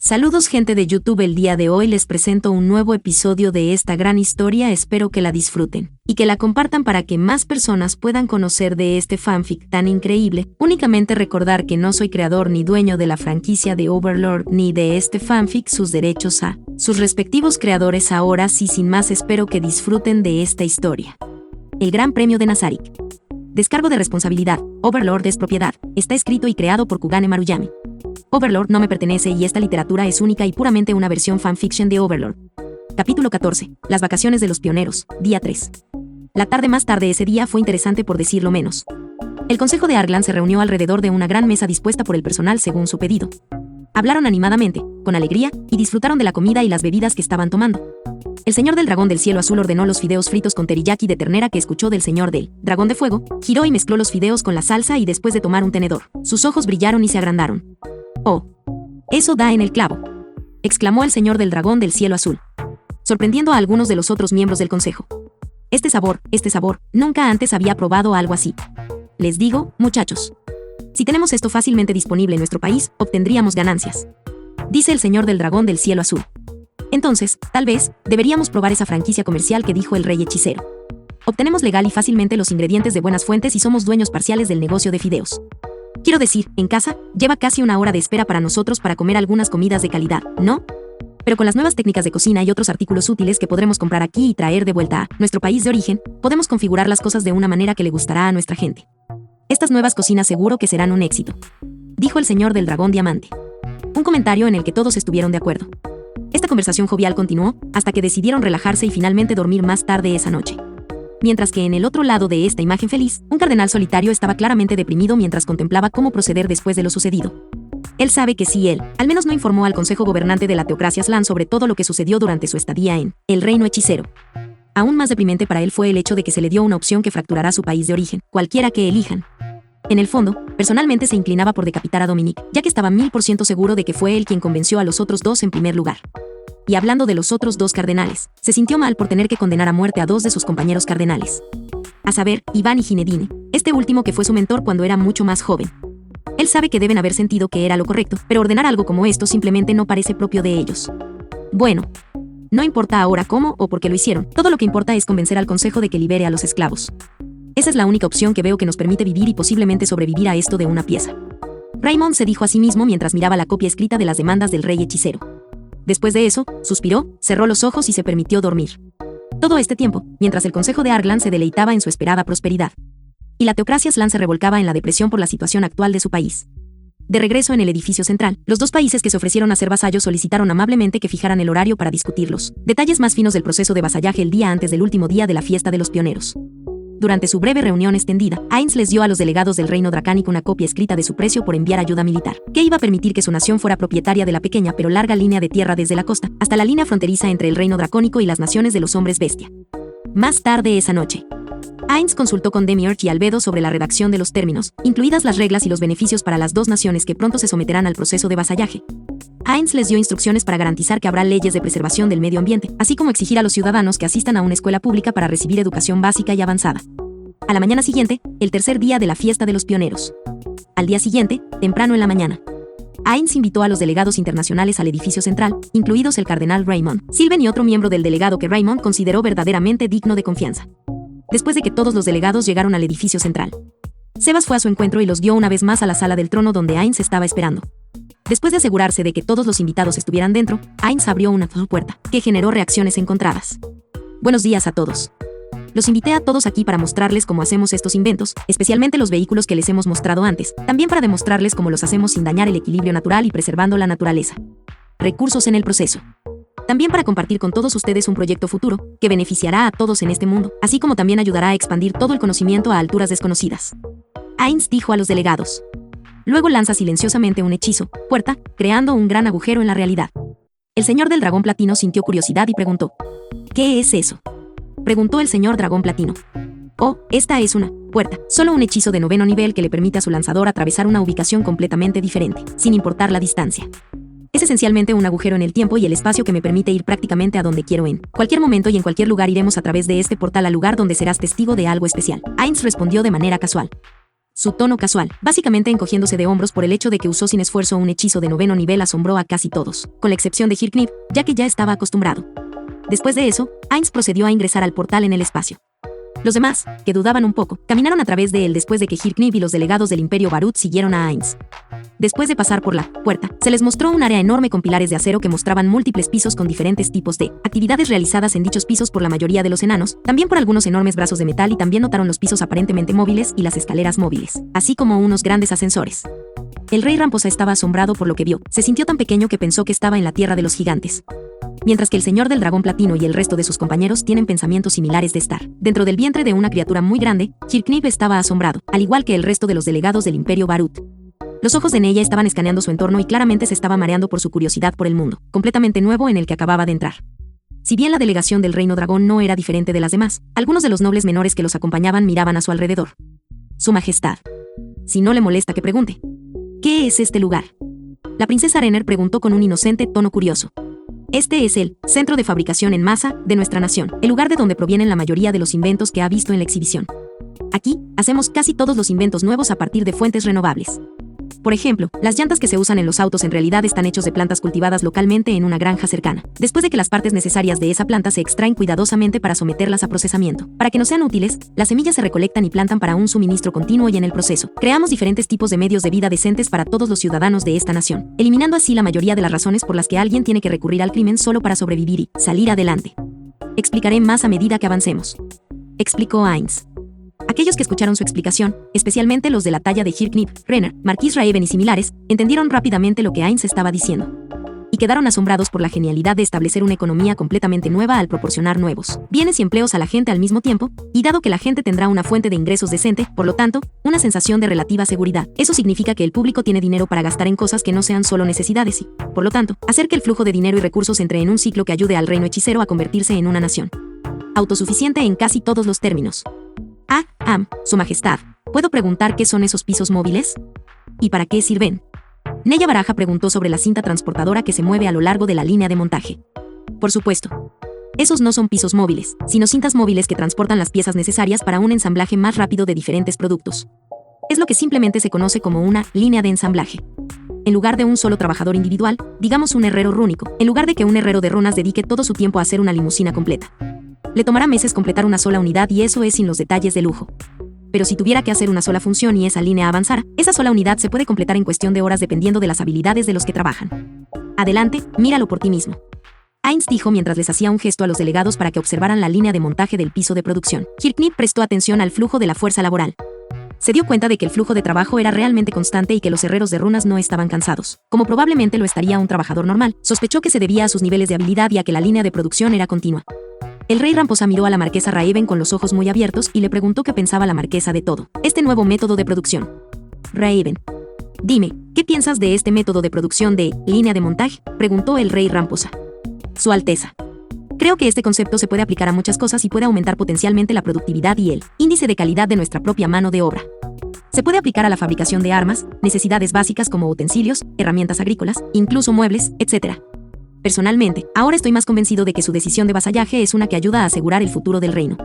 Saludos gente de YouTube, el día de hoy les presento un nuevo episodio de esta gran historia, espero que la disfruten y que la compartan para que más personas puedan conocer de este fanfic tan increíble. Únicamente recordar que no soy creador ni dueño de la franquicia de Overlord ni de este fanfic, sus derechos a sus respectivos creadores. Ahora sí, sin más, espero que disfruten de esta historia. El Gran Premio de Nazarik. Descargo de responsabilidad. Overlord es propiedad. Está escrito y creado por Kugane Maruyami. Overlord no me pertenece y esta literatura es única y puramente una versión fanfiction de Overlord. Capítulo 14. Las vacaciones de los pioneros. Día 3. La tarde más tarde ese día fue interesante por decirlo menos. El consejo de Arglan se reunió alrededor de una gran mesa dispuesta por el personal según su pedido. Hablaron animadamente, con alegría, y disfrutaron de la comida y las bebidas que estaban tomando. El señor del dragón del cielo azul ordenó los fideos fritos con teriyaki de ternera que escuchó del señor del dragón de fuego, giró y mezcló los fideos con la salsa y después de tomar un tenedor, sus ojos brillaron y se agrandaron. «Oh, eso da en el clavo», exclamó el señor del dragón del cielo azul, sorprendiendo a algunos de los otros miembros del consejo. Este sabor, nunca antes había probado algo así. Les digo, muchachos, si tenemos esto fácilmente disponible en nuestro país, obtendríamos ganancias, dice el señor del dragón del cielo azul. Entonces, tal vez, deberíamos probar esa franquicia comercial que dijo el rey hechicero. Obtenemos legal y fácilmente los ingredientes de buenas fuentes y somos dueños parciales del negocio de fideos. Quiero decir, en casa, lleva casi una hora de espera para nosotros para comer algunas comidas de calidad, ¿no? Pero con las nuevas técnicas de cocina y otros artículos útiles que podremos comprar aquí y traer de vuelta a nuestro país de origen, podemos configurar las cosas de una manera que le gustará a nuestra gente. Estas nuevas cocinas seguro que serán un éxito, dijo el señor del dragón diamante. Un comentario en el que todos estuvieron de acuerdo. Esta conversación jovial continuó, hasta que decidieron relajarse y finalmente dormir más tarde esa noche. Mientras que en el otro lado de esta imagen feliz, un cardenal solitario estaba claramente deprimido mientras contemplaba cómo proceder después de lo sucedido. Él sabe que si él, al menos no informó al consejo gobernante de la teocracia Slan sobre todo lo que sucedió durante su estadía en el reino hechicero. Aún más deprimente para él fue el hecho de que se le dio una opción que fracturará su país de origen, cualquiera que elijan. En el fondo, personalmente se inclinaba por decapitar a Dominic, ya que estaba 1000% seguro de que fue él quien convenció a los otros dos en primer lugar. Y hablando de los otros dos cardenales, se sintió mal por tener que condenar a muerte a dos de sus compañeros cardenales. A saber, Iván y Ginedine, este último que fue su mentor cuando era mucho más joven. Él sabe que deben haber sentido que era lo correcto, pero ordenar algo como esto simplemente no parece propio de ellos. Bueno, no importa ahora cómo o por qué lo hicieron, todo lo que importa es convencer al consejo de que libere a los esclavos. Esa es la única opción que veo que nos permite vivir y posiblemente sobrevivir a esto de una pieza. Raymond se dijo a sí mismo mientras miraba la copia escrita de las demandas del rey hechicero. Después de eso, suspiró, cerró los ojos y se permitió dormir. Todo este tiempo, mientras el consejo de Arglan se deleitaba en su esperada prosperidad. Y la teocracia Slan se revolcaba en la depresión por la situación actual de su país. De regreso en el edificio central, los dos países que se ofrecieron a ser vasallos solicitaron amablemente que fijaran el horario para discutir los detalles más finos del proceso de vasallaje el día antes del último día de la fiesta de los pioneros. Durante su breve reunión extendida, Ainz les dio a los delegados del reino dracánico una copia escrita de su precio por enviar ayuda militar, que iba a permitir que su nación fuera propietaria de la pequeña pero larga línea de tierra desde la costa hasta la línea fronteriza entre el reino dracónico y las naciones de los hombres bestia. Más tarde esa noche, Ainz consultó con Demiurge y Albedo sobre la redacción de los términos, incluidas las reglas y los beneficios para las dos naciones que pronto se someterán al proceso de vasallaje. Ainz les dio instrucciones para garantizar que habrá leyes de preservación del medio ambiente, así como exigir a los ciudadanos que asistan a una escuela pública para recibir educación básica y avanzada. A la mañana siguiente, el tercer día de la fiesta de los pioneros. Al día siguiente, temprano en la mañana, Ainz invitó a los delegados internacionales al edificio central, incluidos el cardenal Raymond, Sylvain y otro miembro del delegado que Raymond consideró verdaderamente digno de confianza. Después de que todos los delegados llegaron al edificio central, Sebas fue a su encuentro y los guió una vez más a la sala del trono donde Ainz estaba esperando. Después de asegurarse de que todos los invitados estuvieran dentro, Ainz abrió una puerta, que generó reacciones encontradas. Buenos días a todos. Los invité a todos aquí para mostrarles cómo hacemos estos inventos, especialmente los vehículos que les hemos mostrado antes, también para demostrarles cómo los hacemos sin dañar el equilibrio natural y preservando la naturaleza. Recursos en el proceso. También para compartir con todos ustedes un proyecto futuro, que beneficiará a todos en este mundo, así como también ayudará a expandir todo el conocimiento a alturas desconocidas. Ainz dijo a los delegados. Luego lanza silenciosamente un hechizo, puerta, creando un gran agujero en la realidad. El señor del dragón platino sintió curiosidad y preguntó. ¿Qué es eso?, preguntó el señor dragón platino. Oh, esta es una puerta, solo un hechizo de 9º nivel que le permite a su lanzador atravesar una ubicación completamente diferente, sin importar la distancia. Es esencialmente un agujero en el tiempo y el espacio que me permite ir prácticamente a donde quiero en cualquier momento y en cualquier lugar iremos a través de este portal al lugar donde serás testigo de algo especial. Ainz respondió de manera casual. Su tono casual, básicamente encogiéndose de hombros por el hecho de que usó sin esfuerzo un hechizo de 9º nivel, asombró a casi todos, con la excepción de Hirknip, ya que ya estaba acostumbrado. Después de eso, Ainz procedió a ingresar al portal en el espacio. Los demás, que dudaban un poco, caminaron a través de él después de que Hirknip y los delegados del Imperio Barut siguieron a Ainz. Después de pasar por la puerta, se les mostró un área enorme con pilares de acero que mostraban múltiples pisos con diferentes tipos de actividades realizadas en dichos pisos por la mayoría de los enanos, también por algunos enormes brazos de metal, y también notaron los pisos aparentemente móviles y las escaleras móviles, así como unos grandes ascensores. El rey Ramposa estaba asombrado por lo que vio, se sintió tan pequeño que pensó que estaba en la tierra de los gigantes. Mientras que el señor del dragón platino y el resto de sus compañeros tienen pensamientos similares de estar dentro del vientre de una criatura muy grande, Hirknip estaba asombrado, al igual que el resto de los delegados del Imperio Barut. Los ojos de Neya estaban escaneando su entorno y claramente se estaba mareando por su curiosidad por el mundo completamente nuevo en el que acababa de entrar. Si bien la delegación del Reino Dragón no era diferente de las demás, algunos de los nobles menores que los acompañaban miraban a su alrededor. Su Majestad. Si no le molesta que pregunte. ¿Qué es este lugar? La princesa Renner preguntó con un inocente tono curioso. Este es el centro de fabricación en masa de nuestra nación, el lugar de donde provienen la mayoría de los inventos que ha visto en la exhibición. Aquí, hacemos casi todos los inventos nuevos a partir de fuentes renovables. Por ejemplo, las llantas que se usan en los autos en realidad están hechos de plantas cultivadas localmente en una granja cercana, después de que las partes necesarias de esa planta se extraen cuidadosamente para someterlas a procesamiento. Para que no sean útiles, las semillas se recolectan y plantan para un suministro continuo, y en el proceso, creamos diferentes tipos de medios de vida decentes para todos los ciudadanos de esta nación, eliminando así la mayoría de las razones por las que alguien tiene que recurrir al crimen solo para sobrevivir y salir adelante. Explicaré más a medida que avancemos, explicó Ainz. Aquellos que escucharon su explicación, especialmente los de la talla de Hirknip, Renner, Marquis Raven y similares, entendieron rápidamente lo que Ainz estaba diciendo. Y quedaron asombrados por la genialidad de establecer una economía completamente nueva al proporcionar nuevos bienes y empleos a la gente al mismo tiempo, y dado que la gente tendrá una fuente de ingresos decente, por lo tanto, una sensación de relativa seguridad. Eso significa que el público tiene dinero para gastar en cosas que no sean solo necesidades y, por lo tanto, hacer que el flujo de dinero y recursos entre en un ciclo que ayude al reino hechicero a convertirse en una nación autosuficiente en casi todos los términos. Su Majestad, ¿puedo preguntar qué son esos pisos móviles? ¿Y para qué sirven? Neya Baraja preguntó sobre la cinta transportadora que se mueve a lo largo de la línea de montaje. Por supuesto. Esos no son pisos móviles, sino cintas móviles que transportan las piezas necesarias para un ensamblaje más rápido de diferentes productos. Es lo que simplemente se conoce como una línea de ensamblaje. En lugar de un solo trabajador individual, digamos un herrero rúnico, en lugar de que un herrero de runas dedique todo su tiempo a hacer una limusina completa. Le tomará meses completar una sola unidad, y eso es sin los detalles de lujo. Pero si tuviera que hacer una sola función y esa línea avanzara, esa sola unidad se puede completar en cuestión de horas dependiendo de las habilidades de los que trabajan. Adelante, míralo por ti mismo. Ainz dijo mientras les hacía un gesto a los delegados para que observaran la línea de montaje del piso de producción. Hirknip prestó atención al flujo de la fuerza laboral. Se dio cuenta de que el flujo de trabajo era realmente constante y que los herreros de runas no estaban cansados, como probablemente lo estaría un trabajador normal. Sospechó que se debía a sus niveles de habilidad y a que la línea de producción era continua. El rey Ramposa miró a la marquesa Raven con los ojos muy abiertos y le preguntó qué pensaba la marquesa de todo este nuevo método de producción. Raven. Dime, ¿qué piensas de este método de producción de línea de montaje? Preguntó el rey Ramposa. Su Alteza. Creo que este concepto se puede aplicar a muchas cosas y puede aumentar potencialmente la productividad y el índice de calidad de nuestra propia mano de obra. Se puede aplicar a la fabricación de armas, necesidades básicas como utensilios, herramientas agrícolas, incluso muebles, etc. Personalmente, ahora estoy más convencido de que su decisión de vasallaje es una que ayuda a asegurar el futuro del reino.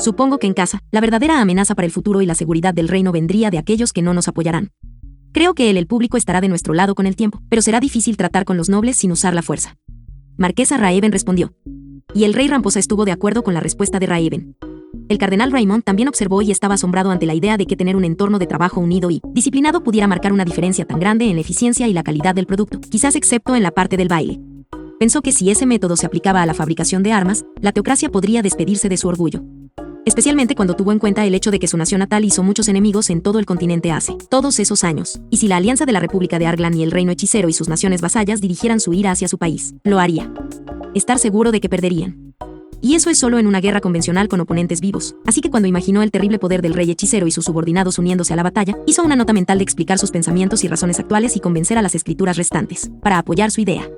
Supongo que en casa, la verdadera amenaza para el futuro y la seguridad del reino vendría de aquellos que no nos apoyarán. Creo que el público estará de nuestro lado con el tiempo, pero será difícil tratar con los nobles sin usar la fuerza. Marquesa Raven respondió. Y el rey Ramposa estuvo de acuerdo con la respuesta de Raven. El cardenal Raymond también observó y estaba asombrado ante la idea de que tener un entorno de trabajo unido y disciplinado pudiera marcar una diferencia tan grande en la eficiencia y la calidad del producto, quizás excepto en la parte del baile. Pensó que si ese método se aplicaba a la fabricación de armas, la teocracia podría despedirse de su orgullo. Especialmente cuando tuvo en cuenta el hecho de que su nación natal hizo muchos enemigos en todo el continente hace todos esos años, y si la alianza de la República de Arglan y el reino hechicero y sus naciones vasallas dirigieran su ira hacia su país, lo haría. Estar seguro de que perderían. Y eso es solo en una guerra convencional con oponentes vivos, así que cuando imaginó el terrible poder del rey hechicero y sus subordinados uniéndose a la batalla, hizo una nota mental de explicar sus pensamientos y razones actuales y convencer a las escrituras restantes, para apoyar su idea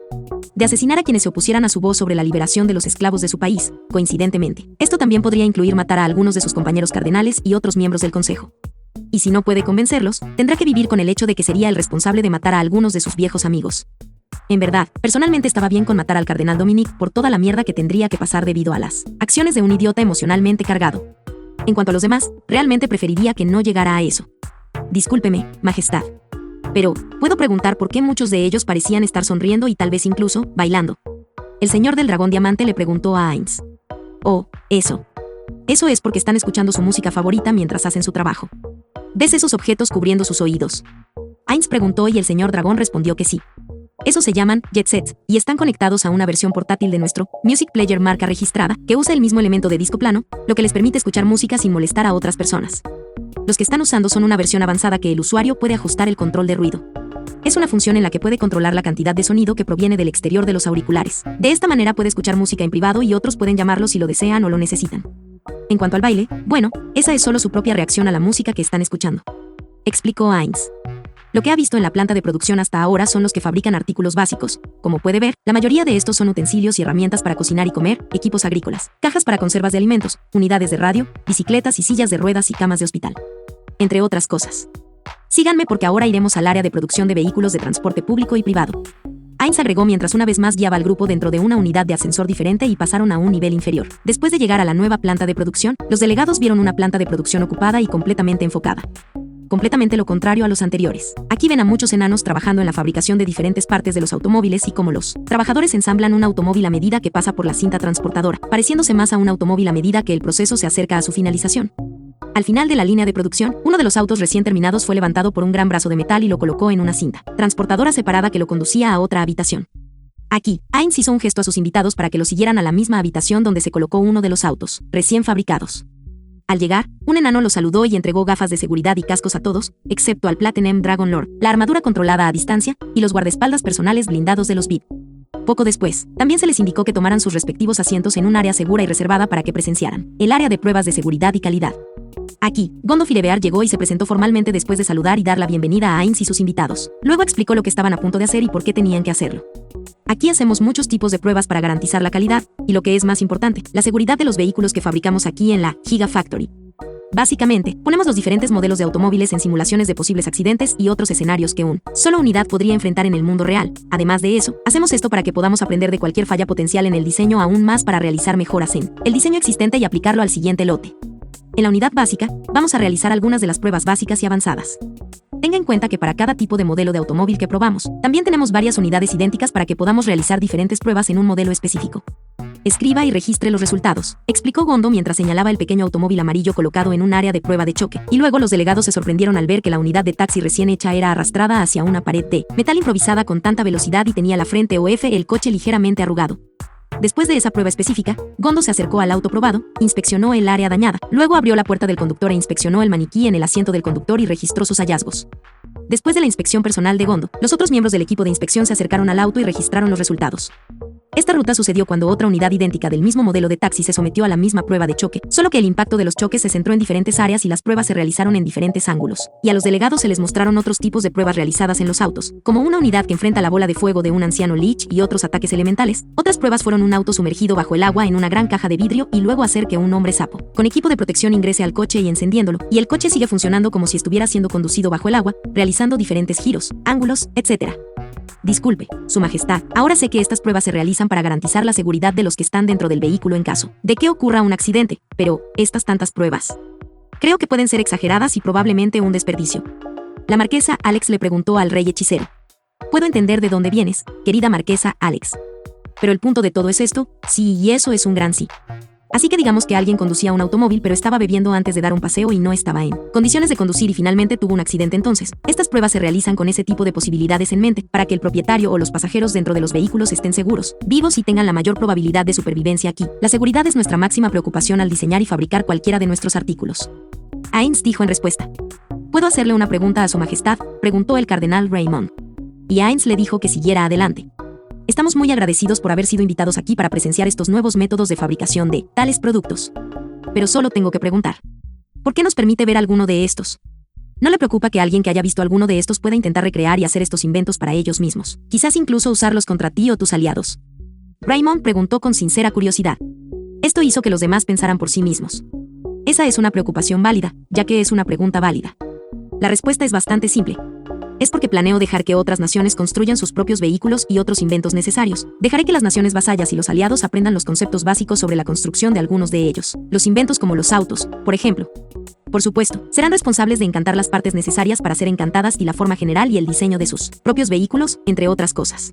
de asesinar a quienes se opusieran a su voz sobre la liberación de los esclavos de su país. Coincidentemente, esto también podría incluir matar a algunos de sus compañeros cardenales y otros miembros del consejo. Y si no puede convencerlos, tendrá que vivir con el hecho de que sería el responsable de matar a algunos de sus viejos amigos. En verdad, personalmente estaba bien con matar al cardenal Dominique por toda la mierda que tendría que pasar debido a las acciones de un idiota emocionalmente cargado. En cuanto a los demás, realmente preferiría que no llegara a eso. Discúlpeme, Majestad. Pero, ¿puedo preguntar por qué muchos de ellos parecían estar sonriendo y tal vez incluso, bailando? El señor del dragón diamante le preguntó a Ainz. Oh, eso. Eso es porque están escuchando su música favorita mientras hacen su trabajo. ¿Ves esos objetos cubriendo sus oídos? Ainz preguntó y el señor dragón respondió que sí. Esos se llaman jet sets y están conectados a una versión portátil de nuestro Music Player marca registrada, que usa el mismo elemento de disco plano, lo que les permite escuchar música sin molestar a otras personas. Los que están usando son una versión avanzada que el usuario puede ajustar el control de ruido. Es una función en la que puede controlar la cantidad de sonido que proviene del exterior de los auriculares. De esta manera puede escuchar música en privado y otros pueden llamarlo si lo desean o lo necesitan. En cuanto al baile, bueno, esa es solo su propia reacción a la música que están escuchando. Explicó Ainz. Lo que ha visto en la planta de producción hasta ahora son los que fabrican artículos básicos. Como puede ver, la mayoría de estos son utensilios y herramientas para cocinar y comer, equipos agrícolas, cajas para conservas de alimentos, unidades de radio, bicicletas y sillas de ruedas y camas de hospital. Entre otras cosas. Síganme porque ahora iremos al área de producción de vehículos de transporte público y privado. Ainz agregó mientras una vez más guiaba al grupo dentro de una unidad de ascensor diferente y pasaron a un nivel inferior. Después de llegar a la nueva planta de producción, los delegados vieron una planta de producción ocupada y completamente enfocada. Completamente lo contrario a los anteriores. Aquí ven a muchos enanos trabajando en la fabricación de diferentes partes de los automóviles y cómo los trabajadores ensamblan un automóvil a medida que pasa por la cinta transportadora, pareciéndose más a un automóvil a medida que el proceso se acerca a su finalización. Al final de la línea de producción, uno de los autos recién terminados fue levantado por un gran brazo de metal y lo colocó en una cinta transportadora separada que lo conducía a otra habitación. Aquí, Ainz hizo un gesto a sus invitados para que lo siguieran a la misma habitación donde se colocó uno de los autos, recién fabricados. Al llegar, un enano los saludó y entregó gafas de seguridad y cascos a todos, excepto al Platinum Dragon Lord, la armadura controlada a distancia, y los guardaespaldas personales blindados de los VIP. Poco después, también se les indicó que tomaran sus respectivos asientos en un área segura y reservada para que presenciaran el área de pruebas de seguridad y calidad. Aquí, Gondo Filebear llegó y se presentó formalmente después de saludar y dar la bienvenida a Ainz y sus invitados. Luego explicó lo que estaban a punto de hacer y por qué tenían que hacerlo. Aquí hacemos muchos tipos de pruebas para garantizar la calidad, y lo que es más importante, la seguridad de los vehículos que fabricamos aquí en la Gigafactory. Básicamente, ponemos los diferentes modelos de automóviles en simulaciones de posibles accidentes y otros escenarios que solo unidad podría enfrentar en el mundo real. Además de eso, hacemos esto para que podamos aprender de cualquier falla potencial en el diseño aún más para realizar mejoras en el diseño existente y aplicarlo al siguiente lote. En la unidad básica, vamos a realizar algunas de las pruebas básicas y avanzadas. Tenga en cuenta que para cada tipo de modelo de automóvil que probamos, también tenemos varias unidades idénticas para que podamos realizar diferentes pruebas en un modelo específico. Escriba y registre los resultados, explicó Gondo mientras señalaba el pequeño automóvil amarillo colocado en un área de prueba de choque, y luego los delegados se sorprendieron al ver que la unidad de taxi recién hecha era arrastrada hacia una pared de metal improvisada con tanta velocidad y tenía la frente o el coche ligeramente arrugado. Después de esa prueba específica, Gondo se acercó al auto probado, inspeccionó el área dañada, luego abrió la puerta del conductor e inspeccionó el maniquí en el asiento del conductor y registró sus hallazgos. Después de la inspección personal de Gondo, los otros miembros del equipo de inspección se acercaron al auto y registraron los resultados. Esta ruta sucedió cuando otra unidad idéntica del mismo modelo de taxi se sometió a la misma prueba de choque, solo que el impacto de los choques se centró en diferentes áreas y las pruebas se realizaron en diferentes ángulos. Y a los delegados se les mostraron otros tipos de pruebas realizadas en los autos, como una unidad que enfrenta la bola de fuego de un anciano Lich y otros ataques elementales. Otras pruebas fueron un auto sumergido bajo el agua en una gran caja de vidrio y luego hacer que un hombre sapo, con equipo de protección, ingrese al coche y encendiéndolo, y el coche sigue funcionando como si estuviera siendo conducido bajo el agua, realizando diferentes giros, ángulos, etc. Disculpe, Su Majestad, ahora sé que estas pruebas se realizan para garantizar la seguridad de los que están dentro del vehículo en caso de que ocurra un accidente, pero, estas tantas pruebas, creo que pueden ser exageradas y probablemente un desperdicio. La marquesa Alex le preguntó al rey hechicero. Puedo entender de dónde vienes, querida marquesa Alex. Pero el punto de todo es esto, sí, y eso es un gran sí. Así que digamos que alguien conducía un automóvil pero estaba bebiendo antes de dar un paseo y no estaba en condiciones de conducir y finalmente tuvo un accidente. Entonces, estas pruebas se realizan con ese tipo de posibilidades en mente, para que el propietario o los pasajeros dentro de los vehículos estén seguros, vivos y tengan la mayor probabilidad de supervivencia aquí. La seguridad es nuestra máxima preocupación al diseñar y fabricar cualquiera de nuestros artículos. Ainz dijo en respuesta. ¿Puedo hacerle una pregunta a Su Majestad?, preguntó el cardenal Raymond. Y Ainz le dijo que siguiera adelante. Estamos muy agradecidos por haber sido invitados aquí para presenciar estos nuevos métodos de fabricación de tales productos. Pero solo tengo que preguntar. ¿Por qué nos permite ver alguno de estos? ¿No le preocupa que alguien que haya visto alguno de estos pueda intentar recrear y hacer estos inventos para ellos mismos? Quizás incluso usarlos contra ti o tus aliados. Raymond preguntó con sincera curiosidad. Esto hizo que los demás pensaran por sí mismos. Esa es una preocupación válida, ya que es una pregunta válida. La respuesta es bastante simple. es porque planeo dejar que otras naciones construyan sus propios vehículos y otros inventos necesarios. Dejaré que las naciones vasallas y los aliados aprendan los conceptos básicos sobre la construcción de algunos de ellos. Los inventos como los autos, por ejemplo. Por supuesto, serán responsables de encantar las partes necesarias para ser encantadas y la forma general y el diseño de sus propios vehículos, entre otras cosas.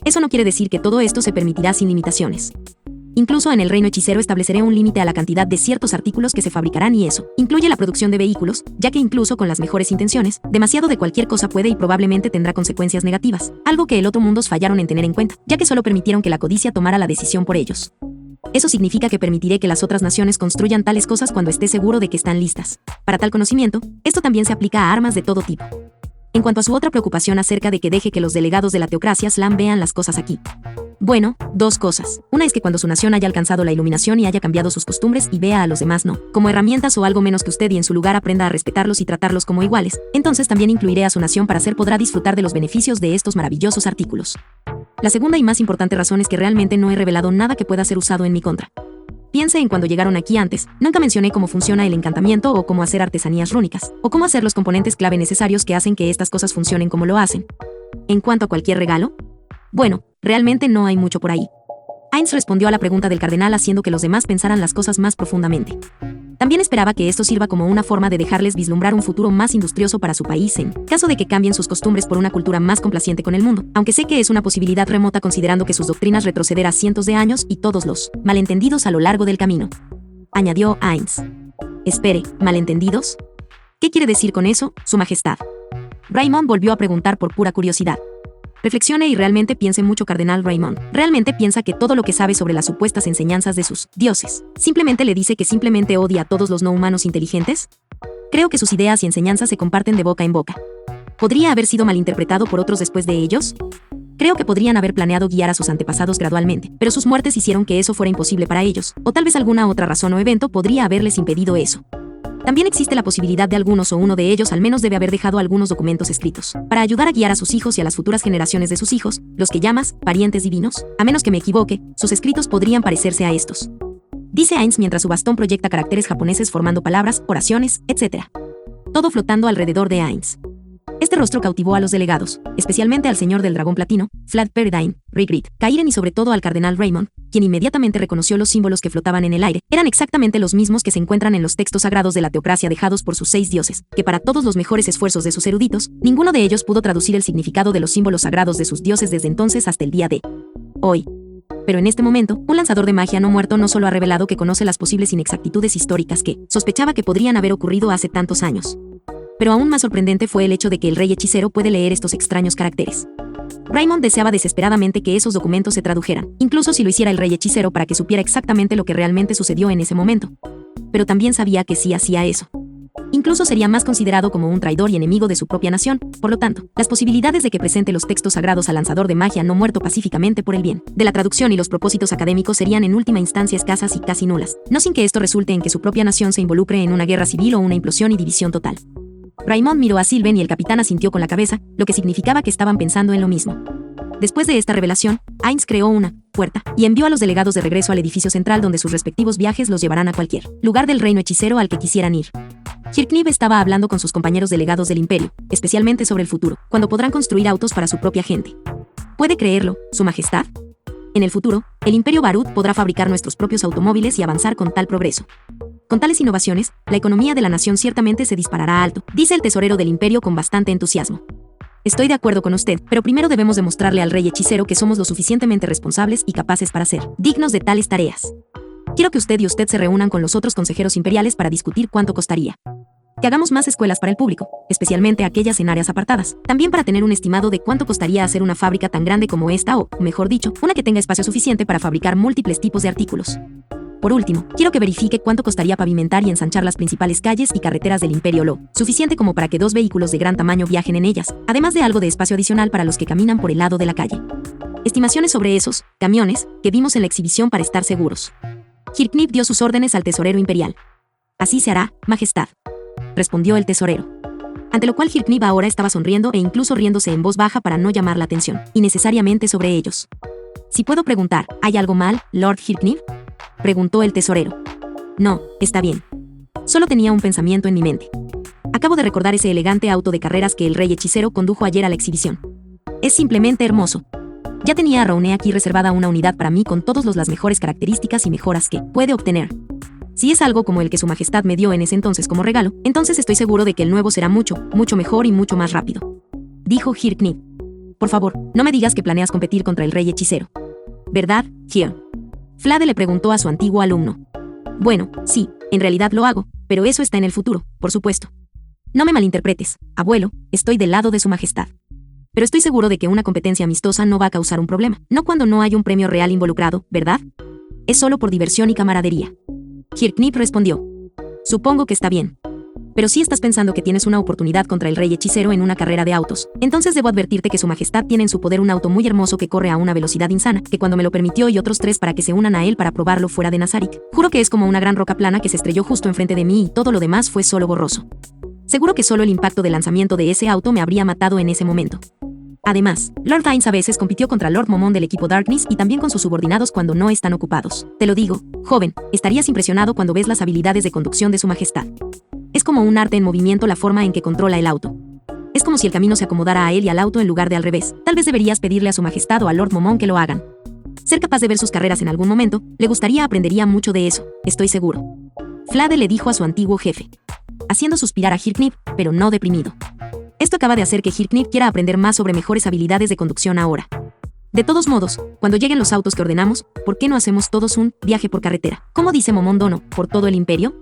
Eso no quiere decir que todo esto se permitirá sin limitaciones. Incluso en el reino hechicero estableceré un límite a la cantidad de ciertos artículos que se fabricarán y eso incluye la producción de vehículos, ya que incluso con las mejores intenciones, demasiado de cualquier cosa puede y probablemente tendrá consecuencias negativas, algo que el otro mundos fallaron en tener en cuenta, ya que solo permitieron que la codicia tomara la decisión por ellos. Eso significa que permitiré que las otras naciones construyan tales cosas cuando esté seguro de que están listas. Para tal conocimiento, esto también se aplica a armas de todo tipo. En cuanto a su otra preocupación acerca de que deje que los delegados de la teocracia Slam vean las cosas aquí. Bueno, dos cosas. Una es que cuando su nación haya alcanzado la iluminación y haya cambiado sus costumbres y vea a los demás no como herramientas o algo menos que usted y en su lugar aprenda a respetarlos y tratarlos como iguales, entonces también incluiré a su nación para podrá disfrutar de los beneficios de estos maravillosos artículos. La segunda y más importante razón es que realmente no he revelado nada que pueda ser usado en mi contra. Piense en cuando llegaron aquí antes, nunca mencioné cómo funciona el encantamiento o cómo hacer artesanías rúnicas, o cómo hacer los componentes clave necesarios que hacen que estas cosas funcionen como lo hacen. En cuanto a cualquier regalo, bueno, realmente no hay mucho por ahí. Heinz respondió a la pregunta del cardenal haciendo que los demás pensaran las cosas más profundamente. También esperaba que esto sirva como una forma de dejarles vislumbrar un futuro más industrioso para su país en caso de que cambien sus costumbres por una cultura más complaciente con el mundo, aunque sé que es una posibilidad remota considerando que sus doctrinas retrocederán cientos de años y todos los malentendidos a lo largo del camino. Añadió Heinz. Espere, ¿malentendidos? ¿Qué quiere decir con eso, Su Majestad? Raymond volvió a preguntar por pura curiosidad. Reflexione y realmente piense mucho, Cardenal Raymond. ¿Realmente piensa que todo lo que sabe sobre las supuestas enseñanzas de sus dioses simplemente le dice que simplemente odia a todos los no humanos inteligentes? Creo que sus ideas y enseñanzas se comparten de boca en boca. ¿Podría haber sido malinterpretado por otros después de ellos? Creo que podrían haber planeado guiar a sus antepasados gradualmente, pero sus muertes hicieron que eso fuera imposible para ellos, o tal vez alguna otra razón o evento podría haberles impedido eso. También existe la posibilidad de algunos o uno de ellos al menos debe haber dejado algunos documentos escritos, para ayudar a guiar a sus hijos y a las futuras generaciones de sus hijos, los que llamas parientes divinos. A menos que me equivoque, sus escritos podrían parecerse a estos. Dice Heinz mientras su bastón proyecta caracteres japoneses formando palabras, oraciones, etc. Todo flotando alrededor de Heinz. Este rostro cautivó a los delegados, especialmente al señor del dragón platino, Vlad Peredain, Rigrid, Kairen y sobre todo al cardenal Raymond, quien inmediatamente reconoció los símbolos que flotaban en el aire. Eran exactamente los mismos que se encuentran en los textos sagrados de la teocracia dejados por sus 6 dioses, que para todos los mejores esfuerzos de sus eruditos, ninguno de ellos pudo traducir el significado de los símbolos sagrados de sus dioses desde entonces hasta el día de hoy. Pero en este momento, un lanzador de magia no muerto no solo ha revelado que conoce las posibles inexactitudes históricas que sospechaba que podrían haber ocurrido hace tantos años. Pero aún más sorprendente fue el hecho de que el rey hechicero puede leer estos extraños caracteres. Raymond deseaba desesperadamente que esos documentos se tradujeran, incluso si lo hiciera el rey hechicero para que supiera exactamente lo que realmente sucedió en ese momento. Pero también sabía que si hacía eso, incluso sería más considerado como un traidor y enemigo de su propia nación. Por lo tanto, las posibilidades de que presente los textos sagrados al lanzador de magia no muerto pacíficamente por el bien de la traducción y los propósitos académicos serían en última instancia escasas y casi nulas, no sin que esto resulte en que su propia nación se involucre en una guerra civil o una implosión y división total. Raymond miró a Sylvain y el capitán asintió con la cabeza, lo que significaba que estaban pensando en lo mismo. Después de esta revelación, Heinz creó una puerta y envió a los delegados de regreso al edificio central donde sus respectivos viajes los llevarán a cualquier lugar del reino hechicero al que quisieran ir. Hirknib estaba hablando con sus compañeros delegados del imperio, especialmente sobre el futuro, cuando podrán construir autos para su propia gente. ¿Puede creerlo, Su Majestad? En el futuro, el Imperio Barut podrá fabricar nuestros propios automóviles y avanzar con tal progreso. Con tales innovaciones, la economía de la nación ciertamente se disparará alto, dice el tesorero del imperio con bastante entusiasmo. Estoy de acuerdo con usted, pero primero debemos demostrarle al rey hechicero que somos lo suficientemente responsables y capaces para ser dignos de tales tareas. Quiero que usted se reúnan con los otros consejeros imperiales para discutir cuánto costaría. Que hagamos más escuelas para el público, especialmente aquellas en áreas apartadas, también para tener un estimado de cuánto costaría hacer una fábrica tan grande como esta o, mejor dicho, una que tenga espacio suficiente para fabricar múltiples tipos de artículos. Por último, quiero que verifique cuánto costaría pavimentar y ensanchar las principales calles y carreteras del Imperio Lo, suficiente como para que 2 vehículos de gran tamaño viajen en ellas, además de algo de espacio adicional para los que caminan por el lado de la calle. Estimaciones sobre esos camiones que vimos en la exhibición para estar seguros. Hirknib dio sus órdenes al tesorero imperial. Así se hará, Majestad, respondió el tesorero. Ante lo cual Hirknib ahora estaba sonriendo e incluso riéndose en voz baja para no llamar la atención innecesariamente sobre ellos. Si puedo preguntar, ¿hay algo mal, Lord Hirknib?, preguntó el tesorero. No, está bien. Solo tenía un pensamiento en mi mente. Acabo de recordar ese elegante auto de carreras que el rey hechicero condujo ayer a la exhibición. Es simplemente hermoso. Ya tenía a Rouné aquí reservada una unidad para mí con todas las mejores características y mejoras que puede obtener. Si es algo como el que su majestad me dio en ese entonces como regalo, entonces estoy seguro de que el nuevo será mucho, mucho mejor y mucho más rápido. Dijo Hirknip. Por favor, no me digas que planeas competir contra el rey hechicero. ¿Verdad, Hir? Flade le preguntó a su antiguo alumno. Bueno, sí, en realidad lo hago, pero eso está en el futuro, por supuesto. No me malinterpretes, abuelo, estoy del lado de su majestad. Pero estoy seguro de que una competencia amistosa no va a causar un problema, no cuando no hay un premio real involucrado, ¿verdad? Es solo por diversión y camaradería. Hirknip respondió. Supongo que está bien. Pero si estás pensando que tienes una oportunidad contra el rey hechicero en una carrera de autos, entonces debo advertirte que su majestad tiene en su poder un auto muy hermoso que corre a una velocidad insana, que cuando me lo permitió y otros 3 para que se unan a él para probarlo fuera de Nazarik, juro que es como una gran roca plana que se estrelló justo enfrente de mí y todo lo demás fue solo borroso. Seguro que solo el impacto del lanzamiento de ese auto me habría matado en ese momento. Además, Lord Hines a veces compitió contra Lord Momon del equipo Darkness y también con sus subordinados cuando no están ocupados. Te lo digo, joven, estarías impresionado cuando ves las habilidades de conducción de su majestad. Es como un arte en movimiento la forma en que controla el auto. Es como si el camino se acomodara a él y al auto en lugar de al revés. Tal vez deberías pedirle a su majestad o a Lord Momon que lo hagan. Ser capaz de ver sus carreras en algún momento, aprendería mucho de eso, estoy seguro. Flade le dijo a su antiguo jefe, haciendo suspirar a Hirknip, pero no deprimido. Esto acaba de hacer que Hirknip quiera aprender más sobre mejores habilidades de conducción ahora. De todos modos, cuando lleguen los autos que ordenamos, ¿por qué no hacemos todos un viaje por carretera? ¿Cómo dice Momon Dono, por todo el imperio?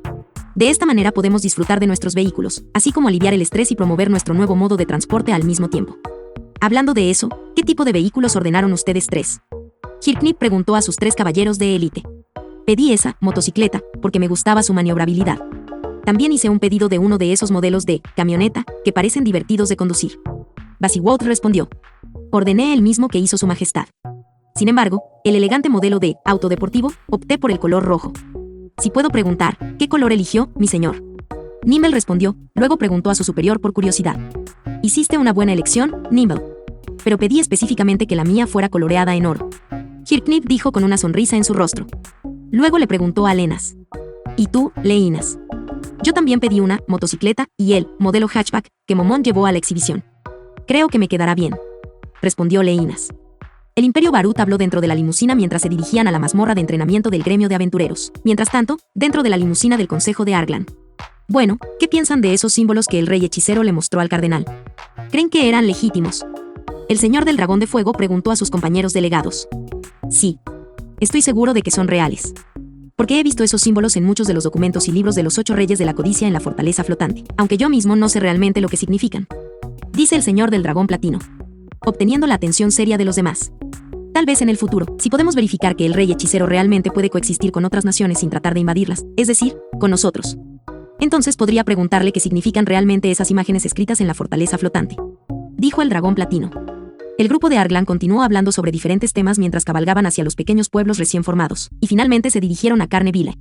De esta manera podemos disfrutar de nuestros vehículos, así como aliviar el estrés y promover nuestro nuevo modo de transporte al mismo tiempo. Hablando de eso, ¿qué tipo de vehículos ordenaron ustedes 3? Hirknip preguntó a sus 3 caballeros de élite. Pedí esa motocicleta, porque me gustaba su maniobrabilidad. También hice un pedido de uno de esos modelos de camioneta, que parecen divertidos de conducir. Basiwold respondió. Ordené el mismo que hizo su majestad. Sin embargo, el elegante modelo de auto deportivo, opté por el color rojo. Si puedo preguntar, ¿qué color eligió, mi señor? Nimble respondió, luego preguntó a su superior por curiosidad. Hiciste una buena elección, Nimble. Pero pedí específicamente que la mía fuera coloreada en oro. Hirknip dijo con una sonrisa en su rostro. Luego le preguntó a Lenas. ¿Y tú, Leinas? Yo también pedí una motocicleta y el modelo hatchback que Momon llevó a la exhibición. Creo que me quedará bien, respondió Leinas. El Imperio Barut habló dentro de la limusina mientras se dirigían a la mazmorra de entrenamiento del gremio de aventureros. Mientras tanto, dentro de la limusina del Consejo de Arglan. Bueno, ¿qué piensan de esos símbolos que el rey hechicero le mostró al cardenal? ¿Creen que eran legítimos? El señor del dragón de fuego preguntó a sus compañeros delegados. Sí. Estoy seguro de que son reales. Porque he visto esos símbolos en muchos de los documentos y libros de los 8 reyes de la codicia en la fortaleza flotante, aunque yo mismo no sé realmente lo que significan. Dice el señor del dragón platino, obteniendo la atención seria de los demás. Tal vez en el futuro, si podemos verificar que el rey hechicero realmente puede coexistir con otras naciones sin tratar de invadirlas, es decir, con nosotros. Entonces podría preguntarle qué significan realmente esas imágenes escritas en la fortaleza flotante. Dijo el dragón platino. El grupo de Arglan continuó hablando sobre diferentes temas mientras cabalgaban hacia los pequeños pueblos recién formados, y finalmente se dirigieron a Carneville.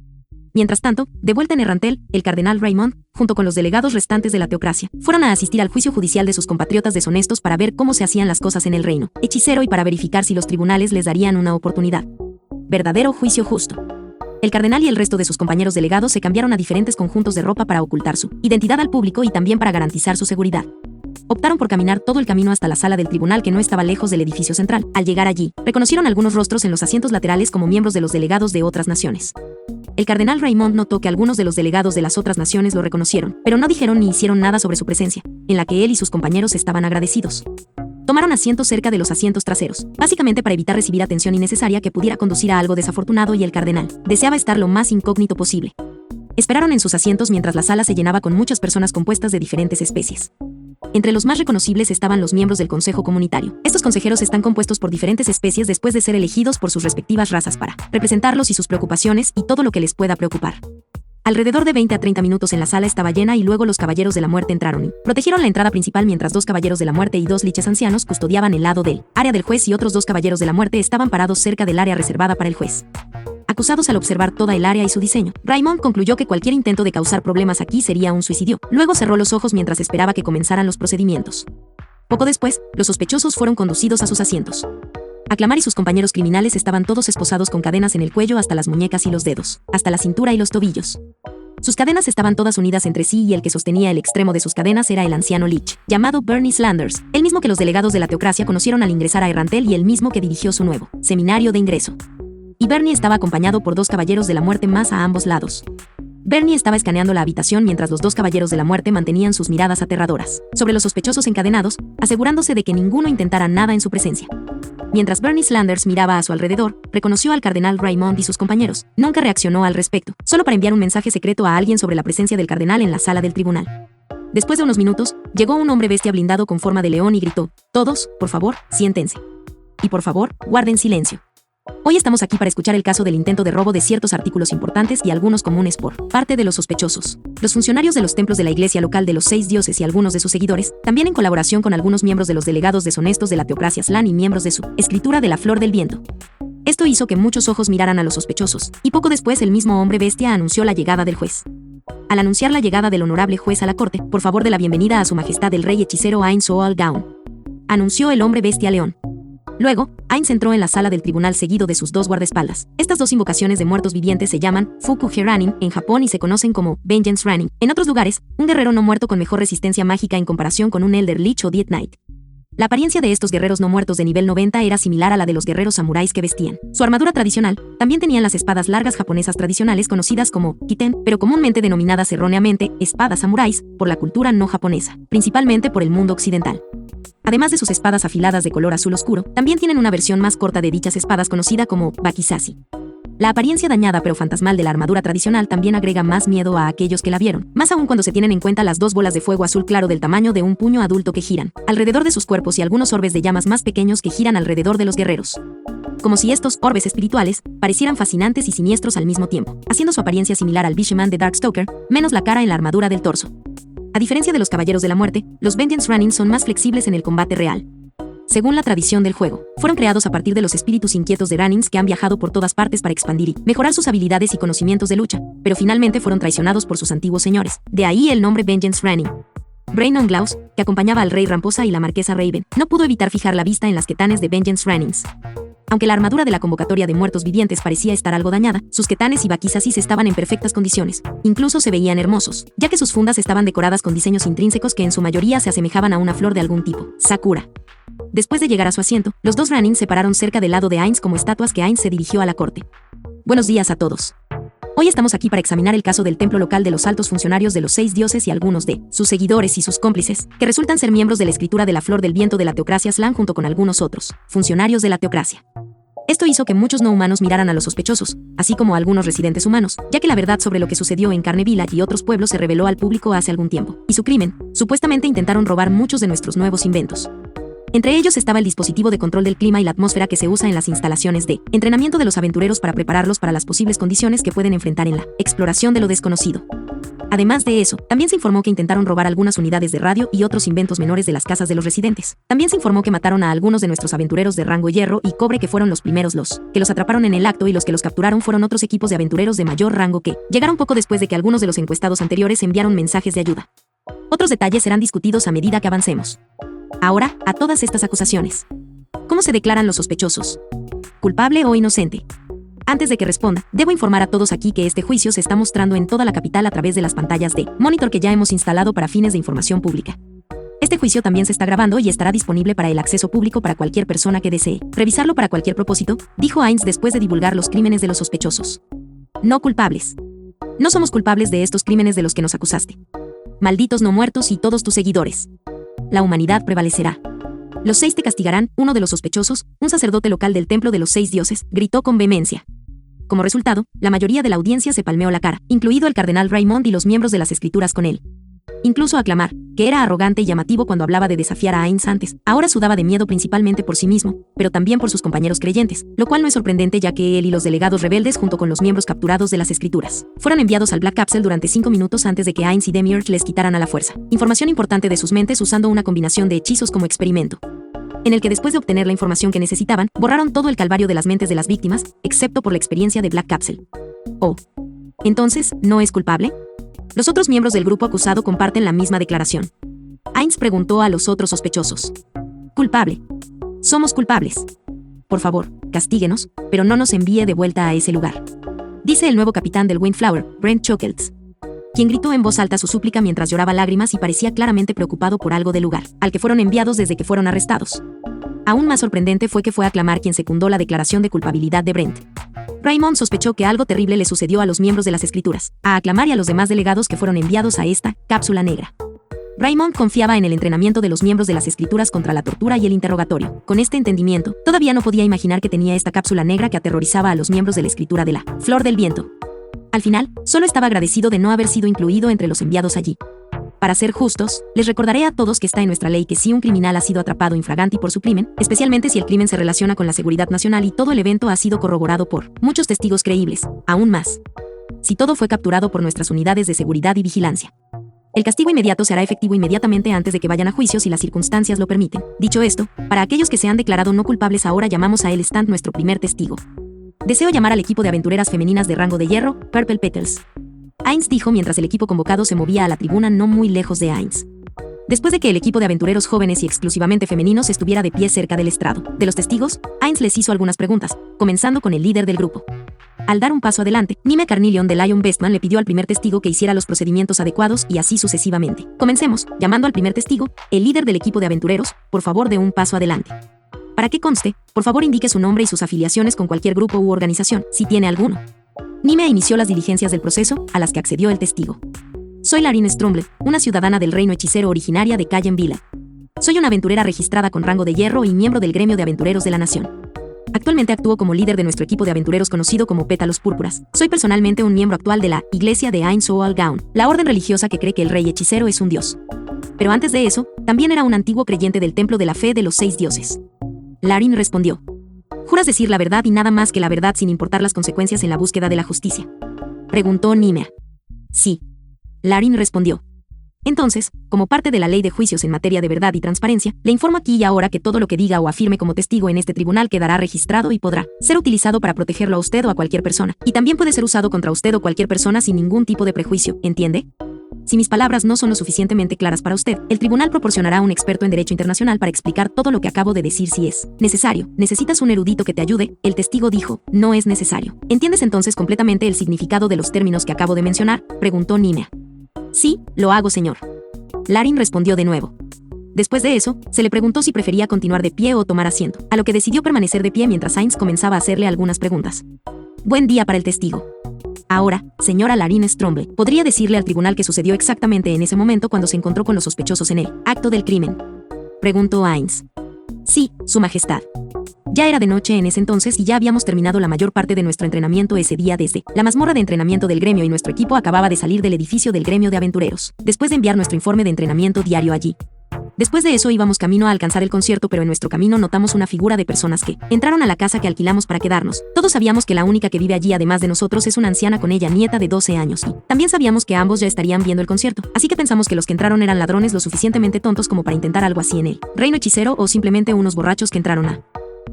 Mientras tanto, de vuelta en Errantel, el cardenal Raymond, junto con los delegados restantes de la teocracia, fueron a asistir al juicio judicial de sus compatriotas deshonestos para ver cómo se hacían las cosas en el reino hechicero y para verificar si los tribunales les darían una oportunidad. Verdadero juicio justo. El cardenal y el resto de sus compañeros delegados se cambiaron a diferentes conjuntos de ropa para ocultar su identidad al público y también para garantizar su seguridad. Optaron por caminar todo el camino hasta la sala del tribunal que no estaba lejos del edificio central. Al llegar allí, reconocieron algunos rostros en los asientos laterales como miembros de los delegados de otras naciones. El cardenal Raymond notó que algunos de los delegados de las otras naciones lo reconocieron, pero no dijeron ni hicieron nada sobre su presencia, en la que él y sus compañeros estaban agradecidos. Tomaron asientos cerca de los asientos traseros, básicamente para evitar recibir atención innecesaria que pudiera conducir a algo desafortunado y el cardenal deseaba estar lo más incógnito posible. Esperaron en sus asientos mientras la sala se llenaba con muchas personas compuestas de diferentes especies. Entre los más reconocibles estaban los miembros del Consejo Comunitario. Estos consejeros están compuestos por diferentes especies después de ser elegidos por sus respectivas razas para representarlos y sus preocupaciones y todo lo que les pueda preocupar. Alrededor de 20 a 30 minutos en la sala estaba llena y luego los caballeros de la muerte entraron y protegieron la entrada principal mientras 2 caballeros de la muerte y 2 liches ancianos custodiaban el lado del área del juez y otros 2 caballeros de la muerte estaban parados cerca del área reservada para el juez. Acusados al observar toda el área y su diseño, Raymond concluyó que cualquier intento de causar problemas aquí sería un suicidio. Luego cerró los ojos mientras esperaba que comenzaran los procedimientos. Poco después, los sospechosos fueron conducidos a sus asientos. Aclamar y sus compañeros criminales estaban todos esposados con cadenas en el cuello hasta las muñecas y los dedos, hasta la cintura y los tobillos. Sus cadenas estaban todas unidas entre sí y el que sostenía el extremo de sus cadenas era el anciano Leach, llamado Bernie Slanders, el mismo que los delegados de la teocracia conocieron al ingresar a Errantel y el mismo que dirigió su nuevo seminario de ingreso. Y Bernie estaba acompañado por 2 caballeros de la muerte más a ambos lados. Bernie estaba escaneando la habitación mientras los 2 caballeros de la muerte mantenían sus miradas aterradoras sobre los sospechosos encadenados, asegurándose de que ninguno intentara nada en su presencia. Mientras Bernie Slanders miraba a su alrededor, reconoció al cardenal Raymond y sus compañeros. Nunca reaccionó al respecto, solo para enviar un mensaje secreto a alguien sobre la presencia del cardenal en la sala del tribunal. Después de unos minutos, llegó un hombre bestia blindado con forma de león y gritó: «Todos, por favor, siéntense. Y por favor, guarden silencio. Hoy estamos aquí para escuchar el caso del intento de robo de ciertos artículos importantes y algunos comunes por parte de los sospechosos. Los funcionarios de los templos de la iglesia local de los 6 dioses y algunos de sus seguidores, también en colaboración con algunos miembros de los delegados deshonestos de la teocracia Slan y miembros de su escritura de la Flor del Viento». Esto hizo que muchos ojos miraran a los sospechosos, y poco después el mismo hombre bestia anunció la llegada del juez. Al anunciar la llegada del honorable juez a la corte, por favor de la bienvenida a su majestad el rey hechicero Ain Soal Gaun, anunció el hombre bestia león. Luego, Ainz entró en la sala del tribunal seguido de sus 2 guardaespaldas. Estas 2 invocaciones de muertos vivientes se llaman Fuku Heranin en Japón y se conocen como Vengeance Ranin. En otros lugares, un guerrero no muerto con mejor resistencia mágica en comparación con un Elder Lich o Death Knight. La apariencia de estos guerreros no muertos de nivel 90 era similar a la de los guerreros samuráis que vestían. Su armadura tradicional también tenían las espadas largas japonesas tradicionales conocidas como kiten, pero comúnmente denominadas erróneamente espadas samuráis por la cultura no japonesa, principalmente por el mundo occidental. Además de sus espadas afiladas de color azul oscuro, también tienen una versión más corta de dichas espadas conocida como bakizashi. La apariencia dañada pero fantasmal de la armadura tradicional también agrega más miedo a aquellos que la vieron, más aún cuando se tienen en cuenta las 2 bolas de fuego azul claro del tamaño de un puño adulto que giran alrededor de sus cuerpos y algunos orbes de llamas más pequeños que giran alrededor de los guerreros. Como si estos orbes espirituales parecieran fascinantes y siniestros al mismo tiempo, haciendo su apariencia similar al Bishaman de Darkstalker, menos la cara en la armadura del torso. A diferencia de los caballeros de la muerte, los Vengeance Ranin son más flexibles en el combate real. Según la tradición del juego, fueron creados a partir de los espíritus inquietos de Ranins que han viajado por todas partes para expandir y mejorar sus habilidades y conocimientos de lucha, pero finalmente fueron traicionados por sus antiguos señores. De ahí el nombre Vengeance Ranin. Braynon Glaus, que acompañaba al rey Ramposa y la marquesa Raven, no pudo evitar fijar la vista en las ketanes de Vengeance Ranins. Aunque la armadura de la convocatoria de muertos vivientes parecía estar algo dañada, sus ketanes y bakizasis estaban en perfectas condiciones. Incluso se veían hermosos, ya que sus fundas estaban decoradas con diseños intrínsecos que en su mayoría se asemejaban a una flor de algún tipo, sakura. Después de llegar a su asiento, los 2 Ranin se pararon cerca del lado de Ainz como estatuas que Ainz se dirigió a la corte. Buenos días a todos. Hoy estamos aquí para examinar el caso del templo local de los altos funcionarios de los 6 dioses y algunos de sus seguidores y sus cómplices, que resultan ser miembros de la escritura de la Flor del Viento de la teocracia Slan junto con algunos otros funcionarios de la teocracia. Esto hizo que muchos no humanos miraran a los sospechosos, así como a algunos residentes humanos, ya que la verdad sobre lo que sucedió en Carnevilla y otros pueblos se reveló al público hace algún tiempo, y su crimen, supuestamente intentaron robar muchos de nuestros nuevos inventos. Entre ellos estaba el dispositivo de control del clima y la atmósfera que se usa en las instalaciones de entrenamiento de los aventureros para prepararlos para las posibles condiciones que pueden enfrentar en la exploración de lo desconocido. Además de eso, también se informó que intentaron robar algunas unidades de radio y otros inventos menores de las casas de los residentes. También se informó que mataron a algunos de nuestros aventureros de rango hierro y cobre que fueron los primeros que los atraparon en el acto y los que los capturaron fueron otros equipos de aventureros de mayor rango que llegaron poco después de que algunos de los encuestados anteriores enviaron mensajes de ayuda. Otros detalles serán discutidos a medida que avancemos. Ahora, a todas estas acusaciones. ¿Cómo se declaran los sospechosos? ¿Culpable o inocente? Antes de que responda, debo informar a todos aquí que este juicio se está mostrando en toda la capital a través de las pantallas de monitor que ya hemos instalado para fines de información pública. Este juicio también se está grabando y estará disponible para el acceso público para cualquier persona que desee revisarlo para cualquier propósito, dijo Ainz después de divulgar los crímenes de los sospechosos. No culpables. No somos culpables de estos crímenes de los que nos acusaste. Malditos no muertos y todos tus seguidores. La humanidad prevalecerá. Los 6 te castigarán, uno de los sospechosos, un sacerdote local del templo de los 6 dioses, gritó con vehemencia. Como resultado, la mayoría de la audiencia se palmeó la cara, incluido el cardenal Raymond y los miembros de las escrituras con él. Incluso aclamar, que era arrogante y llamativo cuando hablaba de desafiar a Ainz antes, ahora sudaba de miedo principalmente por sí mismo, pero también por sus compañeros creyentes, lo cual no es sorprendente ya que él y los delegados rebeldes junto con los miembros capturados de las escrituras, fueron enviados al Black Capsule durante 5 minutos antes de que Ainz y Demiurge les quitaran a la fuerza información importante de sus mentes usando una combinación de hechizos como experimento, en el que después de obtener la información que necesitaban, borraron todo el calvario de las mentes de las víctimas, excepto por la experiencia de Black Capsule. Oh. Entonces, ¿no es culpable? Los otros miembros del grupo acusado comparten la misma declaración. Ainz preguntó a los otros sospechosos. Culpable. Somos culpables. Por favor, castíguenos, pero no nos envíe de vuelta a ese lugar. Dice el nuevo capitán del Windflower, Brent Chuckles. quien gritó en voz alta su súplica mientras lloraba lágrimas y parecía claramente preocupado por algo del lugar, al que fueron enviados desde que fueron arrestados. Aún más sorprendente fue que fue a clamar quien secundó la declaración de culpabilidad de Brent. Raymond sospechó que algo terrible le sucedió a los miembros de las Escrituras, a aclamar y a los demás delegados que fueron enviados a esta cápsula negra. Raymond confiaba en el entrenamiento de los miembros de las Escrituras contra la tortura y el interrogatorio. Con este entendimiento, todavía no podía imaginar que tenía esta cápsula negra que aterrorizaba a los miembros de la Escritura de la Flor del Viento. Al final, solo estaba agradecido de no haber sido incluido entre los enviados allí. Para ser justos, les recordaré a todos que está en nuestra ley que si un criminal ha sido atrapado infraganti por su crimen, especialmente si el crimen se relaciona con la seguridad nacional y todo el evento ha sido corroborado por muchos testigos creíbles, aún más, si todo fue capturado por nuestras unidades de seguridad y vigilancia. El castigo inmediato se hará efectivo inmediatamente antes de que vayan a juicio si las circunstancias lo permiten. Dicho esto, para aquellos que se han declarado no culpables ahora llamamos a él Stant nuestro primer testigo. Deseo llamar al equipo de aventureras femeninas de rango de hierro, Purple Petals. Ainz dijo mientras el equipo convocado se movía a la tribuna no muy lejos de Ainz. Después de que el equipo de aventureros jóvenes y exclusivamente femeninos estuviera de pie cerca del estrado de los testigos, Ainz les hizo algunas preguntas, comenzando con el líder del grupo. Al dar un paso adelante, Nime Carnelian de Lion Bestman le pidió al primer testigo que hiciera los procedimientos adecuados y así sucesivamente. Comencemos, llamando al primer testigo, el líder del equipo de aventureros, por favor de un paso adelante. Para que conste, por favor indique su nombre y sus afiliaciones con cualquier grupo u organización, si tiene alguno. Nime inició las diligencias del proceso, a las que accedió el testigo. Soy Larine Stromble, una ciudadana del reino hechicero originaria de Callen Villa. Soy una aventurera registrada con rango de hierro y miembro del gremio de aventureros de la nación. Actualmente actúo como líder de nuestro equipo de aventureros conocido como Pétalos Púrpuras. Soy personalmente un miembro actual de la Iglesia de Ain Soal Gaun, la orden religiosa que cree que el rey hechicero es un dios. Pero antes de eso, también era un antiguo creyente del templo de la fe de los 6 dioses. Larine respondió. ¿Juras decir la verdad y nada más que la verdad sin importar las consecuencias en la búsqueda de la justicia? Preguntó Nimea. Sí. Larine respondió. Entonces, como parte de la ley de juicios en materia de verdad y transparencia, le informo aquí y ahora que todo lo que diga o afirme como testigo en este tribunal quedará registrado y podrá ser utilizado para protegerlo a usted o a cualquier persona, y también puede ser usado contra usted o cualquier persona sin ningún tipo de prejuicio, ¿entiende? Si mis palabras no son lo suficientemente claras para usted, el tribunal proporcionará a un experto en derecho internacional para explicar todo lo que acabo de decir si es necesario. ¿Necesitas un erudito que te ayude? El testigo dijo, no es necesario. ¿Entiendes entonces completamente el significado de los términos que acabo de mencionar? Preguntó Nimea. Sí, lo hago, señor. Larine respondió de nuevo. Después de eso, se le preguntó si prefería continuar de pie o tomar asiento, a lo que decidió permanecer de pie mientras Ainz comenzaba a hacerle algunas preguntas. Buen día para el testigo. Ahora, señora Larine Stromble, ¿podría decirle al tribunal qué sucedió exactamente en ese momento cuando se encontró con los sospechosos en el acto del crimen? Preguntó Ainz. Sí, Su Majestad. Ya era de noche en ese entonces y ya habíamos terminado la mayor parte de nuestro entrenamiento ese día desde la mazmorra de entrenamiento del gremio y nuestro equipo acababa de salir del edificio del gremio de aventureros, después de enviar nuestro informe de entrenamiento diario allí. Después de eso íbamos camino a alcanzar el concierto, pero en nuestro camino notamos una figura de personas que entraron a la casa que alquilamos para quedarnos. Todos sabíamos que la única que vive allí además de nosotros es una anciana con ella nieta de 12 años y también sabíamos que ambos ya estarían viendo el concierto, así que pensamos que los que entraron eran ladrones lo suficientemente tontos como para intentar algo así en el reino hechicero o simplemente unos borrachos que entraron a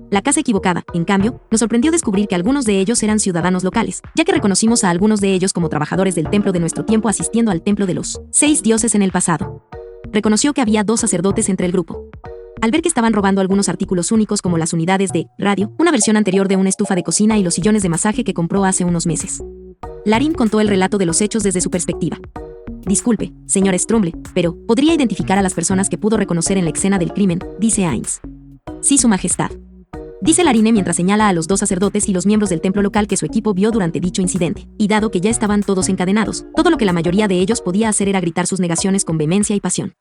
la casa equivocada. En cambio, nos sorprendió descubrir que algunos de ellos eran ciudadanos locales, ya que reconocimos a algunos de ellos como trabajadores del templo de nuestro tiempo asistiendo al templo de los 6 dioses en el pasado. Reconoció que había 2 sacerdotes entre el grupo. Al ver que estaban robando algunos artículos únicos como las unidades de radio, una versión anterior de una estufa de cocina y los sillones de masaje que compró hace unos meses. Larine contó el relato de los hechos desde su perspectiva. Disculpe, señor Stromble, pero ¿podría identificar a las personas que pudo reconocer en la escena del crimen?, dice Ainz. Sí, Su Majestad. Dice Larine mientras señala a los 2 sacerdotes y los miembros del templo local que su equipo vio durante dicho incidente, y dado que ya estaban todos encadenados, todo lo que la mayoría de ellos podía hacer era gritar sus negaciones con vehemencia y pasión.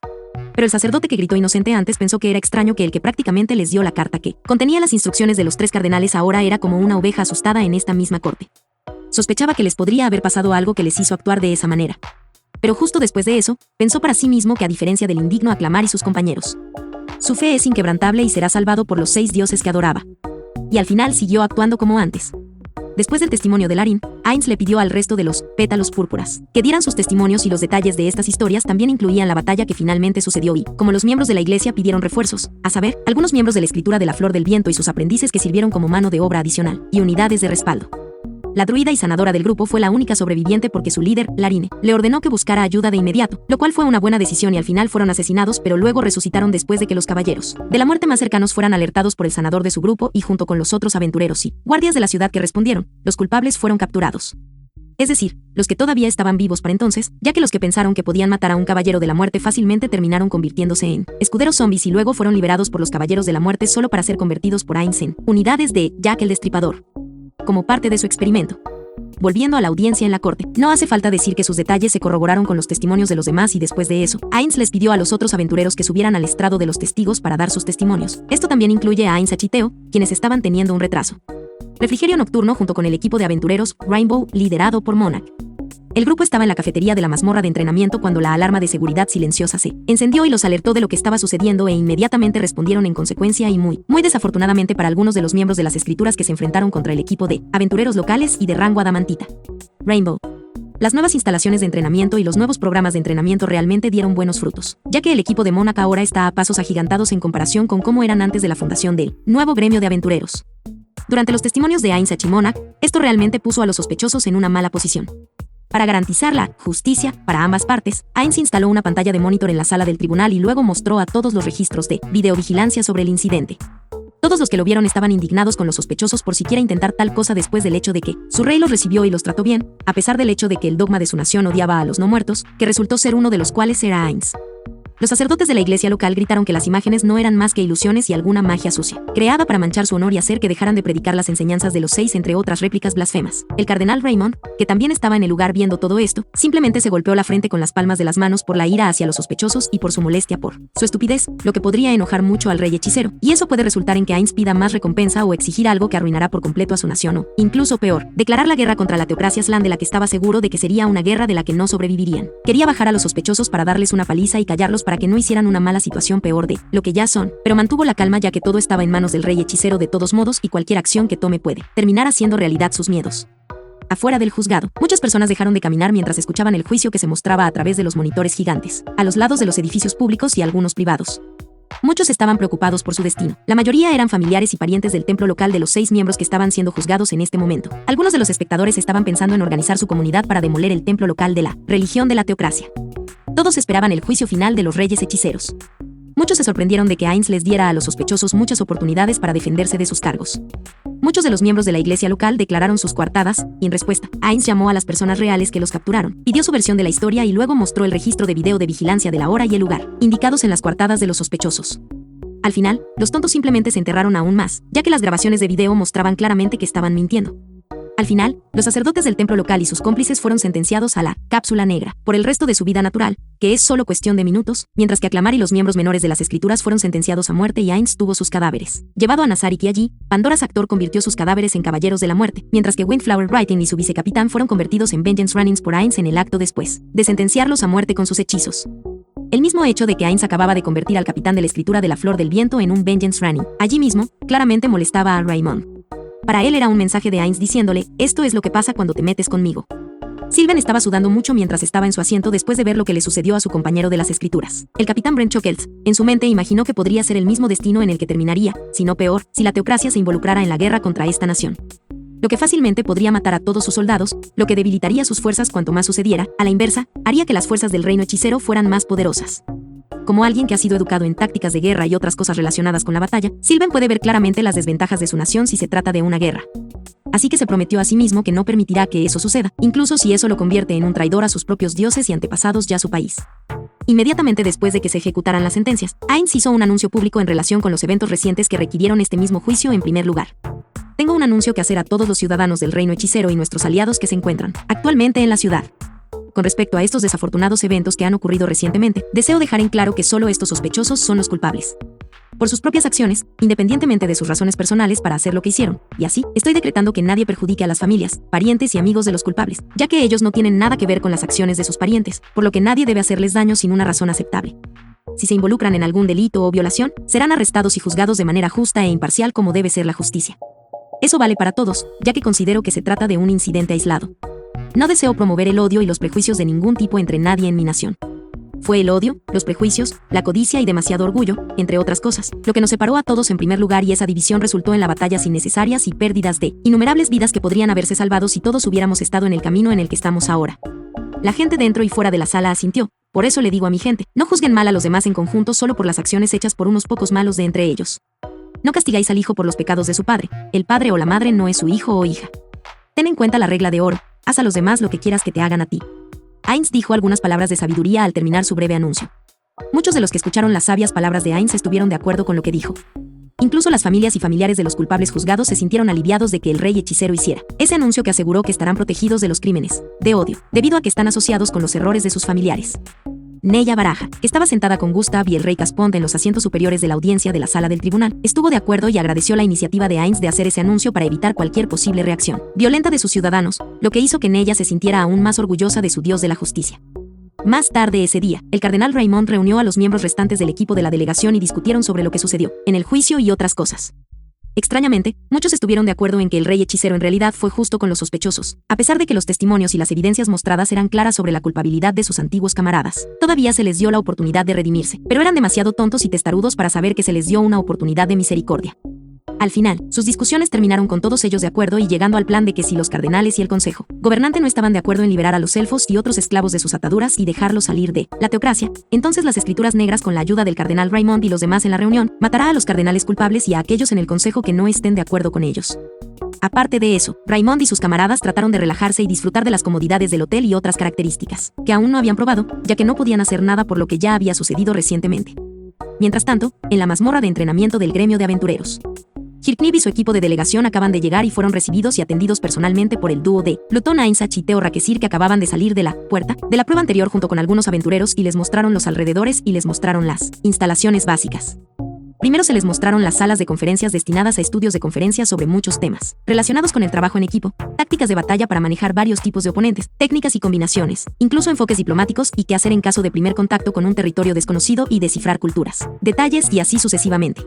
Pero el sacerdote que gritó inocente antes pensó que era extraño que el que prácticamente les dio la carta que contenía las instrucciones de los 3 cardenales ahora era como una oveja asustada en esta misma corte. Sospechaba que les podría haber pasado algo que les hizo actuar de esa manera. Pero justo después de eso, pensó para sí mismo que a diferencia del indigno Aclamar y sus compañeros, su fe es inquebrantable y será salvado por los 6 dioses que adoraba. Y al final siguió actuando como antes. Después del testimonio de Larine, Ainz le pidió al resto de los Pétalos Púrpuras que dieran sus testimonios y los detalles de estas historias también incluían la batalla que finalmente sucedió y, como los miembros de la iglesia pidieron refuerzos, a saber, algunos miembros de la escritura de la Flor del Viento y sus aprendices que sirvieron como mano de obra adicional, y unidades de respaldo. La druida y sanadora del grupo fue la única sobreviviente porque su líder, Larine, le ordenó que buscara ayuda de inmediato, lo cual fue una buena decisión y al final fueron asesinados pero luego resucitaron después de que los caballeros de la muerte más cercanos fueran alertados por el sanador de su grupo y junto con los otros aventureros y guardias de la ciudad que respondieron, los culpables fueron capturados. Es decir, los que todavía estaban vivos para entonces, ya que los que pensaron que podían matar a un caballero de la muerte fácilmente terminaron convirtiéndose en escuderos zombies y luego fueron liberados por los caballeros de la muerte solo para ser convertidos por Ainz en unidades de Jack el Destripador, como parte de su experimento. Volviendo a la audiencia en la corte, no hace falta decir que sus detalles se corroboraron con los testimonios de los demás y después de eso, Ainz les pidió a los otros aventureros que subieran al estrado de los testigos para dar sus testimonios. Esto también incluye a Ainz Achiteo, quienes estaban teniendo un retraso. Refrigerio nocturno junto con el equipo de aventureros Rainbow, liderado por Monarch. El grupo estaba en la cafetería de la mazmorra de entrenamiento cuando la alarma de seguridad silenciosa se encendió y los alertó de lo que estaba sucediendo e inmediatamente respondieron en consecuencia y muy desafortunadamente para algunos de los miembros de las escrituras que se enfrentaron contra el equipo de aventureros locales y de rango adamantita. Rainbow. Las nuevas instalaciones de entrenamiento y los nuevos programas de entrenamiento realmente dieron buenos frutos, ya que el equipo de Monarch ahora está a pasos agigantados en comparación con cómo eran antes de la fundación del nuevo gremio de aventureros. Durante los testimonios de Ainz y Monarch, esto realmente puso a los sospechosos en una mala posición. Para garantizar la justicia para ambas partes, Ainz instaló una pantalla de monitor en la sala del tribunal y luego mostró a todos los registros de videovigilancia sobre el incidente. Todos los que lo vieron estaban indignados con los sospechosos por siquiera intentar tal cosa después del hecho de que su rey los recibió y los trató bien, a pesar del hecho de que el dogma de su nación odiaba a los no muertos, que resultó ser uno de los cuales era Ainz. Los sacerdotes de la iglesia local gritaron que las imágenes no eran más que ilusiones y alguna magia sucia, creada para manchar su honor y hacer que dejaran de predicar las enseñanzas de los 6 entre otras réplicas blasfemas. El cardenal Raymond, que también estaba en el lugar viendo todo esto, simplemente se golpeó la frente con las palmas de las manos por la ira hacia los sospechosos y por su molestia por su estupidez, lo que podría enojar mucho al rey hechicero, y eso puede resultar en que Ainz pida más recompensa o exigir algo que arruinará por completo a su nación o, incluso peor, declarar la guerra contra la teocracia Slan de la que estaba seguro de que sería una guerra de la que no sobrevivirían. Quería bajar a los sospechosos para darles una paliza y callarlos para que no hicieran una mala situación peor de lo que ya son, pero mantuvo la calma ya que todo estaba en manos del rey hechicero de todos modos y cualquier acción que tome puede terminar haciendo realidad sus miedos. Afuera del juzgado, muchas personas dejaron de caminar mientras escuchaban el juicio que se mostraba a través de los monitores gigantes, a los lados de los edificios públicos y algunos privados. Muchos estaban preocupados por su destino. La mayoría eran familiares y parientes del templo local de los 6 miembros que estaban siendo juzgados en este momento. Algunos de los espectadores estaban pensando en organizar su comunidad para demoler el templo local de la religión de la teocracia. Todos esperaban el juicio final de los reyes hechiceros. Muchos se sorprendieron de que Ainz les diera a los sospechosos muchas oportunidades para defenderse de sus cargos. Muchos de los miembros de la iglesia local declararon sus coartadas, y en respuesta, Ainz llamó a las personas reales que los capturaron, pidió su versión de la historia y luego mostró el registro de video de vigilancia de la hora y el lugar, indicados en las coartadas de los sospechosos. Al final, los tontos simplemente se enterraron aún más, ya que las grabaciones de video mostraban claramente que estaban mintiendo. Al final, los sacerdotes del templo local y sus cómplices fueron sentenciados a la cápsula negra por el resto de su vida natural, que es solo cuestión de minutos, mientras que Aclamar y los miembros menores de las escrituras fueron sentenciados a muerte y Ainz tuvo sus cadáveres llevado a Nazarik y allí, Pandora's actor convirtió sus cadáveres en caballeros de la muerte, mientras que Windflower Brighton y su vicecapitán fueron convertidos en Vengeance Runnings por Ainz en el acto después de sentenciarlos a muerte con sus hechizos. El mismo hecho de que Ainz acababa de convertir al capitán de la escritura de la Flor del Viento en un Vengeance Running, allí mismo, claramente molestaba a Raymond. Para él era un mensaje de Ainz diciéndole, esto es lo que pasa cuando te metes conmigo. Sylvain estaba sudando mucho mientras estaba en su asiento después de ver lo que le sucedió a su compañero de las escrituras. El capitán Brent Chuckles, en su mente imaginó que podría ser el mismo destino en el que terminaría, si no peor, si la teocracia se involucrara en la guerra contra esta nación. Lo que fácilmente podría matar a todos sus soldados, lo que debilitaría sus fuerzas cuanto más sucediera, a la inversa, haría que las fuerzas del reino hechicero fueran más poderosas. Como alguien que ha sido educado en tácticas de guerra y otras cosas relacionadas con la batalla, Sylvain puede ver claramente las desventajas de su nación si se trata de una guerra. Así que se prometió a sí mismo que no permitirá que eso suceda, incluso si eso lo convierte en un traidor a sus propios dioses y antepasados y a su país. Inmediatamente después de que se ejecutaran las sentencias, Ainz hizo un anuncio público en relación con los eventos recientes que requirieron este mismo juicio en primer lugar. Tengo un anuncio que hacer a todos los ciudadanos del reino hechicero y nuestros aliados que se encuentran actualmente en la ciudad. Con respecto a estos desafortunados eventos que han ocurrido recientemente, deseo dejar en claro que solo estos sospechosos son los culpables. Por sus propias acciones, independientemente de sus razones personales para hacer lo que hicieron, y así, estoy decretando que nadie perjudique a las familias, parientes y amigos de los culpables, ya que ellos no tienen nada que ver con las acciones de sus parientes, por lo que nadie debe hacerles daño sin una razón aceptable. Si se involucran en algún delito o violación, serán arrestados y juzgados de manera justa e imparcial como debe ser la justicia. Eso vale para todos, ya que considero que se trata de un incidente aislado. No deseo promover el odio y los prejuicios de ningún tipo entre nadie en mi nación. Fue el odio, los prejuicios, la codicia y demasiado orgullo, entre otras cosas, lo que nos separó a todos en primer lugar y esa división resultó en batallas innecesarias y pérdidas de innumerables vidas que podrían haberse salvado si todos hubiéramos estado en el camino en el que estamos ahora. La gente dentro y fuera de la sala asintió, por eso le digo a mi gente, no juzguen mal a los demás en conjunto solo por las acciones hechas por unos pocos malos de entre ellos. No castigáis al hijo por los pecados de su padre, el padre o la madre no es su hijo o hija. Ten en cuenta la regla de oro, haz a los demás lo que quieras que te hagan a ti. Heinz dijo algunas palabras de sabiduría al terminar su breve anuncio. Muchos de los que escucharon las sabias palabras de Heinz estuvieron de acuerdo con lo que dijo. Incluso las familias y familiares de los culpables juzgados se sintieron aliviados de que el rey hechicero hiciera ese anuncio que aseguró que estarán protegidos de los crímenes de odio, debido a que están asociados con los errores de sus familiares. Nella Baraja, que estaba sentada con Gustav y el rey Caspont en los asientos superiores de la audiencia de la sala del tribunal, estuvo de acuerdo y agradeció la iniciativa de Heinz de hacer ese anuncio para evitar cualquier posible reacción violenta de sus ciudadanos, lo que hizo que Nella se sintiera aún más orgullosa de su dios de la justicia. Más tarde ese día, el cardenal Raymond reunió a los miembros restantes del equipo de la delegación y discutieron sobre lo que sucedió en el juicio y otras cosas. Extrañamente, muchos estuvieron de acuerdo en que el rey hechicero en realidad fue justo con los sospechosos, a pesar de que los testimonios y las evidencias mostradas eran claras sobre la culpabilidad de sus antiguos camaradas. Todavía se les dio la oportunidad de redimirse, pero eran demasiado tontos y testarudos para saber que se les dio una oportunidad de misericordia. Al final, sus discusiones terminaron con todos ellos de acuerdo y llegando al plan de que si los cardenales y el consejo gobernante no estaban de acuerdo en liberar a los elfos y otros esclavos de sus ataduras y dejarlos salir de la teocracia, entonces las escrituras negras con la ayuda del cardenal Raymond y los demás en la reunión, matará a los cardenales culpables y a aquellos en el consejo que no estén de acuerdo con ellos. Aparte de eso, Raymond y sus camaradas trataron de relajarse y disfrutar de las comodidades del hotel y otras características, que aún no habían probado, ya que no podían hacer nada por lo que ya había sucedido recientemente. Mientras tanto, en la mazmorra de entrenamiento del gremio de aventureros, Hirknib y su equipo de delegación acaban de llegar y fueron recibidos y atendidos personalmente por el dúo de Plutón Ainzach y Theo Rakesir, que acababan de salir de la puerta de la prueba anterior junto con algunos aventureros y les mostraron los alrededores y les mostraron las instalaciones básicas. Primero se les mostraron las salas de conferencias destinadas a estudios de conferencias sobre muchos temas relacionados con el trabajo en equipo, tácticas de batalla para manejar varios tipos de oponentes, técnicas y combinaciones, incluso enfoques diplomáticos y qué hacer en caso de primer contacto con un territorio desconocido y descifrar culturas, detalles y así sucesivamente.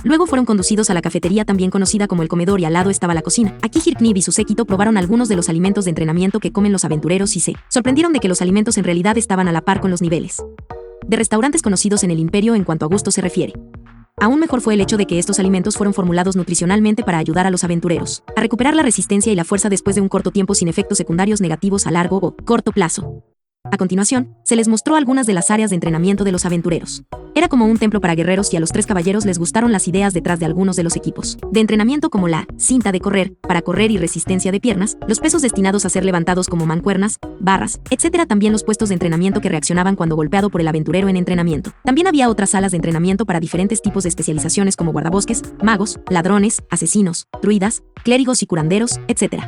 Luego fueron conducidos a la cafetería también conocida como el comedor y al lado estaba la cocina. Aquí Hirknib y su séquito probaron algunos de los alimentos de entrenamiento que comen los aventureros y se sorprendieron de que los alimentos en realidad estaban a la par con los niveles de restaurantes conocidos en el imperio en cuanto a gusto se refiere. Aún mejor fue el hecho de que estos alimentos fueron formulados nutricionalmente para ayudar a los aventureros a recuperar la resistencia y la fuerza después de un corto tiempo sin efectos secundarios negativos a largo o corto plazo. A continuación, se les mostró algunas de las áreas de entrenamiento de los aventureros. Era como un templo para guerreros y a los tres caballeros les gustaron las ideas detrás de algunos de los equipos de entrenamiento como la cinta de correr, para correr y resistencia de piernas, los pesos destinados a ser levantados como mancuernas, barras, etc. También los puestos de entrenamiento que reaccionaban cuando golpeado por el aventurero en entrenamiento. También había otras salas de entrenamiento para diferentes tipos de especializaciones como guardabosques, magos, ladrones, asesinos, druidas, clérigos y curanderos, etc.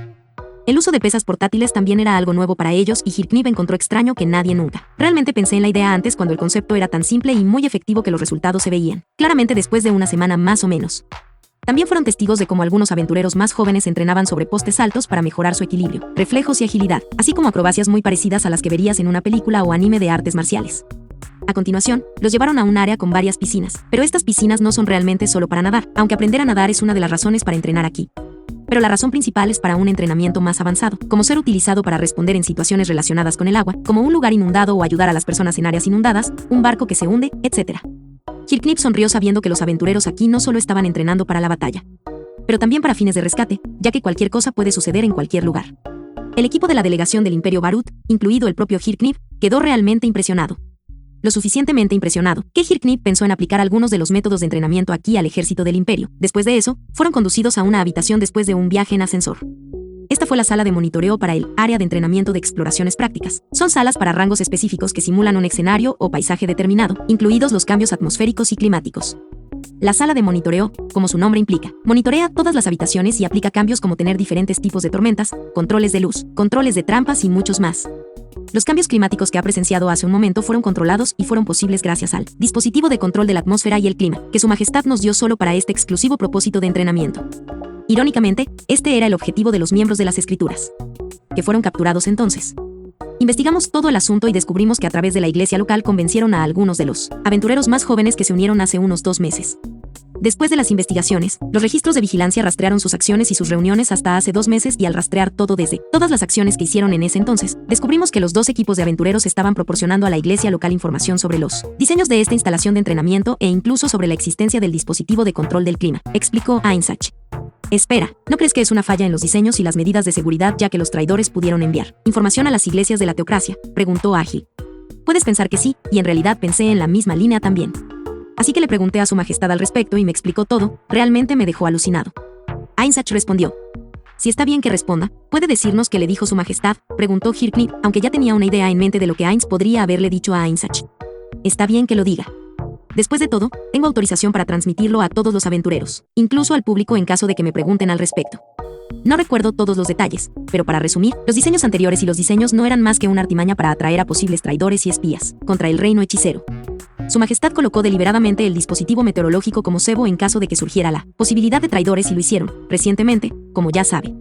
El uso de pesas portátiles también era algo nuevo para ellos y Hirknib encontró extraño que nadie nunca. Realmente pensé en la idea antes cuando el concepto era tan simple y muy efectivo que los resultados se veían claramente después de una semana más o menos. También fueron testigos de cómo algunos aventureros más jóvenes entrenaban sobre postes altos para mejorar su equilibrio, reflejos y agilidad, así como acrobacias muy parecidas a las que verías en una película o anime de artes marciales. A continuación, los llevaron a un área con varias piscinas, pero estas piscinas no son realmente solo para nadar, aunque aprender a nadar es una de las razones para entrenar aquí. Pero la razón principal es para un entrenamiento más avanzado, como ser utilizado para responder en situaciones relacionadas con el agua, como un lugar inundado o ayudar a las personas en áreas inundadas, un barco que se hunde, etc. Hirknib sonrió sabiendo que los aventureros aquí no solo estaban entrenando para la batalla, pero también para fines de rescate, ya que cualquier cosa puede suceder en cualquier lugar. El equipo de la delegación del Imperio Barut, incluido el propio Hirknib, quedó realmente impresionado. Lo suficientemente impresionado que Hirknib pensó en aplicar algunos de los métodos de entrenamiento aquí al ejército del imperio. Después de eso, fueron conducidos a una habitación después de un viaje en ascensor. Esta fue la sala de monitoreo para el área de entrenamiento de exploraciones prácticas. Son salas para rangos específicos que simulan un escenario o paisaje determinado, incluidos los cambios atmosféricos y climáticos. La sala de monitoreo, como su nombre implica, monitorea todas las habitaciones y aplica cambios como tener diferentes tipos de tormentas, controles de luz, controles de trampas y muchos más. Los cambios climáticos que ha presenciado hace un momento fueron controlados y fueron posibles gracias al dispositivo de control de la atmósfera y el clima, que Su Majestad nos dio solo para este exclusivo propósito de entrenamiento. Irónicamente, este era el objetivo de los miembros de las escrituras, que fueron capturados entonces. Investigamos todo el asunto y descubrimos que a través de la iglesia local convencieron a algunos de los aventureros más jóvenes que se unieron hace unos 2 meses. Después de las investigaciones, los registros de vigilancia rastrearon sus acciones y sus reuniones hasta hace 2 meses y al rastrear todo desde todas las acciones que hicieron en ese entonces, descubrimos que los 2 equipos de aventureros estaban proporcionando a la iglesia local información sobre los diseños de esta instalación de entrenamiento e incluso sobre la existencia del dispositivo de control del clima, explicó Ainzach. Espera, ¿no crees que es una falla en los diseños y las medidas de seguridad ya que los traidores pudieron enviar información a las iglesias de la teocracia?, preguntó Ágil. Puedes pensar que sí, y en realidad pensé en la misma línea también. Así que le pregunté a Su Majestad al respecto y me explicó todo, realmente me dejó alucinado. Ainzach respondió. Si está bien que responda, ¿puede decirnos qué le dijo su majestad?, preguntó Hirknip, aunque ya tenía una idea en mente de lo que Ainz podría haberle dicho a Ainzach. Está bien que lo diga. Después de todo, tengo autorización para transmitirlo a todos los aventureros, incluso al público en caso de que me pregunten al respecto. No recuerdo todos los detalles, pero para resumir, los diseños anteriores y los diseños no eran más que una artimaña para atraer a posibles traidores y espías contra el reino hechicero. Su majestad colocó deliberadamente el dispositivo meteorológico como cebo en caso de que surgiera la posibilidad de traidores y lo hicieron, recientemente, como ya sabe.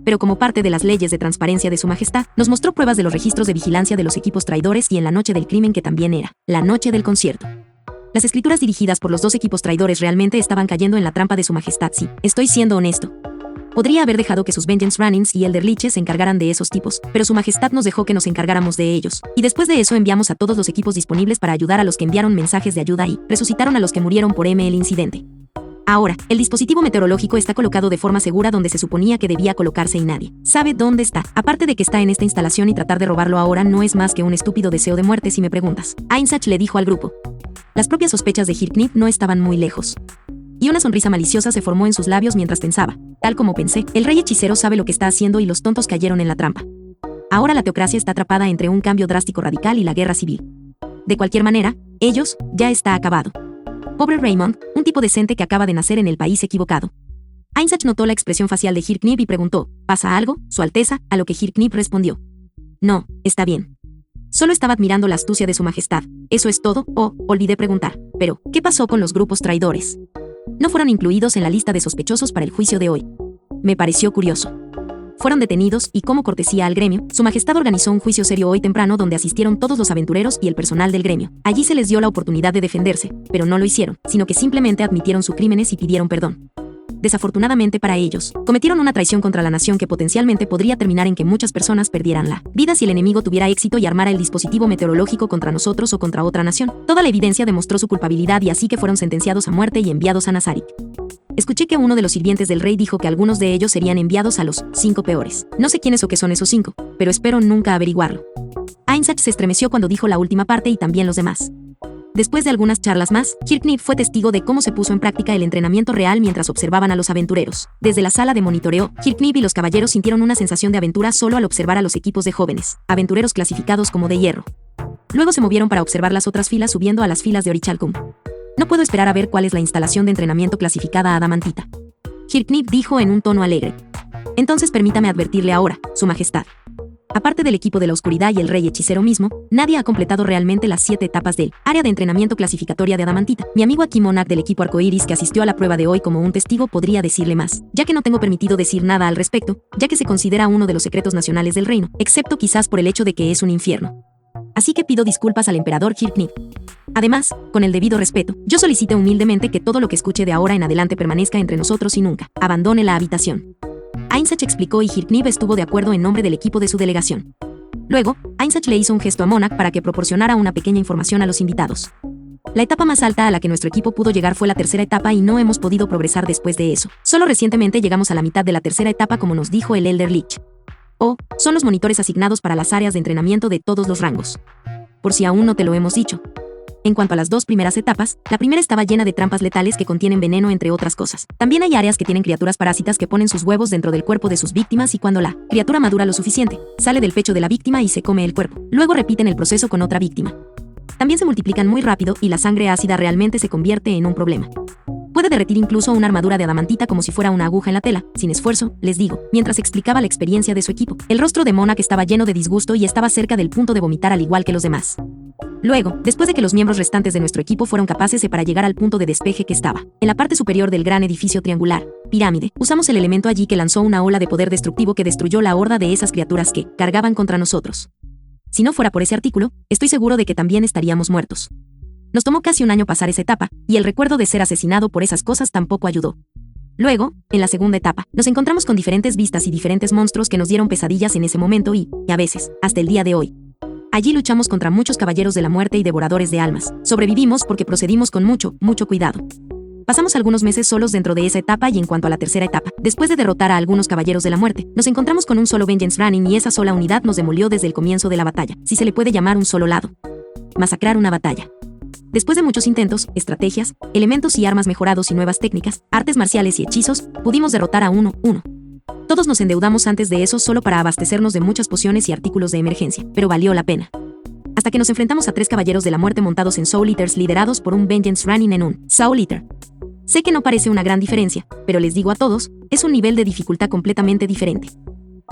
Pero como parte de las leyes de transparencia de su majestad, nos mostró pruebas de los registros de vigilancia de los equipos traidores y en la noche del crimen que también era la noche del concierto. Las escrituras dirigidas por los dos equipos traidores realmente estaban cayendo en la trampa de su majestad. Sí, estoy siendo honesto. Podría haber dejado que sus Vengeance Runnings y Elder Liches se encargaran de esos tipos, pero su majestad nos dejó que nos encargáramos de ellos, y después de eso enviamos a todos los equipos disponibles para ayudar a los que enviaron mensajes de ayuda y resucitaron a los que murieron por el incidente. Ahora, el dispositivo meteorológico está colocado de forma segura donde se suponía que debía colocarse y nadie sabe dónde está. Aparte de que está en esta instalación y tratar de robarlo ahora no es más que un estúpido deseo de muerte si me preguntas, Ainzach le dijo al grupo. Las propias sospechas de Hirknip no estaban muy lejos. Y una sonrisa maliciosa se formó en sus labios mientras pensaba, tal como pensé, el rey hechicero sabe lo que está haciendo y los tontos cayeron en la trampa. Ahora la teocracia está atrapada entre un cambio drástico radical y la guerra civil. De cualquier manera, ellos, ya está acabado. Pobre Raymond, un tipo decente que acaba de nacer en el país equivocado. Ainzach notó la expresión facial de Hirknip y preguntó, ¿pasa algo, Su Alteza?, a lo que Hirknip respondió. No, está bien. Solo estaba admirando la astucia de su majestad. Eso es todo. Oh, olvidé preguntar. Pero, ¿qué pasó con los grupos traidores? No fueron incluidos en la lista de sospechosos para el juicio de hoy. Me pareció curioso. Fueron detenidos y, como cortesía al gremio, su majestad organizó un juicio serio hoy temprano donde asistieron todos los aventureros y el personal del gremio. Allí se les dio la oportunidad de defenderse, pero no lo hicieron, sino que simplemente admitieron sus crímenes y pidieron perdón. Desafortunadamente para ellos, cometieron una traición contra la nación que potencialmente podría terminar en que muchas personas perdieran la vida si el enemigo tuviera éxito y armara el dispositivo meteorológico contra nosotros o contra otra nación. Toda la evidencia demostró su culpabilidad y así que fueron sentenciados a muerte y enviados a Nazarik. Escuché que uno de los sirvientes del rey dijo que algunos de ellos serían enviados a los 5 peores. No sé quiénes o qué son esos 5, pero espero nunca averiguarlo. Ainzach se estremeció cuando dijo la última parte y también los demás. Después de algunas charlas más, Hirknip fue testigo de cómo se puso en práctica el entrenamiento real mientras observaban a los aventureros. Desde la sala de monitoreo, Hirknip y los caballeros sintieron una sensación de aventura solo al observar a los equipos de jóvenes, aventureros clasificados como de hierro. Luego se movieron para observar las otras filas subiendo a las filas de Orichalcum. No puedo esperar a ver cuál es la instalación de entrenamiento clasificada adamantita. Hirknip dijo en un tono alegre. Entonces permítame advertirle ahora, Su Majestad. Aparte del equipo de la oscuridad y el rey hechicero mismo, nadie ha completado realmente las 7 etapas del área de entrenamiento clasificatoria de adamantita. Mi amigo aquí Monarch del equipo arcoíris que asistió a la prueba de hoy como un testigo podría decirle más, ya que no tengo permitido decir nada al respecto, ya que se considera uno de los secretos nacionales del reino, excepto quizás por el hecho de que es un infierno. Así que pido disculpas al emperador Hirknip. Además, con el debido respeto, yo solicito humildemente que todo lo que escuche de ahora en adelante permanezca entre nosotros y nunca abandone la habitación. Ainzach explicó y Hirknip estuvo de acuerdo en nombre del equipo de su delegación. Luego, Ainzach le hizo un gesto a Monarch para que proporcionara una pequeña información a los invitados. La etapa más alta a la que nuestro equipo pudo llegar fue la tercera etapa y no hemos podido progresar después de eso. Solo recientemente llegamos a la mitad de la tercera etapa como nos dijo el Elder Lich. Son los monitores asignados para las áreas de entrenamiento de todos los rangos. Por si aún no te lo hemos dicho. En cuanto a las 2 primeras etapas, la primera estaba llena de trampas letales que contienen veneno entre otras cosas. También hay áreas que tienen criaturas parásitas que ponen sus huevos dentro del cuerpo de sus víctimas y cuando la criatura madura lo suficiente, sale del pecho de la víctima y se come el cuerpo. Luego repiten el proceso con otra víctima. También se multiplican muy rápido y la sangre ácida realmente se convierte en un problema. Puede derretir incluso una armadura de adamantita como si fuera una aguja en la tela, sin esfuerzo, les digo, mientras explicaba la experiencia de su equipo. El rostro de Monarch estaba lleno de disgusto y estaba cerca del punto de vomitar al igual que los demás. Luego, después de que los miembros restantes de nuestro equipo fueron capaces de para llegar al punto de despeje que estaba en la parte superior del gran edificio triangular, pirámide, usamos el elemento allí que lanzó una ola de poder destructivo que destruyó la horda de esas criaturas que cargaban contra nosotros. Si no fuera por ese artículo, estoy seguro de que también estaríamos muertos. Nos tomó casi un año pasar esa etapa, y el recuerdo de ser asesinado por esas cosas tampoco ayudó. Luego, en la segunda etapa, nos encontramos con diferentes vistas y diferentes monstruos que nos dieron pesadillas en ese momento y, a veces, hasta el día de hoy. Allí luchamos contra muchos caballeros de la muerte y devoradores de almas. Sobrevivimos porque procedimos con mucho cuidado. Pasamos algunos meses solos dentro de esa etapa y en cuanto a la tercera etapa, después de derrotar a algunos caballeros de la muerte, nos encontramos con un solo Vengeance Running y esa sola unidad nos demolió desde el comienzo de la batalla, si se le puede llamar un solo lado. Masacrar una batalla. Después de muchos intentos, estrategias, elementos y armas mejorados y nuevas técnicas, artes marciales y hechizos, pudimos derrotar a uno. Todos nos endeudamos antes de eso solo para abastecernos de muchas pociones y artículos de emergencia, pero valió la pena. Hasta que nos enfrentamos a 3 caballeros de la muerte montados en Soul Eaters liderados por un Vengeance Running en un Soul Eater. Sé que no parece una gran diferencia, pero les digo a todos, es un nivel de dificultad completamente diferente.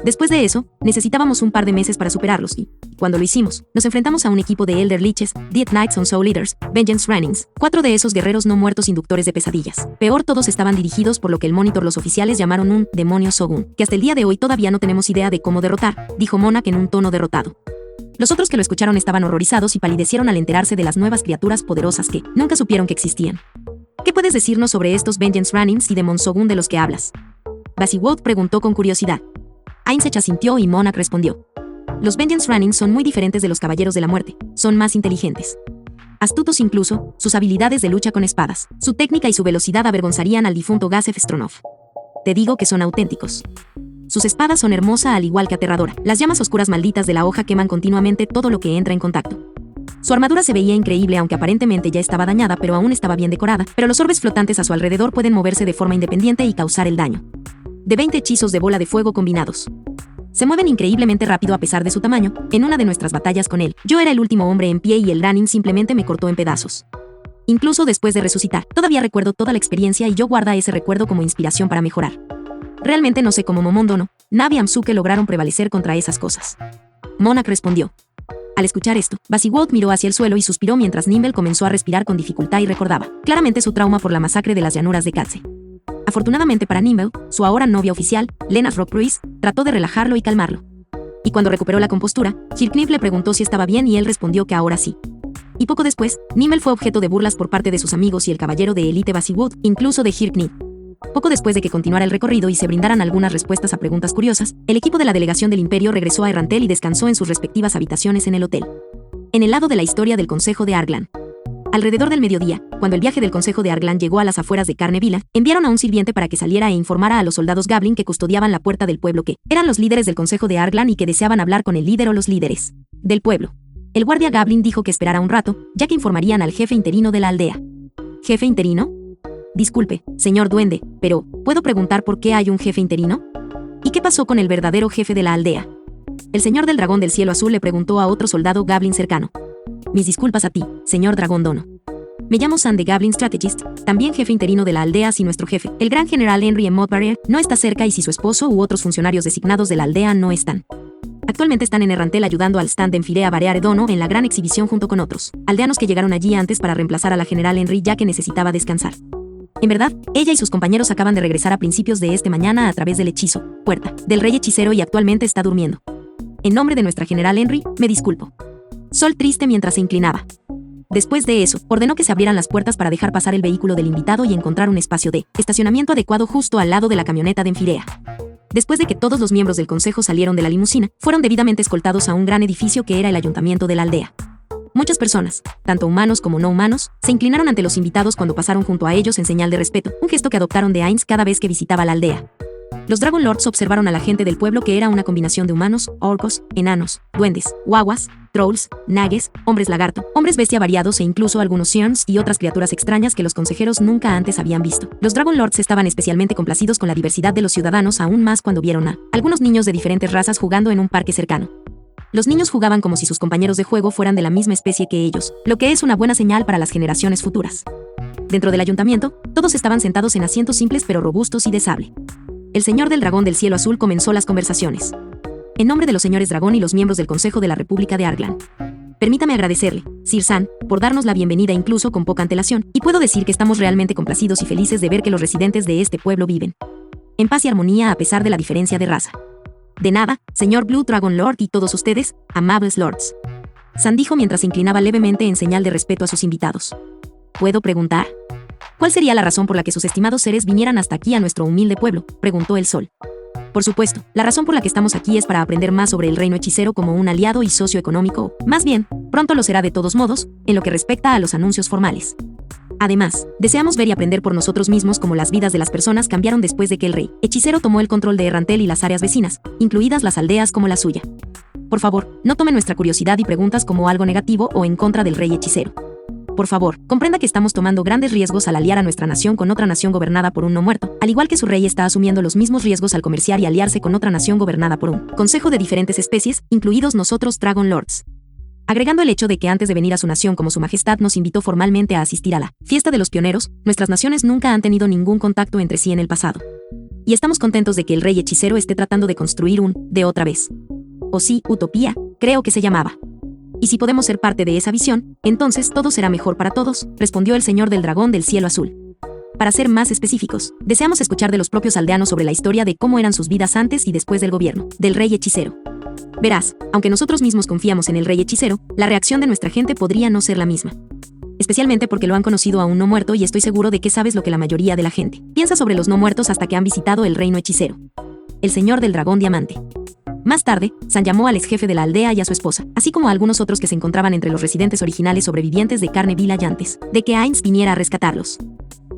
Después de eso, necesitábamos un par de meses para superarlos y, cuando lo hicimos, nos enfrentamos a un equipo de Elder Liches, Dead Knights on Soul Eaters, Vengeance Runnings, 4 de esos guerreros no muertos inductores de pesadillas. Peor, todos estaban dirigidos por lo que el monitor los oficiales llamaron un demonio Shogun, que hasta el día de hoy todavía no tenemos idea de cómo derrotar, dijo Monarch en un tono derrotado. Los otros que lo escucharon estaban horrorizados y palidecieron al enterarse de las nuevas criaturas poderosas que nunca supieron que existían. ¿Qué puedes decirnos sobre estos Vengeance Runnings y Demon Shogun de los que hablas? Basiwood preguntó con curiosidad. Ainz asintió y Monarch respondió. Los Vengeance Runnings son muy diferentes de los Caballeros de la Muerte, son más inteligentes. Astutos incluso, sus habilidades de lucha con espadas, su técnica y su velocidad avergonzarían al difunto Gasef Stronov. Te digo que son auténticos. Sus espadas son hermosa al igual que aterradora. Las llamas oscuras malditas de la hoja queman continuamente todo lo que entra en contacto. Su armadura se veía increíble aunque aparentemente ya estaba dañada, pero aún estaba bien decorada, pero los orbes flotantes a su alrededor pueden moverse de forma independiente y causar el daño. De 20 hechizos de bola de fuego combinados. Se mueven increíblemente rápido a pesar de su tamaño. En una de nuestras batallas con él, yo era el último hombre en pie y el running simplemente me cortó en pedazos. Incluso después de resucitar, todavía recuerdo toda la experiencia y yo guardo ese recuerdo como inspiración para mejorar. Realmente no sé cómo Momondono, Navi y Amsuke lograron prevalecer contra esas cosas. Monarch respondió. Al escuchar esto, Basiwood miró hacia el suelo y suspiró mientras Nimble comenzó a respirar con dificultad y recordaba, claramente su trauma por la masacre de las llanuras de Katze. Afortunadamente para Nimble, su ahora novia oficial, Lena Rockbruce, trató de relajarlo y calmarlo. Y cuando recuperó la compostura, Hirknif le preguntó si estaba bien y él respondió que ahora sí. Y poco después, Nimble fue objeto de burlas por parte de sus amigos y el caballero de élite Basiwood, incluso de Hirknif. Poco después de que continuara el recorrido y se brindaran algunas respuestas a preguntas curiosas, el equipo de la delegación del Imperio regresó a Errantel y descansó en sus respectivas habitaciones en el hotel. En el lado de la historia del Consejo de Arglan. Alrededor del mediodía, cuando el viaje del Consejo de Arglan llegó a las afueras de Carnevilla, enviaron a un sirviente para que saliera e informara a los soldados Gablin que custodiaban la puerta del pueblo que eran los líderes del Consejo de Arglan y que deseaban hablar con el líder o los líderes del pueblo. El guardia Gablin dijo que esperara un rato, ya que informarían al jefe interino de la aldea. ¿Jefe interino? Disculpe, señor duende, pero ¿puedo preguntar por qué hay un jefe interino? ¿Y qué pasó con el verdadero jefe de la aldea? El señor del dragón del cielo azul le preguntó a otro soldado Gablin cercano. Mis disculpas a ti, señor dragón dono. Me llamo Sam de Gablin Strategist, también jefe interino de la aldea si nuestro jefe, el gran general Henry M. Barrier, no está cerca y si su esposo u otros funcionarios designados de la aldea no están. Actualmente están en Errantel ayudando al stand de Enfirea Bareare Dono en la gran exhibición junto con otros aldeanos que llegaron allí antes para reemplazar a la general Henry ya que necesitaba descansar. En verdad, ella y sus compañeros acaban de regresar a principios de este mañana a través del hechizo, puerta, del rey hechicero y actualmente está durmiendo. En nombre de nuestra general Henry, me disculpo. Sol triste mientras se inclinaba. Después de eso, ordenó que se abrieran las puertas para dejar pasar el vehículo del invitado y encontrar un espacio de estacionamiento adecuado justo al lado de la camioneta de Enfirea. Después de que todos los miembros del consejo salieron de la limusina, fueron debidamente escoltados a un gran edificio que era el ayuntamiento de la aldea. Muchas personas, tanto humanos como no humanos, se inclinaron ante los invitados cuando pasaron junto a ellos en señal de respeto, un gesto que adoptaron de Ainz cada vez que visitaba la aldea. Los Dragon Lords observaron a la gente del pueblo que era una combinación de humanos, orcos, enanos, duendes, guaguas, trolls, nages, hombres lagarto, hombres bestia variados e incluso algunos Searns y otras criaturas extrañas que los consejeros nunca antes habían visto. Los Dragon Lords estaban especialmente complacidos con la diversidad de los ciudadanos, aún más cuando vieron a algunos niños de diferentes razas jugando en un parque cercano. Los niños jugaban como si sus compañeros de juego fueran de la misma especie que ellos, lo que es una buena señal para las generaciones futuras. Dentro del ayuntamiento, todos estaban sentados en asientos simples pero robustos y de sable. El señor del dragón del cielo azul comenzó las conversaciones. En nombre de los señores dragón y los miembros del Consejo de la República de Arglan. Permítame agradecerle, Sir San, por darnos la bienvenida incluso con poca antelación, y puedo decir que estamos realmente complacidos y felices de ver que los residentes de este pueblo viven en paz y armonía a pesar de la diferencia de raza. De nada, señor Blue Dragon Lord y todos ustedes, amables lords. San dijo mientras se inclinaba levemente en señal de respeto a sus invitados. ¿Puedo preguntar? ¿Cuál sería la razón por la que sus estimados seres vinieran hasta aquí a nuestro humilde pueblo?, preguntó el sol. Por supuesto, la razón por la que estamos aquí es para aprender más sobre el reino hechicero como un aliado y socio económico, más bien, pronto lo será de todos modos, en lo que respecta a los anuncios formales. Además, deseamos ver y aprender por nosotros mismos cómo las vidas de las personas cambiaron después de que el rey hechicero tomó el control de Errantel y las áreas vecinas, incluidas las aldeas como la suya. Por favor, no tomen nuestra curiosidad y preguntas como algo negativo o en contra del rey hechicero. por favor, comprenda que estamos tomando grandes riesgos al aliar a nuestra nación con otra nación gobernada por un no muerto, al igual que su rey está asumiendo los mismos riesgos al comerciar y aliarse con otra nación gobernada por un consejo de diferentes especies, incluidos nosotros Dragon Lords. Agregando el hecho de que antes de venir a su nación como su majestad nos invitó formalmente a asistir a la fiesta de los pioneros, nuestras naciones nunca han tenido ningún contacto entre sí en el pasado. Y estamos contentos de que el rey hechicero esté tratando de construir de otra vez. O sí, utopía, creo que se llamaba. Y si podemos ser parte de esa visión, entonces todo será mejor para todos, respondió el señor del dragón del cielo azul. Para ser más específicos, deseamos escuchar de los propios aldeanos sobre la historia de cómo eran sus vidas antes y después del gobierno del rey hechicero. Verás, aunque nosotros mismos confiamos en el rey hechicero, la reacción de nuestra gente podría no ser la misma. Especialmente porque lo han conocido a un no muerto y estoy seguro de que sabes lo que la mayoría de la gente piensa sobre los no muertos hasta que han visitado el reino hechicero. El señor del dragón diamante. Más tarde, San llamó al ex jefe de la aldea y a su esposa, así como a algunos otros que se encontraban entre los residentes originales sobrevivientes de Carne Village antes de que Ainz viniera a rescatarlos.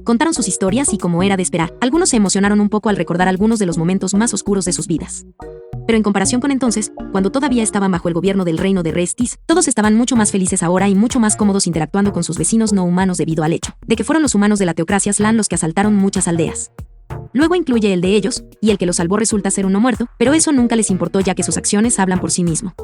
Contaron sus historias y, como era de esperar, algunos se emocionaron un poco al recordar algunos de los momentos más oscuros de sus vidas. Pero en comparación con entonces, cuando todavía estaban bajo el gobierno del reino de Restis, todos estaban mucho más felices ahora y mucho más cómodos interactuando con sus vecinos no humanos debido al hecho de que fueron los humanos de la teocracia Slan los que asaltaron muchas aldeas. Luego incluye el de ellos, y el que los salvó resulta ser un no muerto, pero eso nunca les importó ya que sus acciones hablan por sí mismo.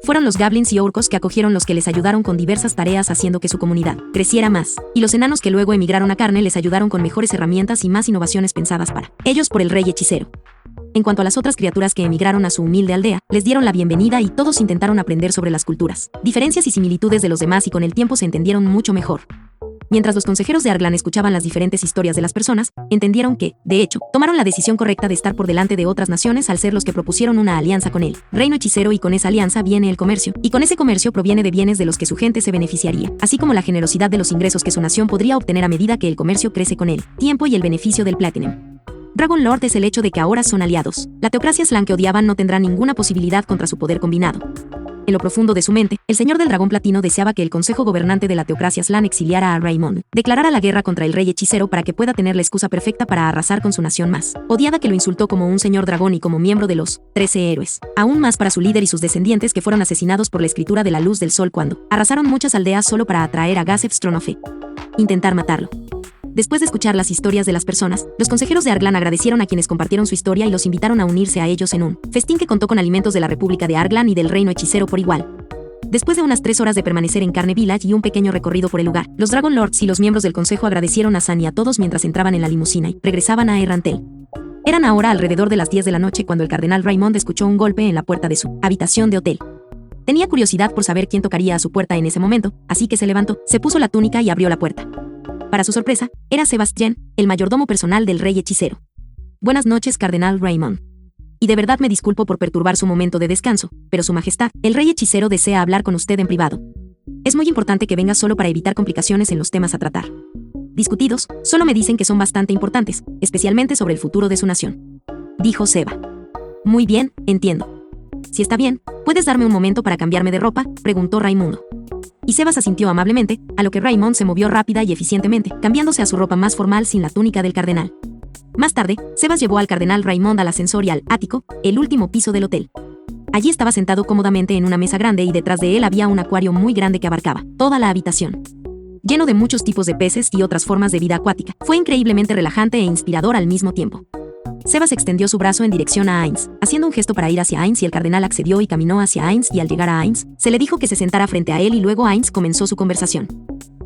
Fueron los goblins y orcos que acogieron los que les ayudaron con diversas tareas haciendo que su comunidad creciera más, y los enanos que luego emigraron a Carne les ayudaron con mejores herramientas y más innovaciones pensadas para ellos por el rey hechicero. En cuanto a las otras criaturas que emigraron a su humilde aldea, les dieron la bienvenida y todos intentaron aprender sobre las culturas, diferencias y similitudes de los demás y con el tiempo se entendieron mucho mejor. Mientras los consejeros de Arglan escuchaban las diferentes historias de las personas, entendieron que, de hecho, tomaron la decisión correcta de estar por delante de otras naciones al ser los que propusieron una alianza con el reino hechicero y con esa alianza viene el comercio, y con ese comercio proviene de bienes de los que su gente se beneficiaría, así como la generosidad de los ingresos que su nación podría obtener a medida que el comercio crece con el tiempo y el beneficio del Platinum. Dragon Lord es el hecho de que ahora son aliados. La teocracia Slan que odiaban no tendrá ninguna posibilidad contra su poder combinado. En lo profundo de su mente, el señor del dragón platino deseaba que el consejo gobernante de la teocracia Slan exiliara a Raymond, declarara la guerra contra el rey hechicero para que pueda tener la excusa perfecta para arrasar con su nación más odiada que lo insultó como un señor dragón y como miembro de los 13 héroes. Aún más para su líder y sus descendientes que fueron asesinados por la escritura de la luz del sol cuando arrasaron muchas aldeas solo para atraer a Gasef Stronofe. Intentar matarlo. Después de escuchar las historias de las personas, los consejeros de Arglan agradecieron a quienes compartieron su historia y los invitaron a unirse a ellos en un festín que contó con alimentos de la República de Arglan y del reino hechicero por igual. Después de unas 3 horas de permanecer en Carne Village y un pequeño recorrido por el lugar, los Dragon Lords y los miembros del consejo agradecieron a San y a todos mientras entraban en la limusina y regresaban a Errantel. Eran ahora alrededor de las 10 de la noche cuando el cardenal Raymond escuchó un golpe en la puerta de su habitación de hotel. Tenía curiosidad por saber quién tocaría a su puerta en ese momento, así que se levantó, se puso la túnica y abrió la puerta. Para su sorpresa, era Sebastián, el mayordomo personal del rey hechicero. Buenas noches, cardenal Raymond. Y de verdad me disculpo por perturbar su momento de descanso, pero su majestad, el rey hechicero desea hablar con usted en privado. Es muy importante que venga solo para evitar complicaciones en los temas a tratar. Discutidos, solo me dicen que son bastante importantes, especialmente sobre el futuro de su nación. Dijo Seba. Muy bien, entiendo. Si está bien, ¿puedes darme un momento para cambiarme de ropa?, preguntó Raimundo. Y Sebas asintió amablemente, a lo que Raymond se movió rápida y eficientemente, cambiándose a su ropa más formal sin la túnica del cardenal. Más tarde, Sebas llevó al cardenal Raymond al ascensor y al ático, el último piso del hotel. Allí estaba sentado cómodamente en una mesa grande y detrás de él había un acuario muy grande que abarcaba toda la habitación. Lleno de muchos tipos de peces y otras formas de vida acuática, fue increíblemente relajante e inspirador al mismo tiempo. Sebas extendió su brazo en dirección a Ainz, haciendo un gesto para ir hacia Ainz y el cardenal accedió y caminó hacia Ainz y al llegar a Ainz, se le dijo que se sentara frente a él y luego Ainz comenzó su conversación.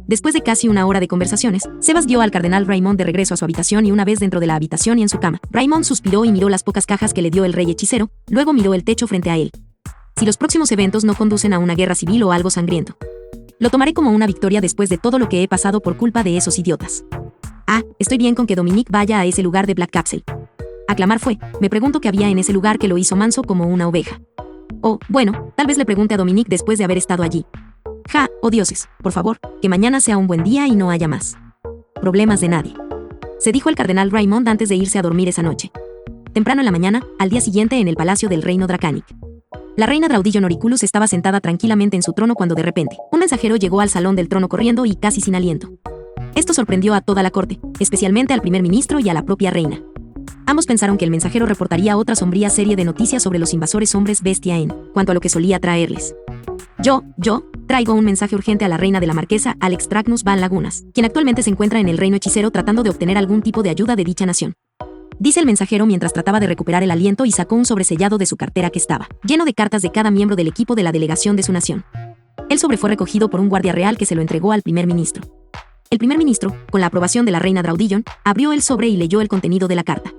Después de casi una hora de conversaciones, Sebas guió al cardenal Raymond de regreso a su habitación y una vez dentro de la habitación y en su cama, Raymond suspiró y miró las pocas cajas que le dio el rey hechicero, luego miró el techo frente a él. Si los próximos eventos no conducen a una guerra civil o algo sangriento, lo tomaré como una victoria después de todo lo que he pasado por culpa de esos idiotas. Ah, estoy bien con que Dominique vaya a ese lugar de Black Capsule. Aclamar fue, me pregunto qué había en ese lugar que lo hizo manso como una oveja. Oh, bueno, tal vez le pregunte a Dominique después de haber estado allí. Ja, oh dioses, por favor, que mañana sea un buen día y no haya más problemas de nadie. Se dijo el cardenal Raymond antes de irse a dormir esa noche. Temprano en la mañana, al día siguiente en el palacio del reino Dracanic. La reina Draudillo Noriculus estaba sentada tranquilamente en su trono cuando de repente, un mensajero llegó al salón del trono corriendo y casi sin aliento. Esto sorprendió a toda la corte, especialmente al primer ministro y a la propia reina. Ambos pensaron que el mensajero reportaría otra sombría serie de noticias sobre los invasores hombres bestia en cuanto a lo que solía traerles. Yo, Traigo un mensaje urgente a la reina de la marquesa, Alex Tragnus Van Lagunas, quien actualmente se encuentra en el reino hechicero tratando de obtener algún tipo de ayuda de dicha nación. Dice el mensajero mientras trataba de recuperar el aliento y sacó un sobresellado de su cartera que estaba lleno de cartas de cada miembro del equipo de la delegación de su nación. El sobre fue recogido por un guardia real que se lo entregó al primer ministro. El primer ministro, con la aprobación de la reina Draudillon, abrió el sobre y leyó el contenido de la carta.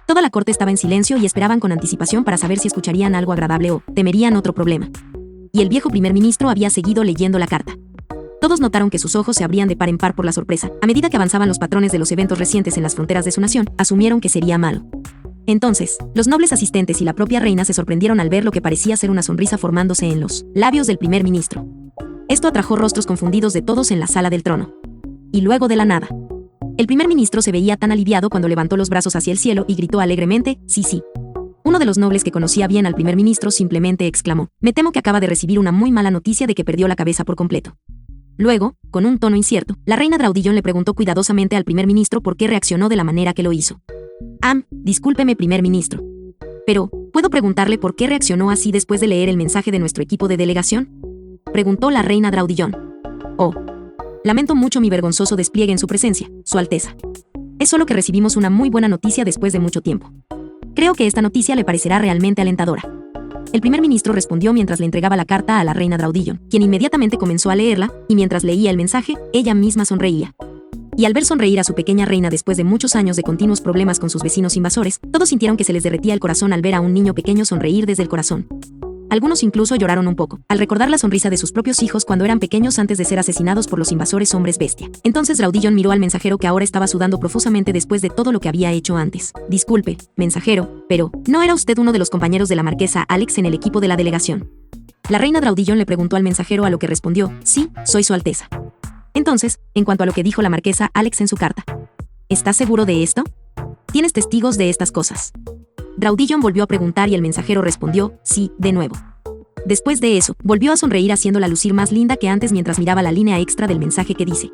Toda la corte estaba en silencio y esperaban con anticipación para saber si escucharían algo agradable o temerían otro problema. Y el viejo primer ministro había seguido leyendo la carta. Todos notaron que sus ojos se abrían de par en par por la sorpresa. A medida que avanzaban los patrones de los eventos recientes en las fronteras de su nación, asumieron que sería malo. Entonces, los nobles asistentes y la propia reina se sorprendieron al ver lo que parecía ser una sonrisa formándose en los labios del primer ministro. Esto atrajo rostros confundidos de todos en la sala del trono. Y luego de la nada. El primer ministro se veía tan aliviado cuando levantó los brazos hacia el cielo y gritó alegremente, «Sí, sí». Uno de los nobles que conocía bien al primer ministro simplemente exclamó, «Me temo que acaba de recibir una muy mala noticia de que perdió la cabeza por completo». Luego, con un tono incierto, la reina Draudillon le preguntó cuidadosamente al primer ministro por qué reaccionó de la manera que lo hizo. Discúlpeme, primer ministro. Pero, ¿puedo preguntarle por qué reaccionó así después de leer el mensaje de nuestro equipo de delegación? Preguntó la reina Draudillon. Oh. Lamento mucho mi vergonzoso despliegue en su presencia, Su Alteza. Es solo que recibimos una muy buena noticia después de mucho tiempo. Creo que esta noticia le parecerá realmente alentadora. El primer ministro respondió mientras le entregaba la carta a la reina Draudillon, quien inmediatamente comenzó a leerla, y mientras leía el mensaje, ella misma sonreía. Y al ver sonreír a su pequeña reina después de muchos años de continuos problemas con sus vecinos invasores, todos sintieron que se les derretía el corazón al ver a un niño pequeño sonreír desde el corazón. Algunos incluso lloraron un poco, al recordar la sonrisa de sus propios hijos cuando eran pequeños antes de ser asesinados por los invasores hombres bestia. Entonces Draudillon miró al mensajero que ahora estaba sudando profusamente después de todo lo que había hecho antes. Disculpe, mensajero, pero ¿no era usted uno de los compañeros de la marquesa Alex en el equipo de la delegación? La reina Draudillon le preguntó al mensajero, a lo que respondió, sí, soy Su Alteza. Entonces, en cuanto a lo que dijo la marquesa Alex en su carta, ¿estás seguro de esto? ¿Tienes testigos de estas cosas? Draudillon volvió a preguntar y el mensajero respondió, sí, de nuevo. Después de eso, volvió a sonreír haciéndola lucir más linda que antes mientras miraba la línea extra del mensaje que dice: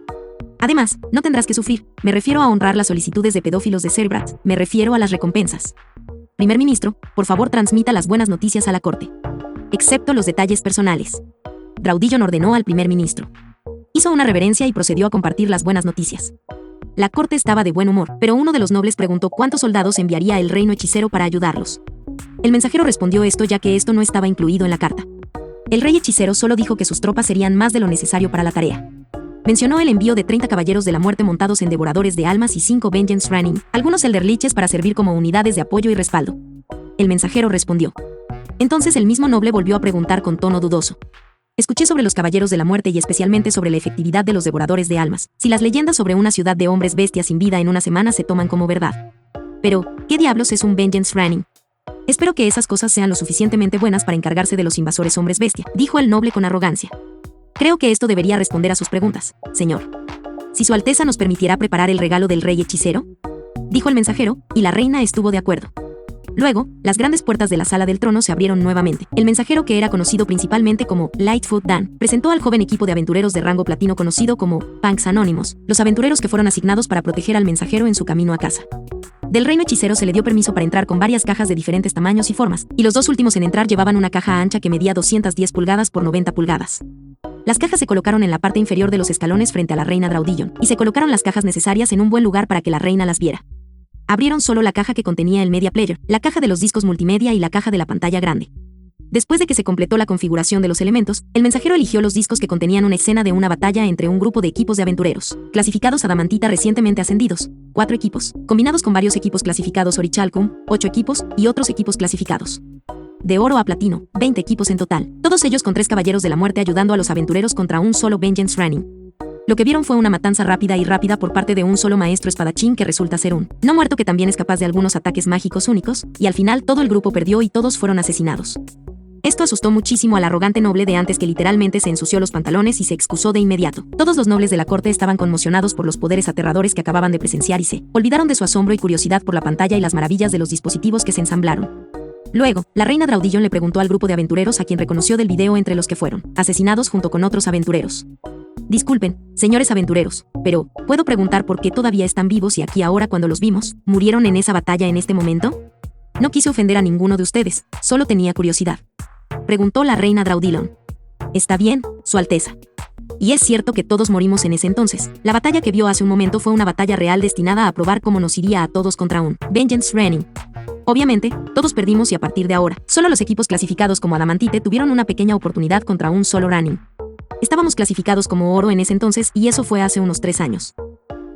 además, no tendrás que sufrir, me refiero a honrar las solicitudes de pedófilos de Cerbrat, me refiero a las recompensas. Primer ministro, por favor transmita las buenas noticias a la corte. Excepto los detalles personales. Draudillon ordenó al primer ministro. Hizo una reverencia y procedió a compartir las buenas noticias. La corte estaba de buen humor, pero uno de los nobles preguntó cuántos soldados enviaría el reino hechicero para ayudarlos. El mensajero respondió esto ya que esto no estaba incluido en la carta. El rey hechicero solo dijo que sus tropas serían más de lo necesario para la tarea. Mencionó el envío de 30 caballeros de la muerte montados en devoradores de almas y 5 Vengeance Running, algunos elderliches para servir como unidades de apoyo y respaldo. El mensajero respondió. Entonces el mismo noble volvió a preguntar con tono dudoso. Escuché sobre los caballeros de la muerte y especialmente sobre la efectividad de los devoradores de almas, si las leyendas sobre una ciudad de hombres bestias sin vida en una semana se toman como verdad. Pero, ¿qué diablos es un Vengeance Running? Espero que esas cosas sean lo suficientemente buenas para encargarse de los invasores hombres bestia, dijo el noble con arrogancia. Creo que esto debería responder a sus preguntas, señor. Si Su Alteza nos permitirá preparar el regalo del rey hechicero, dijo el mensajero, y la reina estuvo de acuerdo. Luego, las grandes puertas de la sala del trono se abrieron nuevamente. El mensajero, que era conocido principalmente como Lightfoot Dan, presentó al joven equipo de aventureros de rango platino conocido como Punks Anónimos, los aventureros que fueron asignados para proteger al mensajero en su camino a casa. Del reino hechicero se le dio permiso para entrar con varias cajas de diferentes tamaños y formas, y los dos últimos en entrar llevaban una caja ancha que medía 210 pulgadas por 90 pulgadas. Las cajas se colocaron en la parte inferior de los escalones frente a la reina Draudillon, y se colocaron las cajas necesarias en un buen lugar para que la reina las viera. Abrieron solo la caja que contenía el Media Player, la caja de los discos multimedia y la caja de la pantalla grande. Después de que se completó la configuración de los elementos, el mensajero eligió los discos que contenían una escena de una batalla entre un grupo de equipos de aventureros, clasificados Adamantita recientemente ascendidos, 4 equipos, combinados con varios equipos clasificados Orichalcum, 8 equipos, y otros equipos clasificados de oro a platino, 20 equipos en total, todos ellos con 3 caballeros de la muerte ayudando a los aventureros contra un solo Vengeance Running. Lo que vieron fue una matanza rápida por parte de un solo maestro espadachín que resulta ser un no muerto que también es capaz de algunos ataques mágicos únicos, y al final todo el grupo perdió y todos fueron asesinados. Esto asustó muchísimo al arrogante noble de antes, que literalmente se ensució los pantalones y se excusó de inmediato. Todos los nobles de la corte estaban conmocionados por los poderes aterradores que acababan de presenciar y se olvidaron de su asombro y curiosidad por la pantalla y las maravillas de los dispositivos que se ensamblaron. Luego, la reina Draudillon le preguntó al grupo de aventureros, a quien reconoció del video entre los que fueron asesinados junto con otros aventureros. Disculpen, señores aventureros, pero ¿puedo preguntar por qué todavía están vivos y aquí ahora cuando los vimos, murieron en esa batalla en este momento? No quise ofender a ninguno de ustedes, solo tenía curiosidad. Preguntó la reina Draudillon. Está bien, Su Alteza. Y es cierto que todos morimos en ese entonces. La batalla que vio hace un momento fue una batalla real destinada a probar cómo nos iría a todos contra un Vengeance Running. Obviamente, todos perdimos y a partir de ahora, solo los equipos clasificados como Adamantite tuvieron una pequeña oportunidad contra un solo Running. Estábamos clasificados como oro en ese entonces y eso fue hace unos 3 años.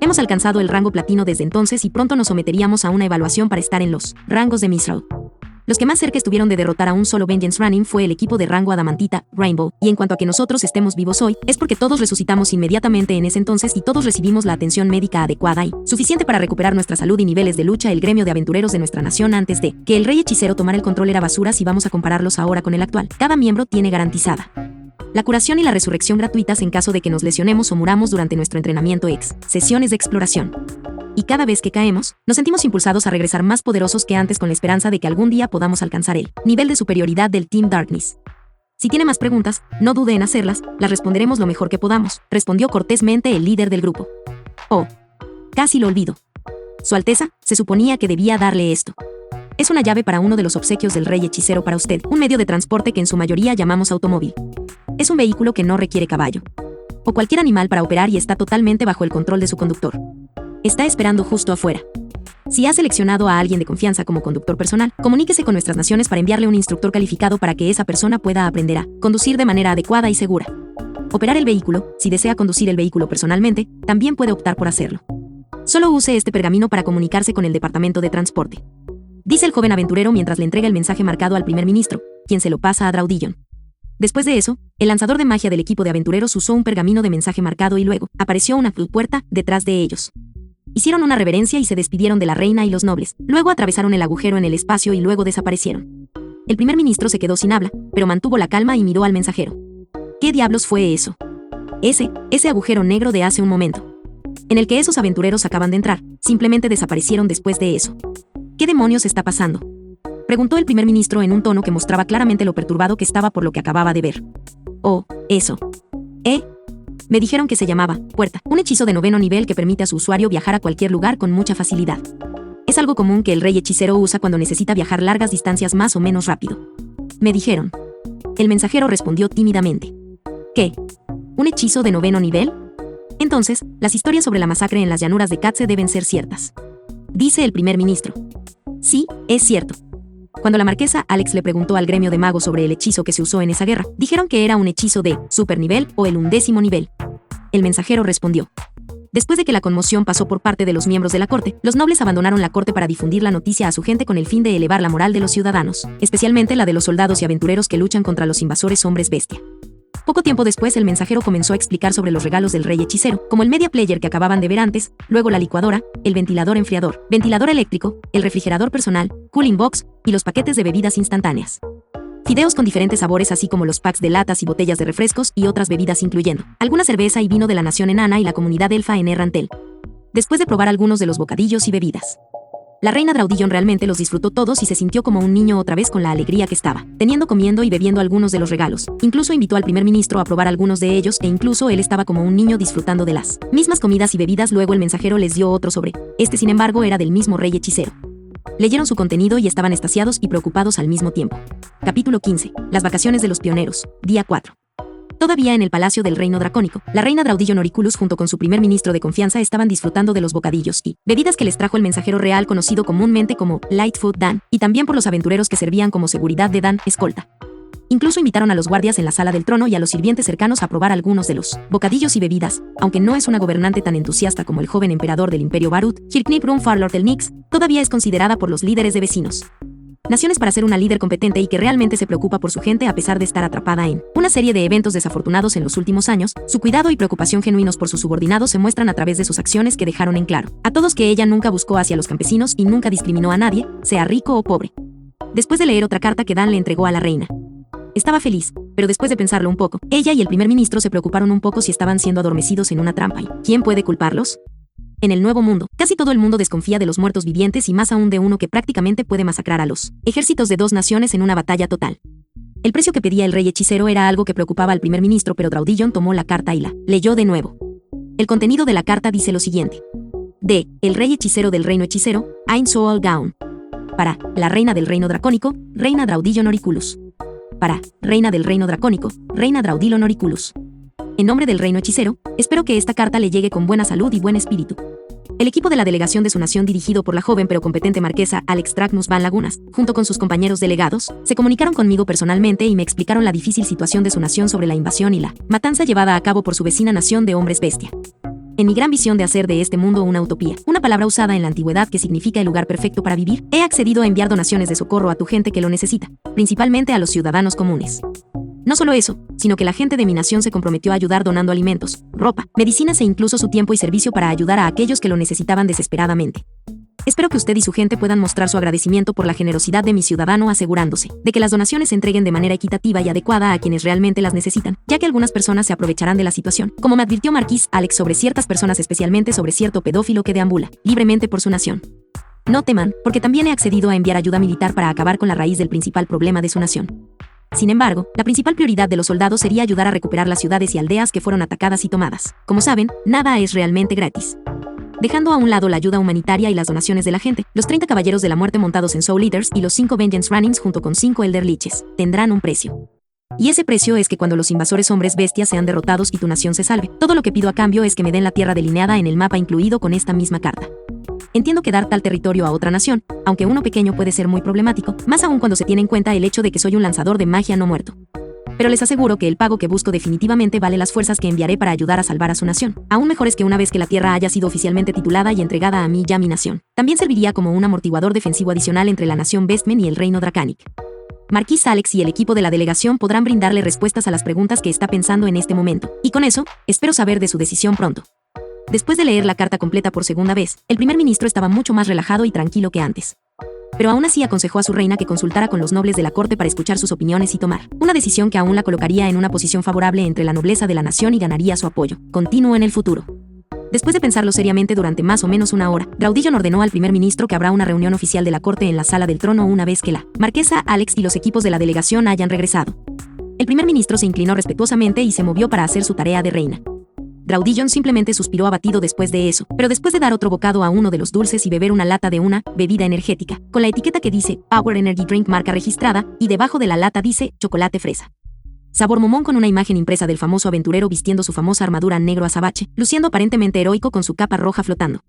Hemos alcanzado el rango platino desde entonces y pronto nos someteríamos a una evaluación para estar en los rangos de Misral. Los que más cerca estuvieron de derrotar a un solo Vengeance Running fue el equipo de rango Adamantita, Rainbow, y en cuanto a que nosotros estemos vivos hoy, es porque todos resucitamos inmediatamente en ese entonces y todos recibimos la atención médica adecuada y suficiente para recuperar nuestra salud y niveles de lucha. El gremio de aventureros de nuestra nación antes de que el rey hechicero tomara el control era basura si vamos a compararlos ahora con el actual. Cada miembro tiene garantizada la curación y la resurrección gratuitas en caso de que nos lesionemos o muramos durante nuestro entrenamiento sesiones de exploración. Y cada vez que caemos, nos sentimos impulsados a regresar más poderosos que antes con la esperanza de que algún día podamos alcanzar el nivel de superioridad del Team Darkness. Si tiene más preguntas, no dude en hacerlas, las responderemos lo mejor que podamos, respondió cortésmente el líder del grupo. Oh, casi lo olvido. Su Alteza, se suponía que debía darle esto. Es una llave para uno de los obsequios del rey hechicero para usted, un medio de transporte que en su mayoría llamamos automóvil. Es un vehículo que no requiere caballo o cualquier animal para operar y está totalmente bajo el control de su conductor. Está esperando justo afuera. Si ha seleccionado a alguien de confianza como conductor personal, comuníquese con nuestras naciones para enviarle un instructor calificado para que esa persona pueda aprender a conducir de manera adecuada y segura. Operar el vehículo, si desea conducir el vehículo personalmente, también puede optar por hacerlo. Solo use este pergamino para comunicarse con el departamento de transporte, dice el joven aventurero mientras le entrega el mensaje marcado al primer ministro, quien se lo pasa a Draudillon. Después de eso, el lanzador de magia del equipo de aventureros usó un pergamino de mensaje marcado y luego apareció una puerta detrás de ellos. Hicieron una reverencia y se despidieron de la reina y los nobles, luego atravesaron el agujero en el espacio y luego desaparecieron. El primer ministro se quedó sin habla, pero mantuvo la calma y miró al mensajero. ¿Qué diablos fue eso? Ese agujero negro de hace un momento, en el que esos aventureros acaban de entrar, simplemente desaparecieron después de eso. ¿Qué demonios está pasando?, preguntó el primer ministro en un tono que mostraba claramente lo perturbado que estaba por lo que acababa de ver. Oh, eso. Me dijeron que se llamaba puerta, un hechizo de 9º nivel que permite a su usuario viajar a cualquier lugar con mucha facilidad. Es algo común que el rey hechicero usa cuando necesita viajar largas distancias más o menos rápido. Me dijeron. El mensajero respondió tímidamente. ¿Qué? ¿Un hechizo de 9º nivel? Entonces, las historias sobre la masacre en las llanuras de Katze deben ser ciertas, dice el primer ministro. Sí, es cierto. Cuando la marquesa Alex le preguntó al gremio de magos sobre el hechizo que se usó en esa guerra, dijeron que era un hechizo de supernivel o el 11º nivel. El mensajero respondió. Después de que la conmoción pasó por parte de los miembros de la corte, los nobles abandonaron la corte para difundir la noticia a su gente con el fin de elevar la moral de los ciudadanos, especialmente la de los soldados y aventureros que luchan contra los invasores hombres bestia. Poco tiempo después el mensajero comenzó a explicar sobre los regalos del rey hechicero, como el media player que acababan de ver antes, luego la licuadora, el ventilador enfriador, ventilador eléctrico, el refrigerador personal, cooling box, y los paquetes de bebidas instantáneas. Fideos con diferentes sabores así como los packs de latas y botellas de refrescos y otras bebidas incluyendo alguna cerveza y vino de la nación enana y la comunidad elfa en Errantel. Después de probar algunos de los bocadillos y bebidas, la reina Draudillon realmente los disfrutó todos y se sintió como un niño otra vez con la alegría que estaba teniendo comiendo y bebiendo algunos de los regalos. Incluso invitó al primer ministro a probar algunos de ellos e incluso él estaba como un niño disfrutando de las mismas comidas y bebidas. Luego el mensajero les dio otro sobre. Sin embargo, era del mismo rey hechicero. Leyeron su contenido y estaban extasiados y preocupados al mismo tiempo. Capítulo 15. Las vacaciones de los pioneros. Día 4. Todavía en el palacio del reino dracónico, la reina Draudillon Oriculus junto con su primer ministro de confianza estaban disfrutando de los bocadillos y bebidas que les trajo el mensajero real conocido comúnmente como Lightfoot Dan, y también por los aventureros que servían como seguridad de Dan, escolta. Incluso invitaron a los guardias en la sala del trono y a los sirvientes cercanos a probar algunos de los bocadillos y bebidas. Aunque no es una gobernante tan entusiasta como el joven emperador del Imperio Barut, Hirknip Rumfarlord el Nix, todavía es considerada por los líderes de vecinos naciones para ser una líder competente y que realmente se preocupa por su gente a pesar de estar atrapada en una serie de eventos desafortunados en los últimos años. Su cuidado y preocupación genuinos por sus subordinados se muestran a través de sus acciones que dejaron en claro a todos que ella nunca buscó hacia los campesinos y nunca discriminó a nadie, sea rico o pobre. Después de leer otra carta que Dan le entregó a la reina, estaba feliz, pero después de pensarlo un poco, ella y el primer ministro se preocuparon un poco si estaban siendo adormecidos en una trampa y ¿quién puede culparlos? En el Nuevo Mundo, casi todo el mundo desconfía de los muertos vivientes y más aún de uno que prácticamente puede masacrar a los ejércitos de 2 naciones en una batalla total. El precio que pedía el rey hechicero era algo que preocupaba al primer ministro, pero Draudillon tomó la carta y la leyó de nuevo. El contenido de la carta dice lo siguiente. De el rey hechicero del reino hechicero, Ain Soal Gaun. Para la reina del reino dracónico, reina Draudillon Oriculus. para Reina del Reino Dracónico, Reina Draudilon Auriculus. En nombre del Reino Hechicero, espero que esta carta le llegue con buena salud y buen espíritu. El equipo de la delegación de su nación, dirigido por la joven pero competente marquesa Alex Dragnus Van Lagunas, junto con sus compañeros delegados, se comunicaron conmigo personalmente y me explicaron la difícil situación de su nación sobre la invasión y la matanza llevada a cabo por su vecina nación de hombres bestia. En mi gran visión de hacer de este mundo una utopía, una palabra usada en la antigüedad que significa el lugar perfecto para vivir, he accedido a enviar donaciones de socorro a tu gente que lo necesita, principalmente a los ciudadanos comunes. No solo eso, sino que la gente de mi nación se comprometió a ayudar donando alimentos, ropa, medicinas e incluso su tiempo y servicio para ayudar a aquellos que lo necesitaban desesperadamente. Espero que usted y su gente puedan mostrar su agradecimiento por la generosidad de mi ciudadano, asegurándose de que las donaciones se entreguen de manera equitativa y adecuada a quienes realmente las necesitan, ya que algunas personas se aprovecharán de la situación, como me advirtió Marquis Alex sobre ciertas personas, especialmente sobre cierto pedófilo que deambula libremente por su nación. No teman, porque también he accedido a enviar ayuda militar para acabar con la raíz del principal problema de su nación. Sin embargo, la principal prioridad de los soldados sería ayudar a recuperar las ciudades y aldeas que fueron atacadas y tomadas. Como saben, nada es realmente gratis. Dejando a un lado la ayuda humanitaria y las donaciones de la gente, los 30 caballeros de la muerte montados en Soul Eaters y los 5 Vengeance Runnings junto con 5 Elder Liches tendrán un precio. Y ese precio es que cuando los invasores hombres bestias sean derrotados y tu nación se salve, todo lo que pido a cambio es que me den la tierra delineada en el mapa incluido con esta misma carta. Entiendo que dar tal territorio a otra nación, aunque uno pequeño, puede ser muy problemático, más aún cuando se tiene en cuenta el hecho de que soy un lanzador de magia no muerto. Pero les aseguro que el pago que busco definitivamente vale las fuerzas que enviaré para ayudar a salvar a su nación. Aún mejor es que una vez que la tierra haya sido oficialmente titulada y entregada a mí y a mi nación, también serviría como un amortiguador defensivo adicional entre la nación Bestmen y el reino Dracanic. Marquis Alex y el equipo de la delegación podrán brindarle respuestas a las preguntas que está pensando en este momento, y con eso, espero saber de su decisión pronto. Después de leer la carta completa por segunda vez, el primer ministro estaba mucho más relajado y tranquilo que antes. Pero aún así aconsejó a su reina que consultara con los nobles de la corte para escuchar sus opiniones y tomar una decisión que aún la colocaría en una posición favorable entre la nobleza de la nación y ganaría su apoyo continuo en el futuro. Después de pensarlo seriamente durante más o menos una hora, Draudillon ordenó al primer ministro que habrá una reunión oficial de la corte en la sala del trono una vez que la marquesa Alex y los equipos de la delegación hayan regresado. El primer ministro se inclinó respetuosamente y se movió para hacer su tarea de reina. Draudillon simplemente suspiró abatido después de eso, pero después de dar otro bocado a uno de los dulces y beber una lata de una bebida energética, con la etiqueta que dice Power Energy Drink marca registrada, y debajo de la lata dice chocolate fresa. Sabor momón, con una imagen impresa del famoso aventurero vistiendo su famosa armadura negro azabache, luciendo aparentemente heroico con su capa roja flotando.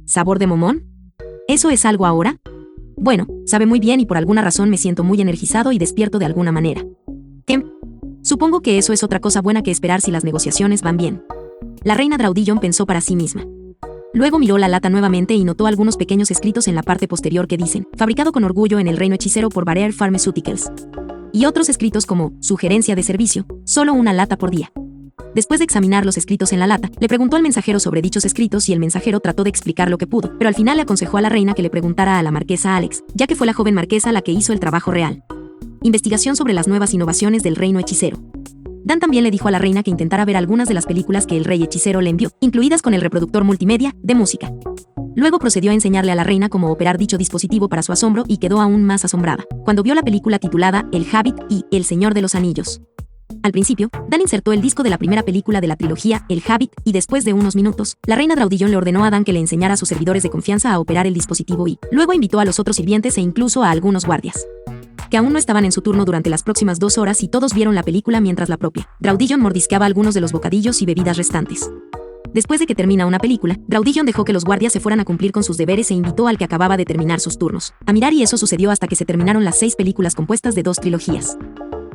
¿Sabor de momón? ¿Eso es algo ahora? Bueno, sabe muy bien y por alguna razón me siento muy energizado y despierto de alguna manera. ¿Qué? Supongo que eso es otra cosa buena que esperar si las negociaciones van bien. La reina Draudillon pensó para sí misma. Luego miró la lata nuevamente y notó algunos pequeños escritos en la parte posterior que dicen, fabricado con orgullo en el reino hechicero por Bareer Pharmaceuticals. Y otros escritos como, sugerencia de servicio, solo una lata por día. Después de examinar los escritos en la lata, le preguntó al mensajero sobre dichos escritos y el mensajero trató de explicar lo que pudo, pero al final le aconsejó a la reina que le preguntara a la marquesa Alex, ya que fue la joven marquesa la que hizo el trabajo real. Investigación sobre las nuevas innovaciones del reino hechicero. Dan también le dijo a la reina que intentara ver algunas de las películas que el rey hechicero le envió, incluidas con el reproductor multimedia de música. Luego procedió a enseñarle a la reina cómo operar dicho dispositivo para su asombro y quedó aún más asombrada cuando vio la película titulada El Hobbit y El Señor de los Anillos. Al principio, Dan insertó el disco de la primera película de la trilogía, El Hobbit, y después de unos minutos, la reina Draudillon le ordenó a Dan que le enseñara a sus servidores de confianza a operar el dispositivo y luego invitó a los otros sirvientes e incluso a algunos guardias, que aún no estaban en su turno durante las próximas 2 horas, y todos vieron la película mientras la propia Draudillon mordisqueaba algunos de los bocadillos y bebidas restantes. Después de que termina una película, Draudillon dejó que los guardias se fueran a cumplir con sus deberes e invitó al que acababa de terminar sus turnos a mirar, y eso sucedió hasta que se terminaron las 6 películas compuestas de 2 trilogías.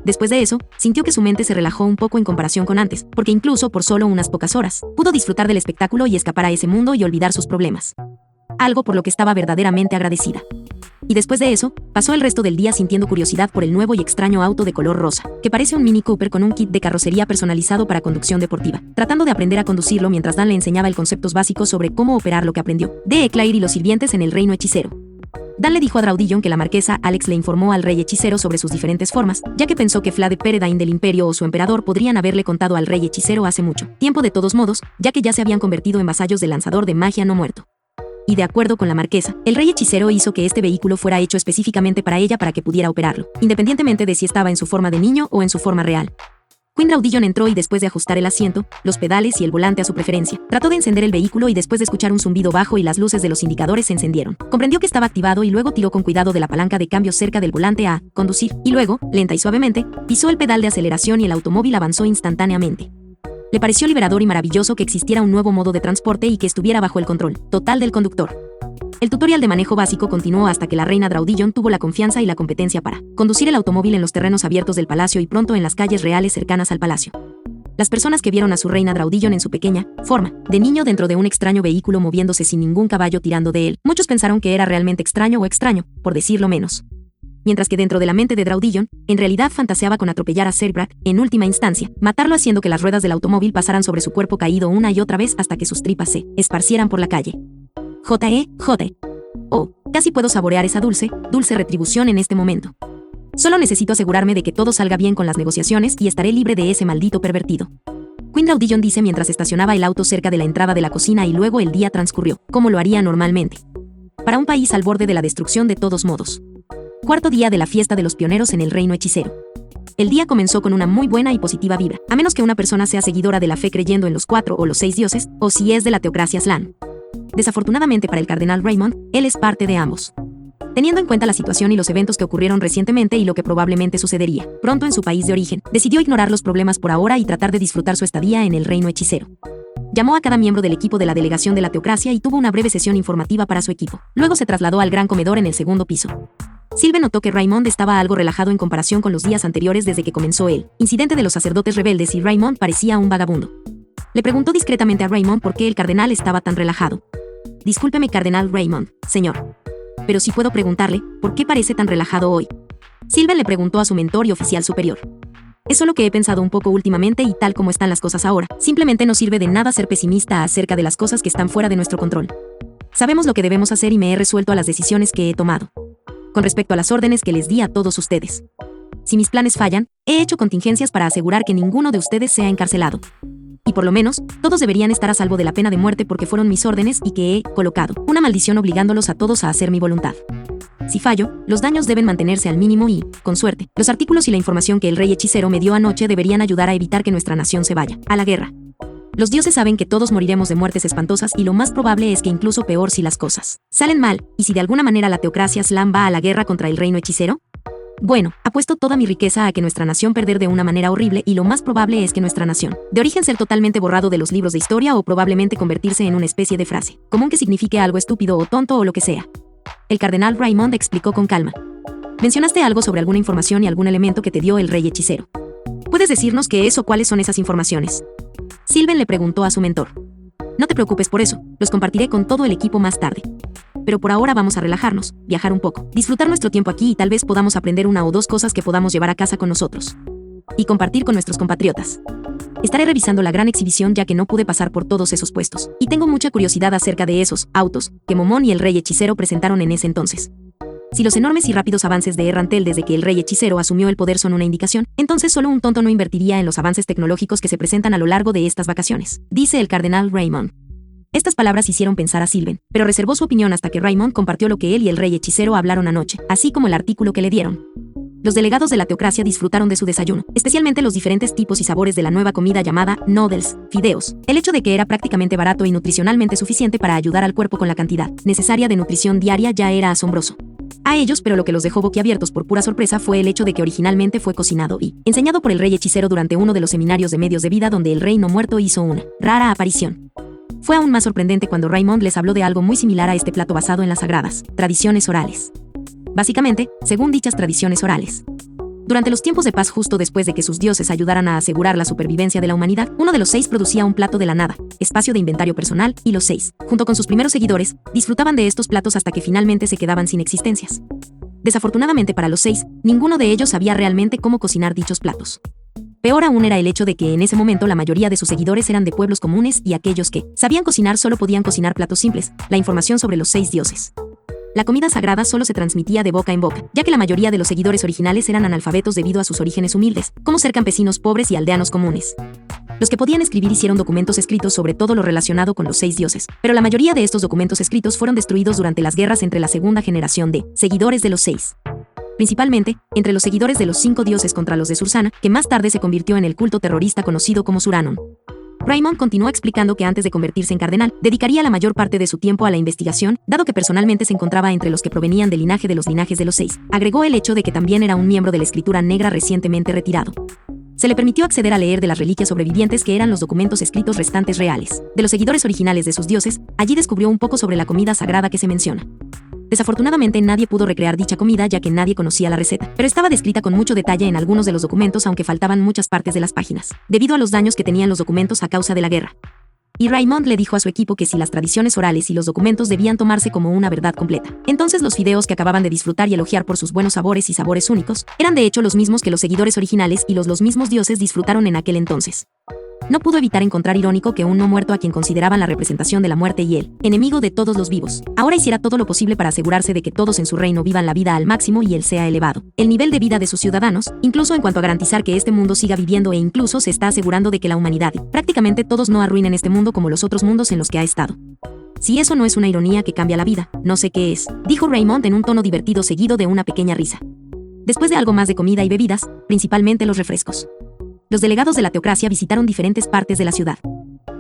Después de eso, sintió que su mente se relajó un poco en comparación con antes, porque incluso por solo unas pocas horas, pudo disfrutar del espectáculo y escapar a ese mundo y olvidar sus problemas. Algo por lo que estaba verdaderamente agradecida. Y después de eso, pasó el resto del día sintiendo curiosidad por el nuevo y extraño auto de color rosa, que parece un Mini Cooper con un kit de carrocería personalizado para conducción deportiva, tratando de aprender a conducirlo mientras Dan le enseñaba el conceptos básicos sobre cómo operar lo que aprendió de Eclair y los sirvientes en el reino hechicero. Dan le dijo a Draudillon que la marquesa Alex le informó al rey hechicero sobre sus diferentes formas, ya que pensó que Vlad Peredain del Imperio o su emperador podrían haberle contado al rey hechicero hace mucho tiempo de todos modos, ya que ya se habían convertido en vasallos del lanzador de magia no muerto. Y de acuerdo con la marquesa, el rey hechicero hizo que este vehículo fuera hecho específicamente para ella para que pudiera operarlo, independientemente de si estaba en su forma de niño o en su forma real. Queen Raudillon entró y después de ajustar el asiento, los pedales y el volante a su preferencia, trató de encender el vehículo y después de escuchar un zumbido bajo y las luces de los indicadores se encendieron. Comprendió que estaba activado y luego tiró con cuidado de la palanca de cambio cerca del volante a conducir, y luego, lenta y suavemente, pisó el pedal de aceleración y el automóvil avanzó instantáneamente. Le pareció liberador y maravilloso que existiera un nuevo modo de transporte y que estuviera bajo el control total del conductor. El tutorial de manejo básico continuó hasta que la reina Raudillon tuvo la confianza y la competencia para conducir el automóvil en los terrenos abiertos del palacio y pronto en las calles reales cercanas al palacio. Las personas que vieron a su reina Raudillon en su pequeña forma de niño dentro de un extraño vehículo moviéndose sin ningún caballo tirando de él, muchos pensaron que era realmente extraño o extraño, por decirlo menos. Mientras que dentro de la mente de Raudillon, en realidad fantaseaba con atropellar a Zerbrak, en última instancia, matarlo haciendo que las ruedas del automóvil pasaran sobre su cuerpo caído una y otra vez hasta que sus tripas se esparcieran por la calle. J.E. Oh, casi puedo saborear esa dulce retribución en este momento. Solo necesito asegurarme de que todo salga bien con las negociaciones y estaré libre de ese maldito pervertido. Queen Raudillon dice mientras estacionaba el auto cerca de la entrada de la cocina y luego el día transcurrió, como lo haría normalmente. Para un país al borde de la destrucción de todos modos. Cuarto día de la fiesta de los pioneros en el reino hechicero. El día comenzó con una muy buena y positiva vibra, a menos que una persona sea seguidora de la fe creyendo en los 4 o los 6 dioses, o si es de la teocracia Slan. Desafortunadamente para el cardenal Raymond, él es parte de ambos. Teniendo en cuenta la situación y los eventos que ocurrieron recientemente y lo que probablemente sucedería pronto en su país de origen, decidió ignorar los problemas por ahora y tratar de disfrutar su estadía en el reino hechicero. Llamó a cada miembro del equipo de la delegación de la teocracia y tuvo una breve sesión informativa para su equipo. Luego se trasladó al gran comedor en el segundo piso. Sylvain notó que Raymond estaba algo relajado en comparación con los días anteriores desde que comenzó el incidente de los sacerdotes rebeldes y Raymond parecía un vagabundo. Le preguntó discretamente a Raymond por qué el cardenal estaba tan relajado. Discúlpeme, cardenal Raymond, señor. Pero si puedo preguntarle, ¿por qué parece tan relajado hoy? Sylvain le preguntó a su mentor y oficial superior. Es solo que he pensado un poco últimamente y tal como están las cosas ahora, simplemente no sirve de nada ser pesimista acerca de las cosas que están fuera de nuestro control. Sabemos lo que debemos hacer y me he resuelto a las decisiones que he tomado. Con respecto a las órdenes que les di a todos ustedes. Si mis planes fallan, he hecho contingencias para asegurar que ninguno de ustedes sea encarcelado. Y por lo menos, todos deberían estar a salvo de la pena de muerte porque fueron mis órdenes y que he colocado una maldición obligándolos a todos a hacer mi voluntad. Si fallo, los daños deben mantenerse al mínimo y, con suerte, los artículos y la información que el rey hechicero me dio anoche deberían ayudar a evitar que nuestra nación se vaya a la guerra. Los dioses saben que todos moriremos de muertes espantosas y lo más probable es que incluso peor si las cosas salen mal, y si de alguna manera la teocracia Slan va a la guerra contra el reino hechicero. Bueno, apuesto toda mi riqueza a que nuestra nación perder de una manera horrible y lo más probable es que nuestra nación, de origen ser totalmente borrado de los libros de historia o probablemente convertirse en una especie de frase común que signifique algo estúpido o tonto o lo que sea. El cardenal Raymond explicó con calma. Mencionaste algo sobre alguna información y algún elemento que te dio el rey hechicero. ¿Puedes decirnos qué es o cuáles son esas informaciones? Sylvain le preguntó a su mentor. No te preocupes por eso, los compartiré con todo el equipo más tarde. Pero por ahora vamos a relajarnos, viajar un poco, disfrutar nuestro tiempo aquí y tal vez podamos aprender una o dos cosas que podamos llevar a casa con nosotros. Y compartir con nuestros compatriotas. Estaré revisando la gran exhibición ya que no pude pasar por todos esos puestos, y tengo mucha curiosidad acerca de esos autos que Momón y el rey hechicero presentaron en ese entonces. Si los enormes y rápidos avances de Errantel desde que el rey hechicero asumió el poder son una indicación, entonces solo un tonto no invertiría en los avances tecnológicos que se presentan a lo largo de estas vacaciones, dice el cardenal Raymond. Estas palabras hicieron pensar a Sylvain, pero reservó su opinión hasta que Raymond compartió lo que él y el rey hechicero hablaron anoche, así como el artículo que le dieron. Los delegados de la teocracia disfrutaron de su desayuno, especialmente los diferentes tipos y sabores de la nueva comida llamada noodles, fideos. El hecho de que era prácticamente barato y nutricionalmente suficiente para ayudar al cuerpo con la cantidad necesaria de nutrición diaria ya era asombroso. A ellos, pero lo que los dejó boquiabiertos por pura sorpresa fue el hecho de que originalmente fue cocinado y enseñado por el rey hechicero durante uno de los seminarios de medios de vida donde el rey no muerto hizo una rara aparición. Fue aún más sorprendente cuando Raymond les habló de algo muy similar a este plato basado en las sagradas tradiciones orales. Básicamente, según dichas tradiciones orales. Durante los tiempos de paz justo después de que sus dioses ayudaran a asegurar la supervivencia de la humanidad, uno de los 6 producía un plato de la nada, espacio de inventario personal, y los 6, junto con sus primeros seguidores, disfrutaban de estos platos hasta que finalmente se quedaban sin existencias. Desafortunadamente para los 6, ninguno de ellos sabía realmente cómo cocinar dichos platos. Peor aún era el hecho de que en ese momento la mayoría de sus seguidores eran de pueblos comunes y aquellos que sabían cocinar solo podían cocinar platos simples, la información sobre los 6 dioses. La comida sagrada solo se transmitía de boca en boca, ya que la mayoría de los seguidores originales eran analfabetos debido a sus orígenes humildes, como ser campesinos pobres y aldeanos comunes. Los que podían escribir hicieron documentos escritos sobre todo lo relacionado con los 6 dioses, pero la mayoría de estos documentos escritos fueron destruidos durante las guerras entre la segunda generación de seguidores de los 6. principalmente entre los seguidores de los 5 dioses contra los de Sursana, que más tarde se convirtió en el culto terrorista conocido como Suranon. Raymond continuó explicando que antes de convertirse en cardenal, dedicaría la mayor parte de su tiempo a la investigación, dado que personalmente se encontraba entre los que provenían del linaje de los linajes de los 6. Agregó el hecho de que también era un miembro de la escritura negra recientemente retirado. Se le permitió acceder a leer de las reliquias sobrevivientes, que eran los documentos escritos restantes reales de los seguidores originales de sus dioses. Allí descubrió un poco sobre la comida sagrada que se menciona. Desafortunadamente nadie pudo recrear dicha comida, ya que nadie conocía la receta, pero estaba descrita con mucho detalle en algunos de los documentos, aunque faltaban muchas partes de las páginas, debido a los daños que tenían los documentos a causa de la guerra. Y Raymond le dijo a su equipo que si las tradiciones orales y los documentos debían tomarse como una verdad completa, entonces los fideos que acababan de disfrutar y elogiar por sus buenos sabores y sabores únicos, eran de hecho los mismos que los seguidores originales y los mismos dioses disfrutaron en aquel entonces. No pudo evitar encontrar irónico que un no muerto, a quien consideraban la representación de la muerte y el enemigo de todos los vivos, ahora hiciera todo lo posible para asegurarse de que todos en su reino vivan la vida al máximo y él sea elevado el nivel de vida de sus ciudadanos, incluso en cuanto a garantizar que este mundo siga viviendo, e incluso se está asegurando de que la humanidad y prácticamente todos no arruinen este mundo como los otros mundos en los que ha estado. Si eso no es una ironía que cambia la vida, no sé qué es, dijo Raymond en un tono divertido seguido de una pequeña risa. Después de algo más de comida y bebidas, principalmente los refrescos, los delegados de la teocracia visitaron diferentes partes de la ciudad.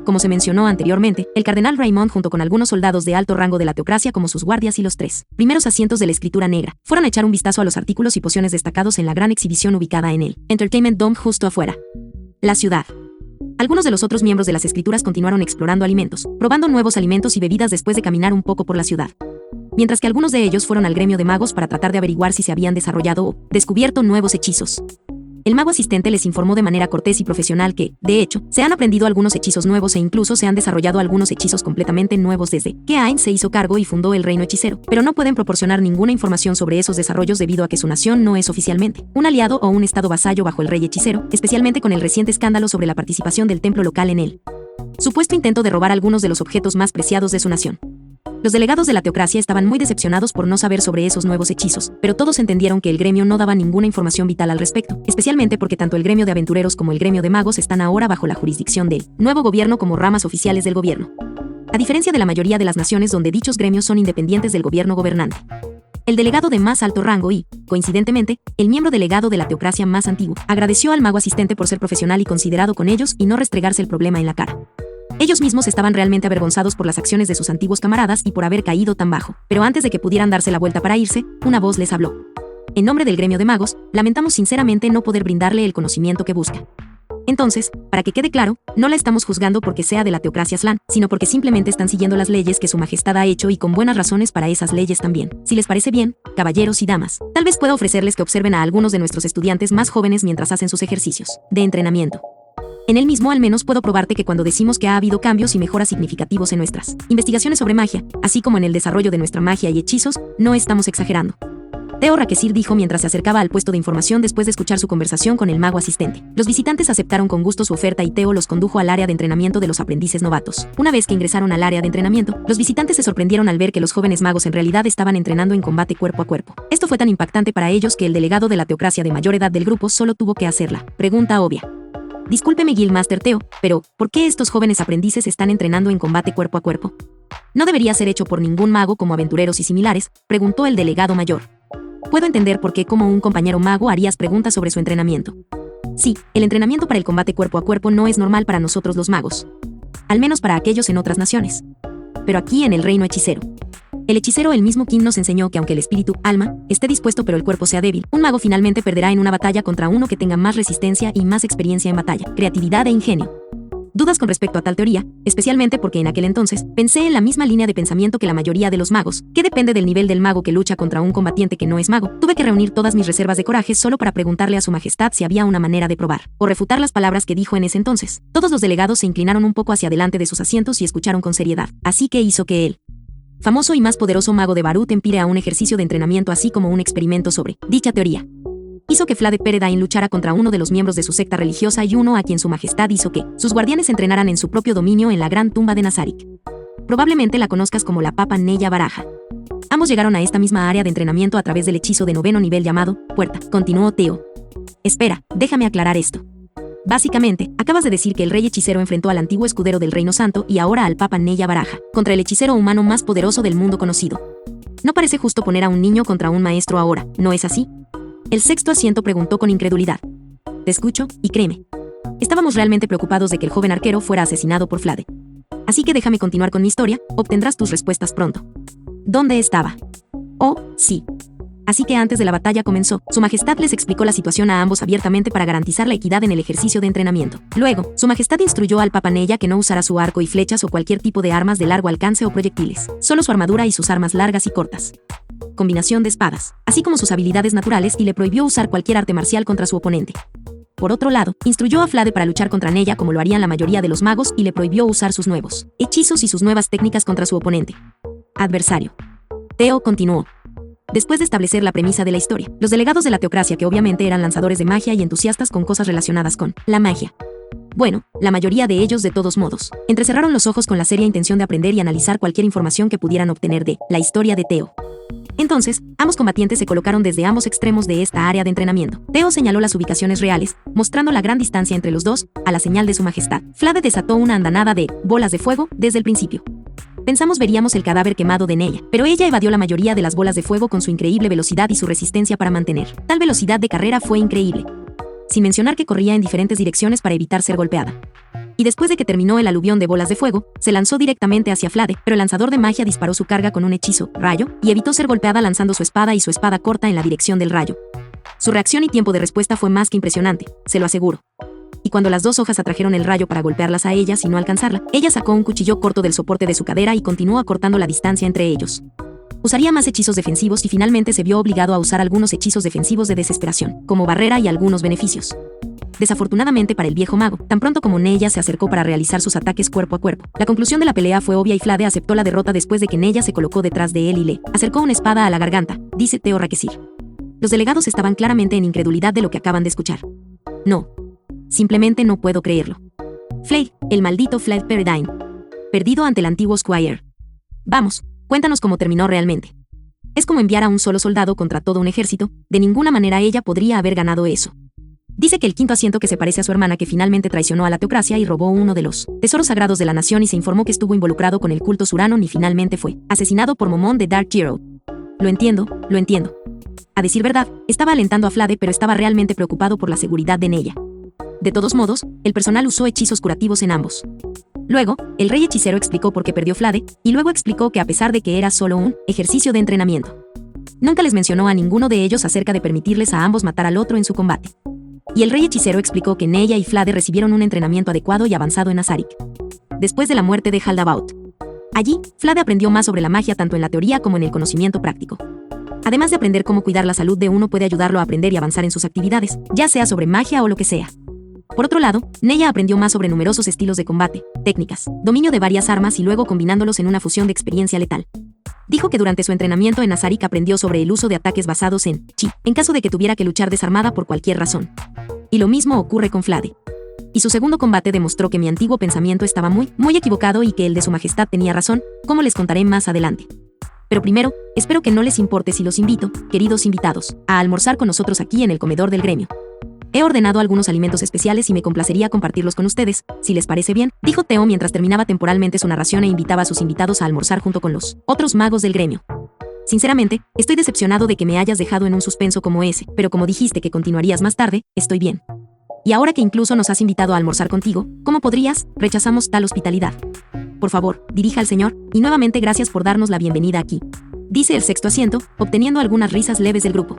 Como se mencionó anteriormente, el cardenal Raymond, junto con algunos soldados de alto rango de la teocracia como sus guardias y los 3 primeros asientos de la escritura negra, fueron a echar un vistazo a los artículos y pociones destacados en la gran exhibición ubicada en el Entertainment Dome justo afuera la ciudad. Algunos de los otros miembros de las escrituras continuaron explorando alimentos, probando nuevos alimentos y bebidas después de caminar un poco por la ciudad, mientras que algunos de ellos fueron al gremio de magos para tratar de averiguar si se habían desarrollado o descubierto nuevos hechizos. El mago asistente les informó de manera cortés y profesional que, de hecho, se han aprendido algunos hechizos nuevos e incluso se han desarrollado algunos hechizos completamente nuevos desde que Ain se hizo cargo y fundó el reino hechicero, pero no pueden proporcionar ninguna información sobre esos desarrollos debido a que su nación no es oficialmente un aliado o un estado vasallo bajo el rey hechicero, especialmente con el reciente escándalo sobre la participación del templo local en el supuesto intento de robar algunos de los objetos más preciados de su nación. Los delegados de la teocracia estaban muy decepcionados por no saber sobre esos nuevos hechizos, pero todos entendieron que el gremio no daba ninguna información vital al respecto, especialmente porque tanto el gremio de aventureros como el gremio de magos están ahora bajo la jurisdicción del nuevo gobierno como ramas oficiales del gobierno, a diferencia de la mayoría de las naciones donde dichos gremios son independientes del gobierno gobernante. El delegado de más alto rango y, coincidentemente, el miembro delegado de la teocracia más antiguo, agradeció al mago asistente por ser profesional y considerado con ellos y no restregarse el problema en la cara. Ellos mismos estaban realmente avergonzados por las acciones de sus antiguos camaradas y por haber caído tan bajo, pero antes de que pudieran darse la vuelta para irse, una voz les habló. En nombre del gremio de magos, lamentamos sinceramente no poder brindarle el conocimiento que busca. Entonces, para que quede claro, no la estamos juzgando porque sea de la teocracia Slan, sino porque simplemente están siguiendo las leyes que su majestad ha hecho y con buenas razones para esas leyes también. Si les parece bien, caballeros y damas, tal vez pueda ofrecerles que observen a algunos de nuestros estudiantes más jóvenes mientras hacen sus ejercicios de entrenamiento. En él mismo al menos puedo probarte que cuando decimos que ha habido cambios y mejoras significativos en nuestras investigaciones sobre magia, así como en el desarrollo de nuestra magia y hechizos, no estamos exagerando. Teo Rakesir dijo mientras se acercaba al puesto de información después de escuchar su conversación con el mago asistente. Los visitantes aceptaron con gusto su oferta y Teo los condujo al área de entrenamiento de los aprendices novatos. Una vez que ingresaron al área de entrenamiento, los visitantes se sorprendieron al ver que los jóvenes magos en realidad estaban entrenando en combate cuerpo a cuerpo. Esto fue tan impactante para ellos que el delegado de la teocracia de mayor edad del grupo solo tuvo que hacer la pregunta obvia. Discúlpeme Guildmaster Teo, pero ¿por qué estos jóvenes aprendices están entrenando en combate cuerpo a cuerpo? ¿No debería ser hecho por ningún mago como aventureros y similares?, preguntó el delegado mayor. Puedo entender por qué como un compañero mago harías preguntas sobre su entrenamiento. Sí, el entrenamiento para el combate cuerpo a cuerpo no es normal para nosotros los magos. Al menos para aquellos en otras naciones. Pero aquí en el reino hechicero. El hechicero el mismo Kim nos enseñó que aunque el espíritu, alma, esté dispuesto pero el cuerpo sea débil, un mago finalmente perderá en una batalla contra uno que tenga más resistencia y más experiencia en batalla, creatividad e ingenio. Dudas con respecto a tal teoría, especialmente porque en aquel entonces pensé en la misma línea de pensamiento que la mayoría de los magos, que depende del nivel del mago que lucha contra un combatiente que no es mago. Tuve que reunir todas mis reservas de coraje solo para preguntarle a su majestad si había una manera de probar o refutar las palabras que dijo en ese entonces. Todos los delegados se inclinaron un poco hacia adelante de sus asientos y escucharon con seriedad, así que hizo que él, famoso y más poderoso mago de Barut, empire a un ejercicio de entrenamiento así como un experimento sobre dicha teoría. Hizo que Vlade Peredain luchara contra uno de los miembros de su secta religiosa y uno a quien su majestad hizo que sus guardianes entrenaran en su propio dominio en la gran tumba de Nazarik. Probablemente la conozcas como la Papa Neya Baraja. Ambos llegaron a esta misma área de entrenamiento a través del hechizo de 9º nivel llamado Puerta, continuó Teo. Espera, déjame aclarar esto. Básicamente, acabas de decir que el rey hechicero enfrentó al antiguo escudero del Reino Santo y ahora al Papa Neya Baraja, contra el hechicero humano más poderoso del mundo conocido. No parece justo poner a un niño contra un maestro ahora, ¿no es así? El sexto asiento preguntó con incredulidad. Te escucho, y créeme. Estábamos realmente preocupados de que el joven arquero fuera asesinado por Flade. Así que déjame continuar con mi historia, obtendrás tus respuestas pronto. ¿Dónde estaba? Oh, sí. Así que antes de la batalla comenzó, Su Majestad les explicó la situación a ambos abiertamente para garantizar la equidad en el ejercicio de entrenamiento. Luego, Su Majestad instruyó al Papa Neya que no usara su arco y flechas o cualquier tipo de armas de largo alcance o proyectiles, solo su armadura y sus armas largas y cortas. Combinación de espadas, así como sus habilidades naturales, y le prohibió usar cualquier arte marcial contra su oponente. Por otro lado, instruyó a Flade para luchar contra Neya como lo harían la mayoría de los magos y le prohibió usar sus nuevos hechizos y sus nuevas técnicas contra su oponente. Adversario. Teo continuó. Después de establecer la premisa de la historia, los delegados de la teocracia, que obviamente eran lanzadores de magia y entusiastas con cosas relacionadas con la magia. Bueno, la mayoría de ellos de todos modos, entrecerraron los ojos con la seria intención de aprender y analizar cualquier información que pudieran obtener de la historia de Teo. Entonces, ambos combatientes se colocaron desde ambos extremos de esta área de entrenamiento. Teo señaló las ubicaciones reales, mostrando la gran distancia entre los dos, a la señal de Su Majestad. Flade desató una andanada de bolas de fuego desde el principio. Pensamos veríamos el cadáver quemado de Neya, pero ella evadió la mayoría de las bolas de fuego con su increíble velocidad y su resistencia para mantener. Tal velocidad de carrera fue increíble. Sin mencionar que corría en diferentes direcciones para evitar ser golpeada. Y después de que terminó el aluvión de bolas de fuego, se lanzó directamente hacia Flade, pero el lanzador de magia disparó su carga con un hechizo, rayo, y evitó ser golpeada lanzando su espada y su espada corta en la dirección del rayo. Su reacción y tiempo de respuesta fue más que impresionante, se lo aseguro. Y cuando las dos hojas atrajeron el rayo para golpearlas a ella sin no alcanzarla, ella sacó un cuchillo corto del soporte de su cadera y continuó acortando la distancia entre ellos. Usaría más hechizos defensivos y finalmente se vio obligado a usar algunos hechizos defensivos de desesperación, como barrera y algunos beneficios. Desafortunadamente para el viejo mago, tan pronto como Neya se acercó para realizar sus ataques cuerpo a cuerpo, la conclusión de la pelea fue obvia y Flade aceptó la derrota después de que Neya se colocó detrás de él y le acercó una espada a la garganta, dice Teo Rakesir. Los delegados estaban claramente en incredulidad de lo que acaban de escuchar. No. Simplemente no puedo creerlo. Flade, el maldito Flade Peredain. Perdido ante el antiguo Squire. Vamos, cuéntanos cómo terminó realmente. Es como enviar a un solo soldado contra todo un ejército, de ninguna manera ella podría haber ganado eso. Dice que el quinto asiento que se parece a su hermana que finalmente traicionó a la teocracia y robó uno de los tesoros sagrados de la nación y se informó que estuvo involucrado con el culto Suranon y finalmente fue asesinado por Momon de Dark Hero. Lo entiendo. A decir verdad, estaba alentando a Flade pero estaba realmente preocupado por la seguridad de Neya. De todos modos, el personal usó hechizos curativos en ambos. Luego, el rey hechicero explicó por qué perdió Flade, y luego explicó que a pesar de que era solo un ejercicio de entrenamiento, nunca les mencionó a ninguno de ellos acerca de permitirles a ambos matar al otro en su combate. Y el rey hechicero explicó que Neya y Flade recibieron un entrenamiento adecuado y avanzado en Azarik, después de la muerte de Haldabaoth. Allí, Flade aprendió más sobre la magia tanto en la teoría como en el conocimiento práctico. Además de aprender cómo cuidar la salud de uno puede ayudarlo a aprender y avanzar en sus actividades, ya sea sobre magia o lo que sea. Por otro lado, Neya aprendió más sobre numerosos estilos de combate, técnicas, dominio de varias armas y luego combinándolos en una fusión de experiencia letal. Dijo que durante su entrenamiento en Azarik aprendió sobre el uso de ataques basados en chi, en caso de que tuviera que luchar desarmada por cualquier razón. Y lo mismo ocurre con Flade. Y su segundo combate demostró que mi antiguo pensamiento estaba muy equivocado y que el de Su Majestad tenía razón, como les contaré más adelante. Pero primero, espero que no les importe si los invito, queridos invitados, a almorzar con nosotros aquí en el comedor del gremio. He ordenado algunos alimentos especiales y me complacería compartirlos con ustedes, si les parece bien, dijo Teo mientras terminaba temporalmente su narración e invitaba a sus invitados a almorzar junto con los otros magos del gremio. Sinceramente, estoy decepcionado de que me hayas dejado en un suspenso como ese, pero como dijiste que continuarías más tarde, estoy bien. Y ahora que incluso nos has invitado a almorzar contigo, ¿cómo podrías? Rechazamos tal hospitalidad. Por favor, dirija al señor, y nuevamente gracias por darnos la bienvenida aquí, dice el sexto asiento, obteniendo algunas risas leves del grupo.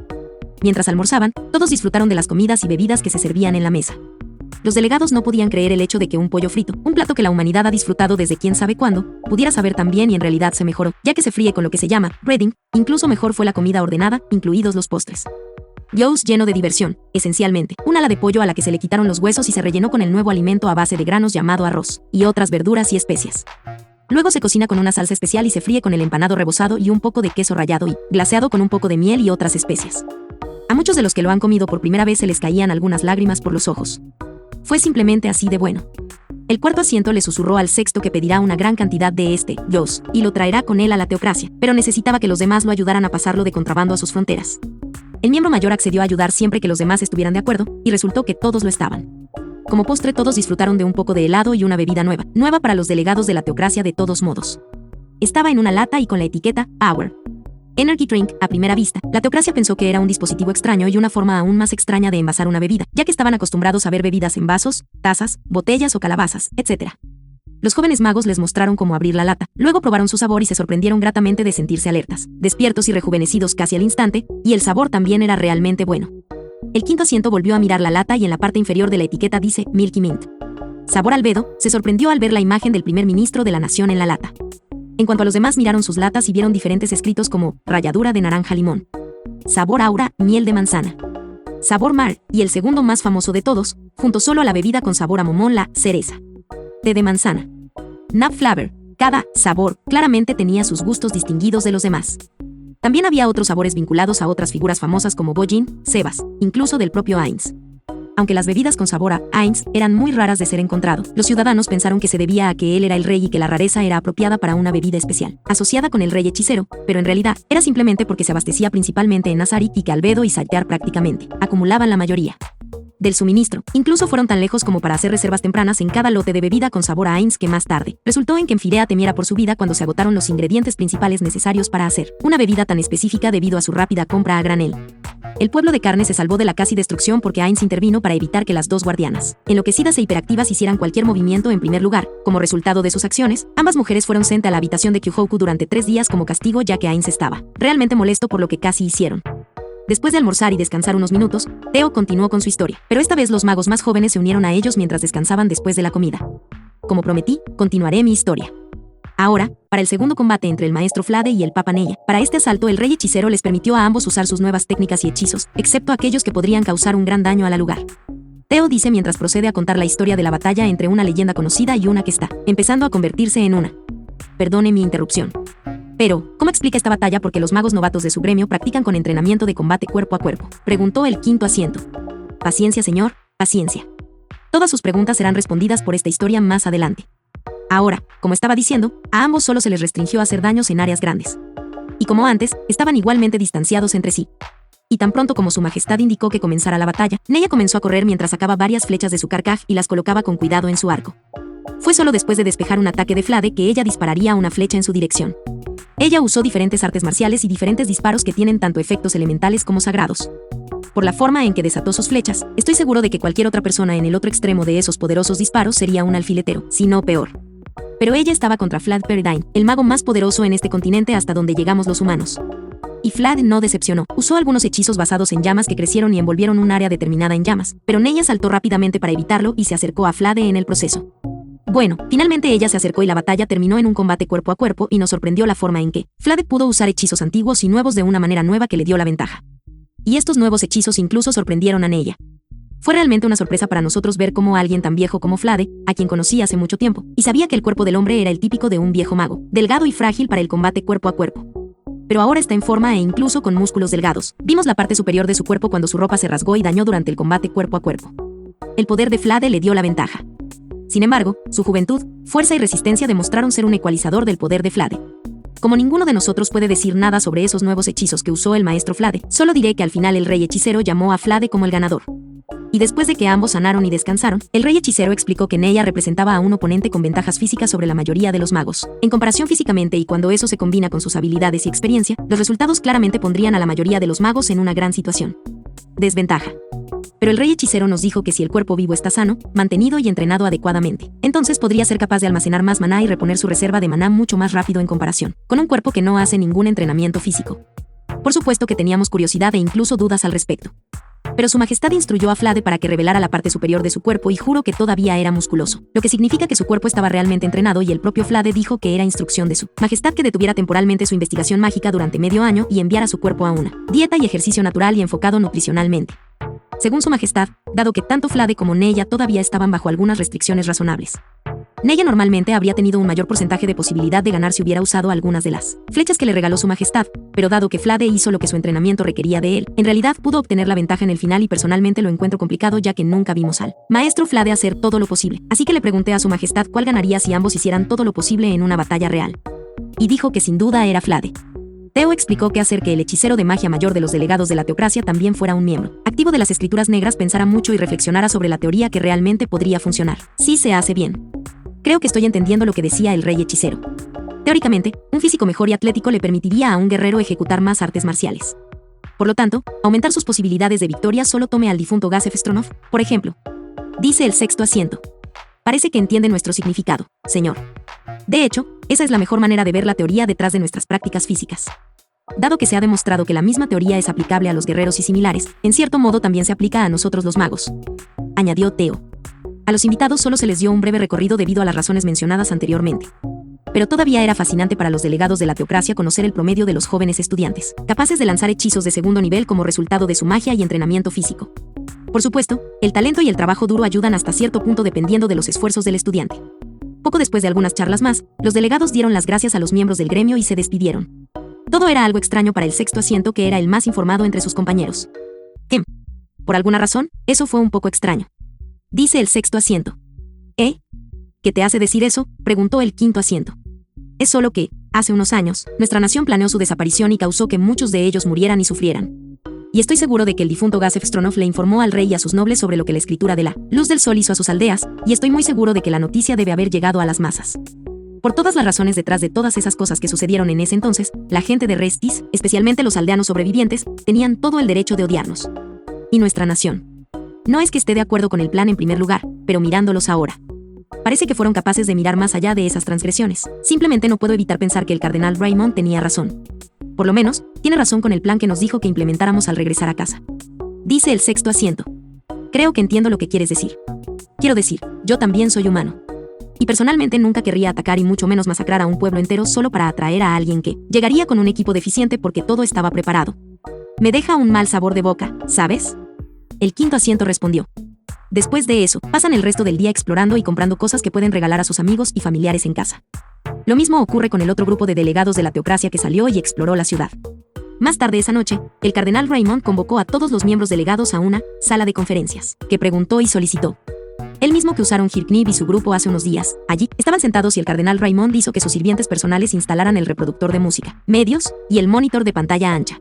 Mientras almorzaban, todos disfrutaron de las comidas y bebidas que se servían en la mesa. Los delegados no podían creer el hecho de que un pollo frito, un plato que la humanidad ha disfrutado desde quién sabe cuándo, pudiera saber tan bien y en realidad se mejoró, ya que se fríe con lo que se llama breading, incluso mejor fue la comida ordenada, incluidos los postres. Joe's lleno de diversión, esencialmente, un ala de pollo a la que se le quitaron los huesos y se rellenó con el nuevo alimento a base de granos llamado arroz, y otras verduras y especias. Luego se cocina con una salsa especial y se fríe con el empanado rebozado y un poco de queso rallado y glaseado con un poco de miel y otras especias. A muchos de los que lo han comido por primera vez se les caían algunas lágrimas por los ojos. Fue simplemente así de bueno. El cuarto asiento le susurró al sexto que pedirá una gran cantidad de Joe's, y lo traerá con él a la teocracia, pero necesitaba que los demás lo ayudaran a pasarlo de contrabando a sus fronteras. El miembro mayor accedió a ayudar siempre que los demás estuvieran de acuerdo, y resultó que todos lo estaban. Como postre todos disfrutaron de un poco de helado y una bebida nueva para los delegados de la teocracia de todos modos. Estaba en una lata y con la etiqueta Power. Energy Drink, a primera vista, la teocracia pensó que era un dispositivo extraño y una forma aún más extraña de envasar una bebida, ya que estaban acostumbrados a ver bebidas en vasos, tazas, botellas o calabazas, etc. Los jóvenes magos les mostraron cómo abrir la lata, luego probaron su sabor y se sorprendieron gratamente de sentirse alertas, despiertos y rejuvenecidos casi al instante, y el sabor también era realmente bueno. El quinto asiento volvió a mirar la lata y en la parte inferior de la etiqueta dice Milky Mint. Sabor Albedo se sorprendió al ver la imagen del primer ministro de la nación en la lata. En cuanto a los demás, miraron sus latas y vieron diferentes escritos como ralladura de naranja limón, sabor aura, miel de manzana, sabor mar, y el segundo más famoso de todos, junto solo a la bebida con sabor a momón, la cereza, té de manzana. Nap Flavor. Cada sabor claramente tenía sus gustos distinguidos de los demás. También había otros sabores vinculados a otras figuras famosas como Bojin, Sebas, incluso del propio Heinz. Aunque las bebidas con sabor a Heinz eran muy raras de ser encontrado, los ciudadanos pensaron que se debía a que él era el rey y que la rareza era apropiada para una bebida especial, asociada con el rey hechicero, pero en realidad era simplemente porque se abastecía principalmente en Nazarit y que Albedo y Saltear prácticamente acumulaban la mayoría del suministro. Incluso fueron tan lejos como para hacer reservas tempranas en cada lote de bebida con sabor a Heinz que más tarde resultó en que Enfirea temiera por su vida cuando se agotaron los ingredientes principales necesarios para hacer una bebida tan específica debido a su rápida compra a granel. El pueblo de carne se salvó de la casi destrucción porque Heinz intervino para evitar que las dos guardianas, enloquecidas e hiperactivas, hicieran cualquier movimiento en primer lugar. Como resultado de sus acciones, ambas mujeres fueron sent a la habitación de Kyuhoku durante 3 días como castigo, ya que Heinz estaba realmente molesto por lo que casi hicieron. Después de almorzar y descansar unos minutos, Theo continuó con su historia, pero esta vez los magos más jóvenes se unieron a ellos mientras descansaban después de la comida. Como prometí, continuaré mi historia. Ahora, para el segundo combate entre el maestro Flade y el Papa Neya, para este asalto el rey hechicero les permitió a ambos usar sus nuevas técnicas y hechizos, excepto aquellos que podrían causar un gran daño al lugar. Theo dice mientras procede a contar la historia de la batalla entre una leyenda conocida y una que está empezando a convertirse en una. Perdone mi interrupción. Pero, ¿cómo explica esta batalla porque los magos novatos de su gremio practican con entrenamiento de combate cuerpo a cuerpo? Preguntó el quinto asiento. Paciencia, señor, paciencia. Todas sus preguntas serán respondidas por esta historia más adelante. Ahora, como estaba diciendo, a ambos solo se les restringió hacer daños en áreas grandes. Y como antes, estaban igualmente distanciados entre sí. Y tan pronto como su majestad indicó que comenzara la batalla, Neya comenzó a correr mientras sacaba varias flechas de su carcaj y las colocaba con cuidado en su arco. Fue solo después de despejar un ataque de Flade que ella dispararía una flecha en su dirección. Ella usó diferentes artes marciales y diferentes disparos que tienen tanto efectos elementales como sagrados. Por la forma en que desató sus flechas, estoy seguro de que cualquier otra persona en el otro extremo de esos poderosos disparos sería un alfiletero, si no peor. Pero ella estaba contra Vlad Peridine, el mago más poderoso en este continente hasta donde llegamos los humanos. Y Vlad no decepcionó. Usó algunos hechizos basados en llamas que crecieron y envolvieron un área determinada en llamas, pero Neya saltó rápidamente para evitarlo y se acercó a Vlad en el proceso. Bueno, finalmente ella se acercó y la batalla terminó en un combate cuerpo a cuerpo y nos sorprendió la forma en que Vlad pudo usar hechizos antiguos y nuevos de una manera nueva que le dio la ventaja. Y estos nuevos hechizos incluso sorprendieron a Neya. Fue realmente una sorpresa para nosotros ver cómo alguien tan viejo como Vlade, a quien conocí hace mucho tiempo, y sabía que el cuerpo del hombre era el típico de un viejo mago, delgado y frágil para el combate cuerpo a cuerpo. Pero ahora está en forma e incluso con músculos delgados. Vimos la parte superior de su cuerpo cuando su ropa se rasgó y dañó durante el combate cuerpo a cuerpo. El poder de Vlade le dio la ventaja. Sin embargo, su juventud, fuerza y resistencia demostraron ser un ecualizador del poder de Vlade. Como ninguno de nosotros puede decir nada sobre esos nuevos hechizos que usó el maestro Vlade, solo diré que al final el rey hechicero llamó a Vlade como el ganador. Y después de que ambos sanaron y descansaron, el rey hechicero explicó que Neya representaba a un oponente con ventajas físicas sobre la mayoría de los magos. En comparación físicamente y cuando eso se combina con sus habilidades y experiencia, los resultados claramente pondrían a la mayoría de los magos en una gran situación. Desventaja. Pero el rey hechicero nos dijo que si el cuerpo vivo está sano, mantenido y entrenado adecuadamente, entonces podría ser capaz de almacenar más maná y reponer su reserva de maná mucho más rápido en comparación con un cuerpo que no hace ningún entrenamiento físico. Por supuesto que teníamos curiosidad e incluso dudas al respecto. Pero su majestad instruyó a Vlade para que revelara la parte superior de su cuerpo y juró que todavía era musculoso, lo que significa que su cuerpo estaba realmente entrenado y el propio Vlade dijo que era instrucción de su majestad que detuviera temporalmente su investigación mágica durante medio año y enviara su cuerpo a una dieta y ejercicio natural y enfocado nutricionalmente. Según su majestad, dado que tanto Vlade como Neya todavía estaban bajo algunas restricciones razonables. Neya normalmente habría tenido un mayor porcentaje de posibilidad de ganar si hubiera usado algunas de las flechas que le regaló su majestad, pero dado que Vlade hizo lo que su entrenamiento requería de él, en realidad pudo obtener la ventaja en el final y personalmente lo encuentro complicado ya que nunca vimos al maestro Vlade hacer todo lo posible, así que le pregunté a su majestad cuál ganaría si ambos hicieran todo lo posible en una batalla real. Y dijo que sin duda era Vlade. Theo explicó que hacer que el hechicero de magia mayor de los delegados de la teocracia también fuera un miembro activo de las escrituras negras pensara mucho y reflexionara sobre la teoría que realmente podría funcionar. Si se hace bien. Creo que estoy entendiendo lo que decía el rey hechicero. Teóricamente, un físico mejor y atlético le permitiría a un guerrero ejecutar más artes marciales. Por lo tanto, aumentar sus posibilidades de victoria solo tome al difunto Gazef Stronov, por ejemplo. Dice el sexto asiento. Parece que entiende nuestro significado, señor. De hecho, esa es la mejor manera de ver la teoría detrás de nuestras prácticas físicas. Dado que se ha demostrado que la misma teoría es aplicable a los guerreros y similares, en cierto modo también se aplica a nosotros los magos. Añadió Theo. A los invitados solo se les dio un breve recorrido debido a las razones mencionadas anteriormente. Pero todavía era fascinante para los delegados de la teocracia conocer el promedio de los jóvenes estudiantes, capaces de lanzar hechizos de segundo nivel como resultado de su magia y entrenamiento físico. Por supuesto, el talento y el trabajo duro ayudan hasta cierto punto dependiendo de los esfuerzos del estudiante. Poco después de algunas charlas más, los delegados dieron las gracias a los miembros del gremio y se despidieron. Todo era algo extraño para el sexto asiento, que era el más informado entre sus compañeros. Por alguna razón, eso fue un poco extraño. Dice el sexto asiento. ¿Qué te hace decir eso?, preguntó el quinto asiento. Es solo que, hace unos años, nuestra nación planeó su desaparición y causó que muchos de ellos murieran y sufrieran. Y estoy seguro de que el difunto Gazef Stronov le informó al rey y a sus nobles sobre lo que la escritura de la Luz del Sol hizo a sus aldeas, y estoy muy seguro de que la noticia debe haber llegado a las masas. Por todas las razones detrás de todas esas cosas que sucedieron en ese entonces, la gente de Restis, especialmente los aldeanos sobrevivientes, tenían todo el derecho de odiarnos. Y nuestra nación. No es que esté de acuerdo con el plan en primer lugar, pero mirándolos ahora. Parece que fueron capaces de mirar más allá de esas transgresiones. Simplemente no puedo evitar pensar que el cardenal Raymond tenía razón. Por lo menos, tiene razón con el plan que nos dijo que implementáramos al regresar a casa. Dice el sexto asiento. Creo que entiendo lo que quieres decir. Quiero decir, yo también soy humano. Y personalmente nunca querría atacar y mucho menos masacrar a un pueblo entero solo para atraer a alguien que llegaría con un equipo deficiente porque todo estaba preparado. Me deja un mal sabor de boca, ¿sabes? El quinto asiento respondió. Después de eso, pasan el resto del día explorando y comprando cosas que pueden regalar a sus amigos y familiares en casa. Lo mismo ocurre con el otro grupo de delegados de la teocracia que salió y exploró la ciudad. Más tarde esa noche, el cardenal Raymond convocó a todos los miembros delegados a una sala de conferencias, que preguntó y solicitó. El mismo que usaron Hirknib y su grupo hace unos días. Allí, estaban sentados y el cardenal Raymond hizo que sus sirvientes personales instalaran el reproductor de música, medios y el monitor de pantalla ancha.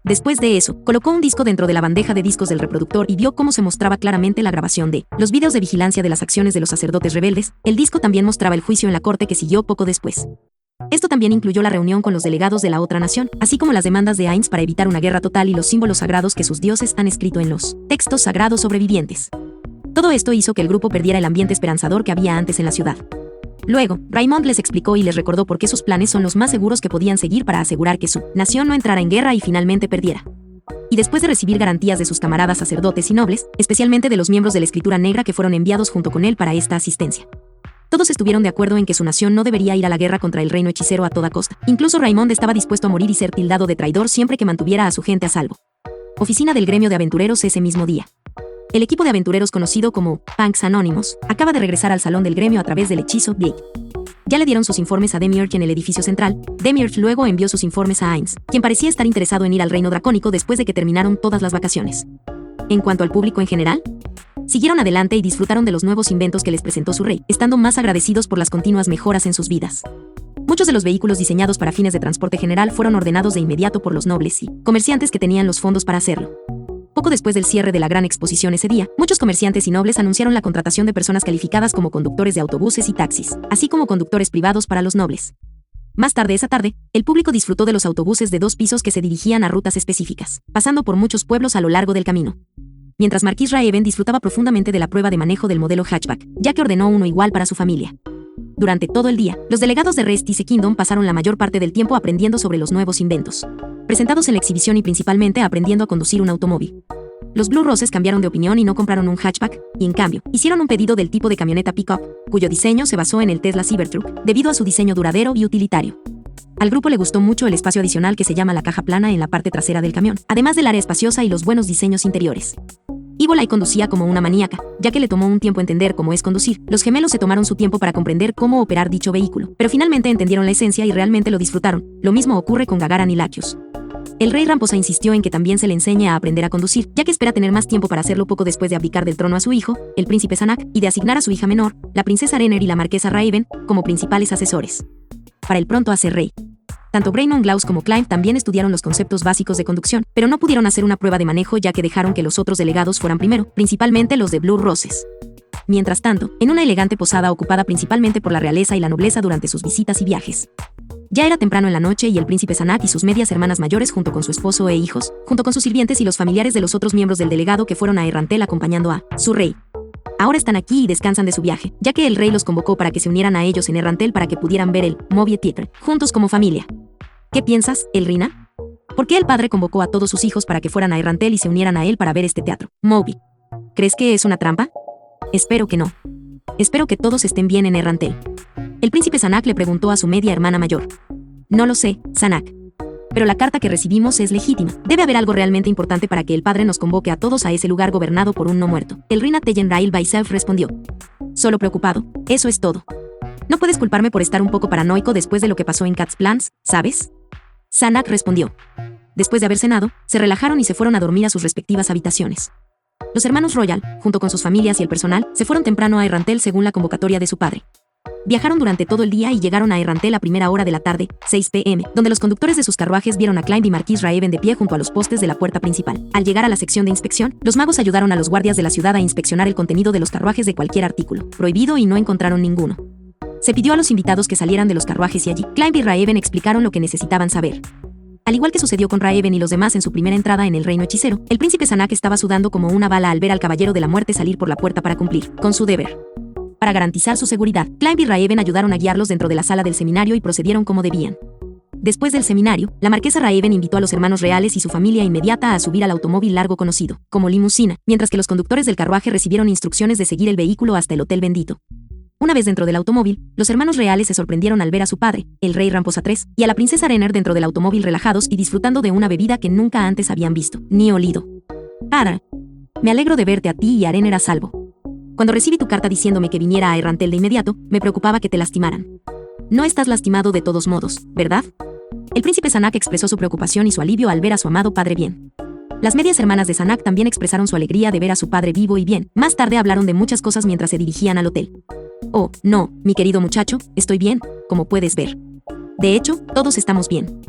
Después de eso, colocó un disco dentro de la bandeja de discos del reproductor y vio cómo se mostraba claramente la grabación de los vídeos de vigilancia de las acciones de los sacerdotes rebeldes. El disco también mostraba el juicio en la corte que siguió poco después. Esto también incluyó la reunión con los delegados de la otra nación, así como las demandas de Ainz para evitar una guerra total y los símbolos sagrados que sus dioses han escrito en los textos sagrados sobrevivientes. Todo esto hizo que el grupo perdiera el ambiente esperanzador que había antes en la ciudad. Luego, Raymond les explicó y les recordó por qué sus planes son los más seguros que podían seguir para asegurar que su nación no entrara en guerra y finalmente perdiera. Y después de recibir garantías de sus camaradas sacerdotes y nobles, especialmente de los miembros de la Escritura Negra que fueron enviados junto con él para esta asistencia, todos estuvieron de acuerdo en que su nación no debería ir a la guerra contra el reino hechicero a toda costa. Incluso Raymond estaba dispuesto a morir y ser tildado de traidor siempre que mantuviera a su gente a salvo. Oficina del gremio de aventureros ese mismo día. El equipo de aventureros conocido como Punks Anónimos acaba de regresar al salón del gremio a través del hechizo Blade. Ya le dieron sus informes a Demiurge en el edificio central. Demiurge luego envió sus informes a Ainz, quien parecía estar interesado en ir al reino dracónico después de que terminaron todas las vacaciones. En cuanto al público en general, siguieron adelante y disfrutaron de los nuevos inventos que les presentó su rey, estando más agradecidos por las continuas mejoras en sus vidas. Muchos de los vehículos diseñados para fines de transporte general fueron ordenados de inmediato por los nobles y comerciantes que tenían los fondos para hacerlo. Poco después del cierre de la gran exposición ese día, muchos comerciantes y nobles anunciaron la contratación de personas calificadas como conductores de autobuses y taxis, así como conductores privados para los nobles. Más tarde esa tarde, el público disfrutó de los autobuses de 2 pisos que se dirigían a rutas específicas, pasando por muchos pueblos a lo largo del camino. Mientras Marquis Raeven disfrutaba profundamente de la prueba de manejo del modelo hatchback, ya que ordenó uno igual para su familia. Durante todo el día, los delegados de Restis Kingdom pasaron la mayor parte del tiempo aprendiendo sobre los nuevos inventos presentados en la exhibición y principalmente aprendiendo a conducir un automóvil. Los Blue Roses cambiaron de opinión y no compraron un hatchback, y en cambio, hicieron un pedido del tipo de camioneta pick-up, cuyo diseño se basó en el Tesla Cybertruck, debido a su diseño duradero y utilitario. Al grupo le gustó mucho el espacio adicional que se llama la caja plana en la parte trasera del camión, además del área espaciosa y los buenos diseños interiores. Evileye conducía como una maníaca, ya que le tomó un tiempo entender cómo es conducir. Los gemelos se tomaron su tiempo para comprender cómo operar dicho vehículo, pero finalmente entendieron la esencia y realmente lo disfrutaron. Lo mismo ocurre con Gagaran y Latios. El rey Ramposa insistió en que también se le enseñe a aprender a conducir, ya que espera tener más tiempo para hacerlo poco después de abdicar del trono a su hijo, el príncipe Sanak, y de asignar a su hija menor, la princesa Renner y la marquesa Raven, como principales asesores. Para el pronto a ser rey. Tanto Braynon Glaus como Clive también estudiaron los conceptos básicos de conducción, pero no pudieron hacer una prueba de manejo ya que dejaron que los otros delegados fueran primero, principalmente los de Blue Roses. Mientras tanto, en una elegante posada ocupada principalmente por la realeza y la nobleza durante sus visitas y viajes, Ya era temprano en la noche y el príncipe Sanak y sus medias hermanas mayores junto con su esposo e hijos, junto con sus sirvientes y los familiares de los otros miembros del delegado que fueron a Errantel acompañando a su rey. Ahora están aquí y descansan de su viaje, ya que el rey los convocó para que se unieran a ellos en Errantel para que pudieran ver el Movie Theatre juntos como familia. ¿Qué piensas, Elrina? ¿Por qué el padre convocó a todos sus hijos para que fueran a Errantel y se unieran a él para ver este teatro Movie? ¿Crees que es una trampa? Espero que no. Espero que todos estén bien en Errantel. El príncipe Sanak le preguntó a su media hermana mayor. No lo sé, Sanak. Pero la carta que recibimos es legítima. Debe haber algo realmente importante para que el padre nos convoque a todos a ese lugar gobernado por un no muerto. Elrina Tellenrail Baiself respondió. Solo preocupado, eso es todo. No puedes culparme por estar un poco paranoico después de lo que pasó en Cat's Plans, ¿sabes? Sanak respondió. Después de haber cenado, se relajaron y se fueron a dormir a sus respectivas habitaciones. Los hermanos Royal, junto con sus familias y el personal, se fueron temprano a Errantel según la convocatoria de su padre. Viajaron durante todo el día y llegaron a Errantel a primera hora de la tarde, 6 p.m., donde los conductores de sus carruajes vieron a Climb y Marquis Raeven de pie junto a los postes de la puerta principal. Al llegar a la sección de inspección, los magos ayudaron a los guardias de la ciudad a inspeccionar el contenido de los carruajes de cualquier artículo prohibido y no encontraron ninguno. Se pidió a los invitados que salieran de los carruajes y allí, Climb y Raeven explicaron lo que necesitaban saber. Al igual que sucedió con Raeven y los demás en su primera entrada en el reino hechicero, el príncipe Sanak estaba sudando como una bala al ver al caballero de la muerte salir por la puerta para cumplir con su deber. Para garantizar su seguridad, Climb y Raeven ayudaron a guiarlos dentro de la sala del seminario y procedieron como debían. Después del seminario, la marquesa Raeven invitó a los hermanos reales y su familia inmediata a subir al automóvil largo conocido como limusina, mientras que los conductores del carruaje recibieron instrucciones de seguir el vehículo hasta el Hotel Bendito. Una vez dentro del automóvil, los hermanos reales se sorprendieron al ver a su padre, el rey Ramposa III, y a la princesa Renner dentro del automóvil relajados y disfrutando de una bebida que nunca antes habían visto, ni olido. Ara, me alegro de verte a ti y a Renner a salvo. Cuando recibí tu carta diciéndome que viniera a Errantel de inmediato, me preocupaba que te lastimaran. No estás lastimado de todos modos, ¿verdad? El príncipe Sanak expresó su preocupación y su alivio al ver a su amado padre bien. Las medias hermanas de Sanak también expresaron su alegría de ver a su padre vivo y bien. Más tarde hablaron de muchas cosas mientras se dirigían al hotel. Oh, no, mi querido muchacho, estoy bien, como puedes ver. De hecho, todos estamos bien.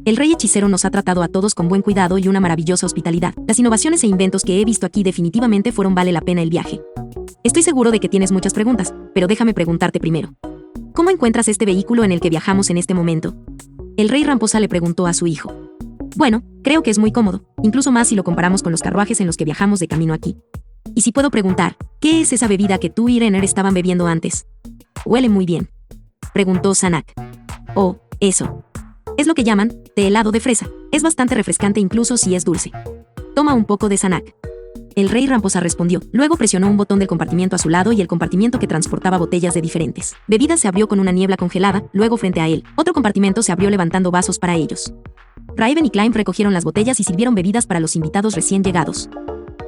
El rey hechicero nos ha tratado a todos con buen cuidado y una maravillosa hospitalidad. Las innovaciones e inventos que he visto aquí definitivamente vale la pena el viaje. Estoy seguro de que tienes muchas preguntas, pero déjame preguntarte primero. ¿Cómo encuentras este vehículo en el que viajamos en este momento? El rey Ramposa le preguntó a su hijo. Bueno, creo que es muy cómodo, incluso más si lo comparamos con los carruajes en los que viajamos de camino aquí. Y si puedo preguntar, ¿qué es esa bebida que tú y Renner estaban bebiendo antes? Huele muy bien, preguntó Sanak. Oh, eso. Es lo que llaman té helado de fresa. Es bastante refrescante incluso si es dulce. Toma un poco de Sanak. El rey Ramposa respondió. Luego presionó un botón del compartimiento a su lado y el compartimento que transportaba botellas de diferentes bebidas se abrió con una niebla congelada. Luego frente a él, otro compartimento se abrió levantando vasos para ellos. Raeven y Climb recogieron las botellas y sirvieron bebidas para los invitados recién llegados.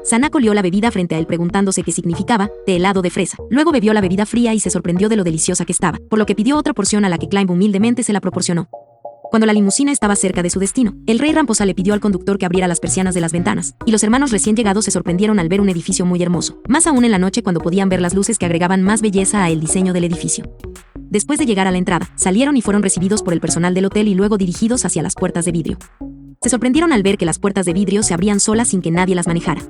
Sanak olió la bebida frente a él preguntándose qué significaba, té helado de fresa. Luego bebió la bebida fría y se sorprendió de lo deliciosa que estaba, por lo que pidió otra porción a la que Climb humildemente se la proporcionó. Cuando la limusina estaba cerca de su destino, el rey Ramposa le pidió al conductor que abriera las persianas de las ventanas, y los hermanos recién llegados se sorprendieron al ver un edificio muy hermoso, más aún en la noche cuando podían ver las luces que agregaban más belleza a el diseño del edificio. Después de llegar a la entrada, salieron y fueron recibidos por el personal del hotel y luego dirigidos hacia las puertas de vidrio. Se sorprendieron al ver que las puertas de vidrio se abrían solas sin que nadie las manejara.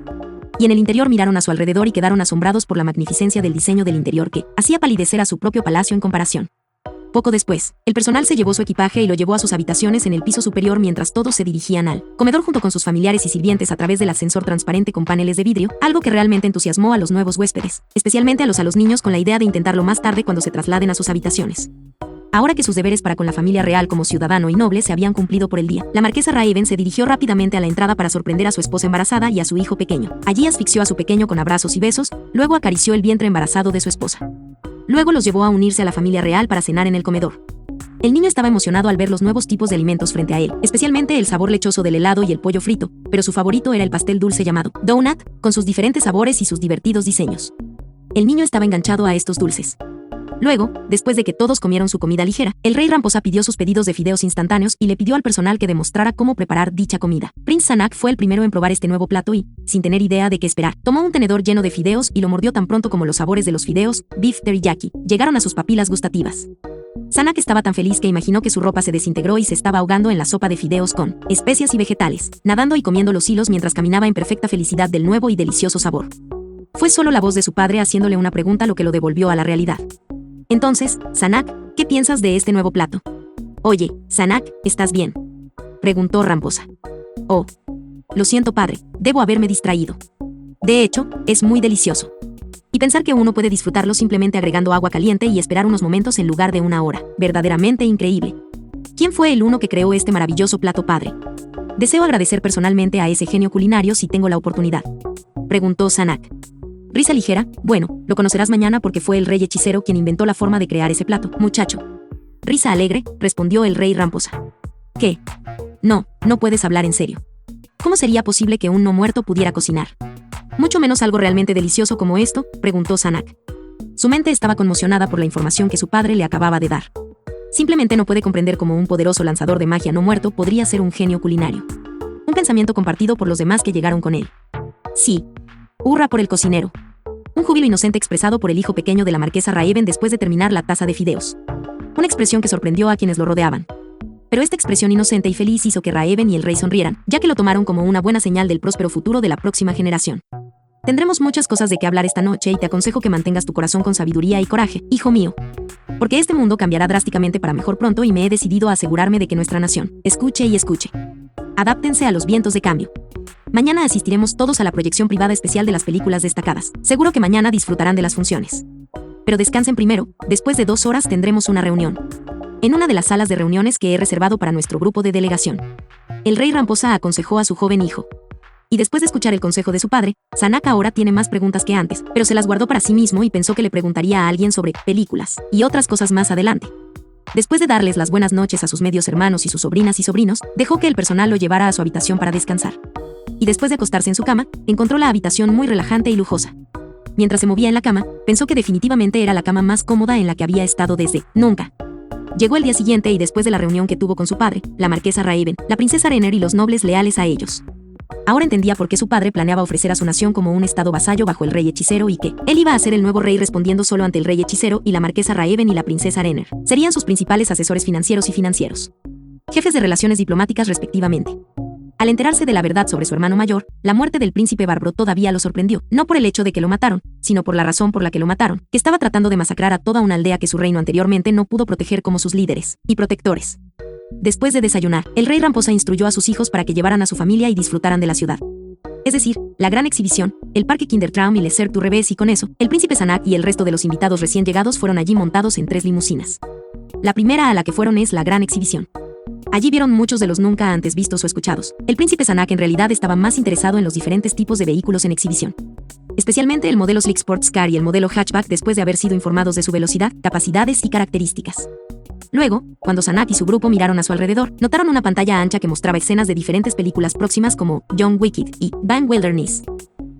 Y en el interior miraron a su alrededor y quedaron asombrados por la magnificencia del diseño del interior que hacía palidecer a su propio palacio en comparación. Poco después, el personal se llevó su equipaje y lo llevó a sus habitaciones en el piso superior mientras todos se dirigían al comedor junto con sus familiares y sirvientes a través del ascensor transparente con paneles de vidrio, algo que realmente entusiasmó a los nuevos huéspedes, especialmente a los niños con la idea de intentarlo más tarde cuando se trasladen a sus habitaciones. Ahora que sus deberes para con la familia real como ciudadano y noble se habían cumplido por el día, la marquesa Raeven se dirigió rápidamente a la entrada para sorprender a su esposa embarazada y a su hijo pequeño. Allí asfixió a su pequeño con abrazos y besos, luego acarició el vientre embarazado de su esposa. Luego los llevó a unirse a la familia real para cenar en el comedor. El niño estaba emocionado al ver los nuevos tipos de alimentos frente a él, especialmente el sabor lechoso del helado y el pollo frito, pero su favorito era el pastel dulce llamado donut, con sus diferentes sabores y sus divertidos diseños. El niño estaba enganchado a estos dulces. Luego, después de que todos comieron su comida ligera, el rey Ramposa pidió sus pedidos de fideos instantáneos y le pidió al personal que demostrara cómo preparar dicha comida. Prince Sanak fue el primero en probar este nuevo plato y, sin tener idea de qué esperar, tomó un tenedor lleno de fideos y lo mordió tan pronto como los sabores de los fideos, beef teriyaki, llegaron a sus papilas gustativas. Sanak estaba tan feliz que imaginó que su ropa se desintegró y se estaba ahogando en la sopa de fideos con especias y vegetales, nadando y comiendo los hilos mientras caminaba en perfecta felicidad del nuevo y delicioso sabor. Fue solo la voz de su padre haciéndole una pregunta lo que lo devolvió a la realidad. Entonces, Sanak, ¿qué piensas de este nuevo plato? Oye, Sanak, ¿estás bien?, preguntó Ramposa. Oh. Lo siento, padre, debo haberme distraído. De hecho, es muy delicioso. Y pensar que uno puede disfrutarlo simplemente agregando agua caliente y esperar unos momentos en lugar de una hora. Verdaderamente increíble. ¿Quién fue el uno que creó este maravilloso plato, padre? Deseo agradecer personalmente a ese genio culinario si tengo la oportunidad, preguntó Sanak. Risa ligera. Bueno, lo conocerás mañana porque fue el rey hechicero quien inventó la forma de crear ese plato, muchacho. Risa alegre, respondió el rey Ramposa. ¿Qué? No, no puedes hablar en serio. ¿Cómo sería posible que un no muerto pudiera cocinar? Mucho menos algo realmente delicioso como esto, preguntó Sanak. Su mente estaba conmocionada por la información que su padre le acababa de dar. Simplemente no puede comprender cómo un poderoso lanzador de magia no muerto podría ser un genio culinario. Un pensamiento compartido por los demás que llegaron con él. Sí. Hurra por el cocinero. Un júbilo inocente expresado por el hijo pequeño de la marquesa Raeben después de terminar la taza de fideos. Una expresión que sorprendió a quienes lo rodeaban. Pero esta expresión inocente y feliz hizo que Raeben y el rey sonrieran, ya que lo tomaron como una buena señal del próspero futuro de la próxima generación. Tendremos muchas cosas de qué hablar esta noche y te aconsejo que mantengas tu corazón con sabiduría y coraje, hijo mío. Porque este mundo cambiará drásticamente para mejor pronto y me he decidido a asegurarme de que nuestra nación escuche y escuche. Adáptense a los vientos de cambio. Mañana asistiremos todos a la proyección privada especial de las películas destacadas. Seguro que mañana disfrutarán de las funciones. Pero descansen primero, después de 2 horas tendremos una reunión. En una de las salas de reuniones que he reservado para nuestro grupo de delegación. El rey Ramposa aconsejó a su joven hijo. Y después de escuchar el consejo de su padre, Sanak ahora tiene más preguntas que antes, pero se las guardó para sí mismo y pensó que le preguntaría a alguien sobre películas y otras cosas más adelante. Después de darles las buenas noches a sus medios hermanos y sus sobrinas y sobrinos, dejó que el personal lo llevara a su habitación para descansar. Y después de acostarse en su cama, encontró la habitación muy relajante y lujosa. Mientras se movía en la cama, pensó que definitivamente era la cama más cómoda en la que había estado desde nunca. Llegó el día siguiente y después de la reunión que tuvo con su padre, la marquesa Raeben, la princesa Renner y los nobles leales a ellos. Ahora entendía por qué su padre planeaba ofrecer a su nación como un estado vasallo bajo el rey hechicero y que él iba a ser el nuevo rey respondiendo solo ante el rey hechicero y la marquesa Raeben y la princesa Renner. Serían sus principales asesores financieros y financieros. Jefes de relaciones diplomáticas respectivamente. Al enterarse de la verdad sobre su hermano mayor, la muerte del príncipe Barbro todavía lo sorprendió, no por el hecho de que lo mataron, sino por la razón por la que lo mataron, que estaba tratando de masacrar a toda una aldea que su reino anteriormente no pudo proteger como sus líderes y protectores. Después de desayunar, el rey Ramposa instruyó a sus hijos para que llevaran a su familia y disfrutaran de la ciudad. Es decir, la gran exhibición, el parque Kindertraum y Le Cercle du Revés y con eso, el príncipe Sanak y el resto de los invitados recién llegados fueron allí montados en 3 limusinas. La primera a la que fueron es la gran exhibición. Allí vieron muchos de los nunca antes vistos o escuchados. El príncipe Sanak en realidad estaba más interesado en los diferentes tipos de vehículos en exhibición. Especialmente el modelo Slick Sports Car y el modelo Hatchback después de haber sido informados de su velocidad, capacidades y características. Luego, cuando Sanak y su grupo miraron a su alrededor, notaron una pantalla ancha que mostraba escenas de diferentes películas próximas como Young Wicked y Van Wilderness.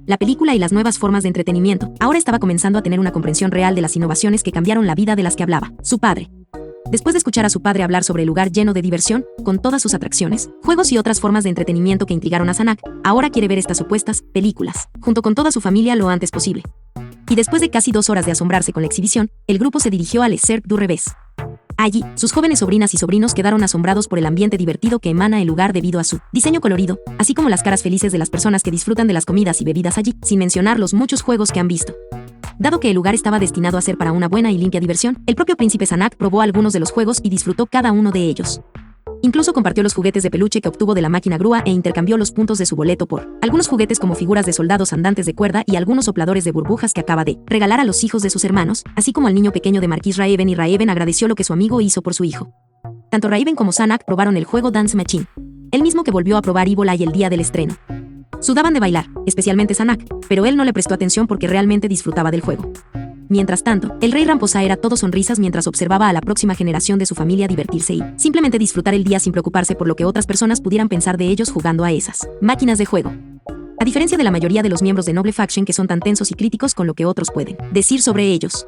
La película y las nuevas formas de entretenimiento ahora estaba comenzando a tener una comprensión real de las innovaciones que cambiaron la vida de las que hablaba su padre. Después de escuchar a su padre hablar sobre el lugar lleno de diversión, con todas sus atracciones, juegos y otras formas de entretenimiento que intrigaron a Sanak, ahora quiere ver estas supuestas películas, junto con toda su familia lo antes posible. Y después de casi 2 horas de asombrarse con la exhibición, el grupo se dirigió al Le Cercle du Revés. Allí, sus jóvenes sobrinas y sobrinos quedaron asombrados por el ambiente divertido que emana el lugar debido a su diseño colorido, así como las caras felices de las personas que disfrutan de las comidas y bebidas allí, sin mencionar los muchos juegos que han visto. Dado que el lugar estaba destinado a ser para una buena y limpia diversión, el propio príncipe Sanak probó algunos de los juegos y disfrutó cada uno de ellos. Incluso compartió los juguetes de peluche que obtuvo de la máquina grúa e intercambió los puntos de su boleto por algunos juguetes como figuras de soldados andantes de cuerda y algunos sopladores de burbujas que acaba de regalar a los hijos de sus hermanos, así como al niño pequeño de Marquis Raeben, y Raeben agradeció lo que su amigo hizo por su hijo. Tanto Raeben como Sanak probaron el juego Dance Machine, el mismo que volvió a probar Evil Eye el día del estreno. Sudaban de bailar, especialmente Sanak, pero él no le prestó atención porque realmente disfrutaba del juego. Mientras tanto, el rey Ramposa era todo sonrisas mientras observaba a la próxima generación de su familia divertirse y simplemente disfrutar el día sin preocuparse por lo que otras personas pudieran pensar de ellos jugando a esas máquinas de juego. A diferencia de la mayoría de los miembros de Noble Faction que son tan tensos y críticos con lo que otros pueden decir sobre ellos.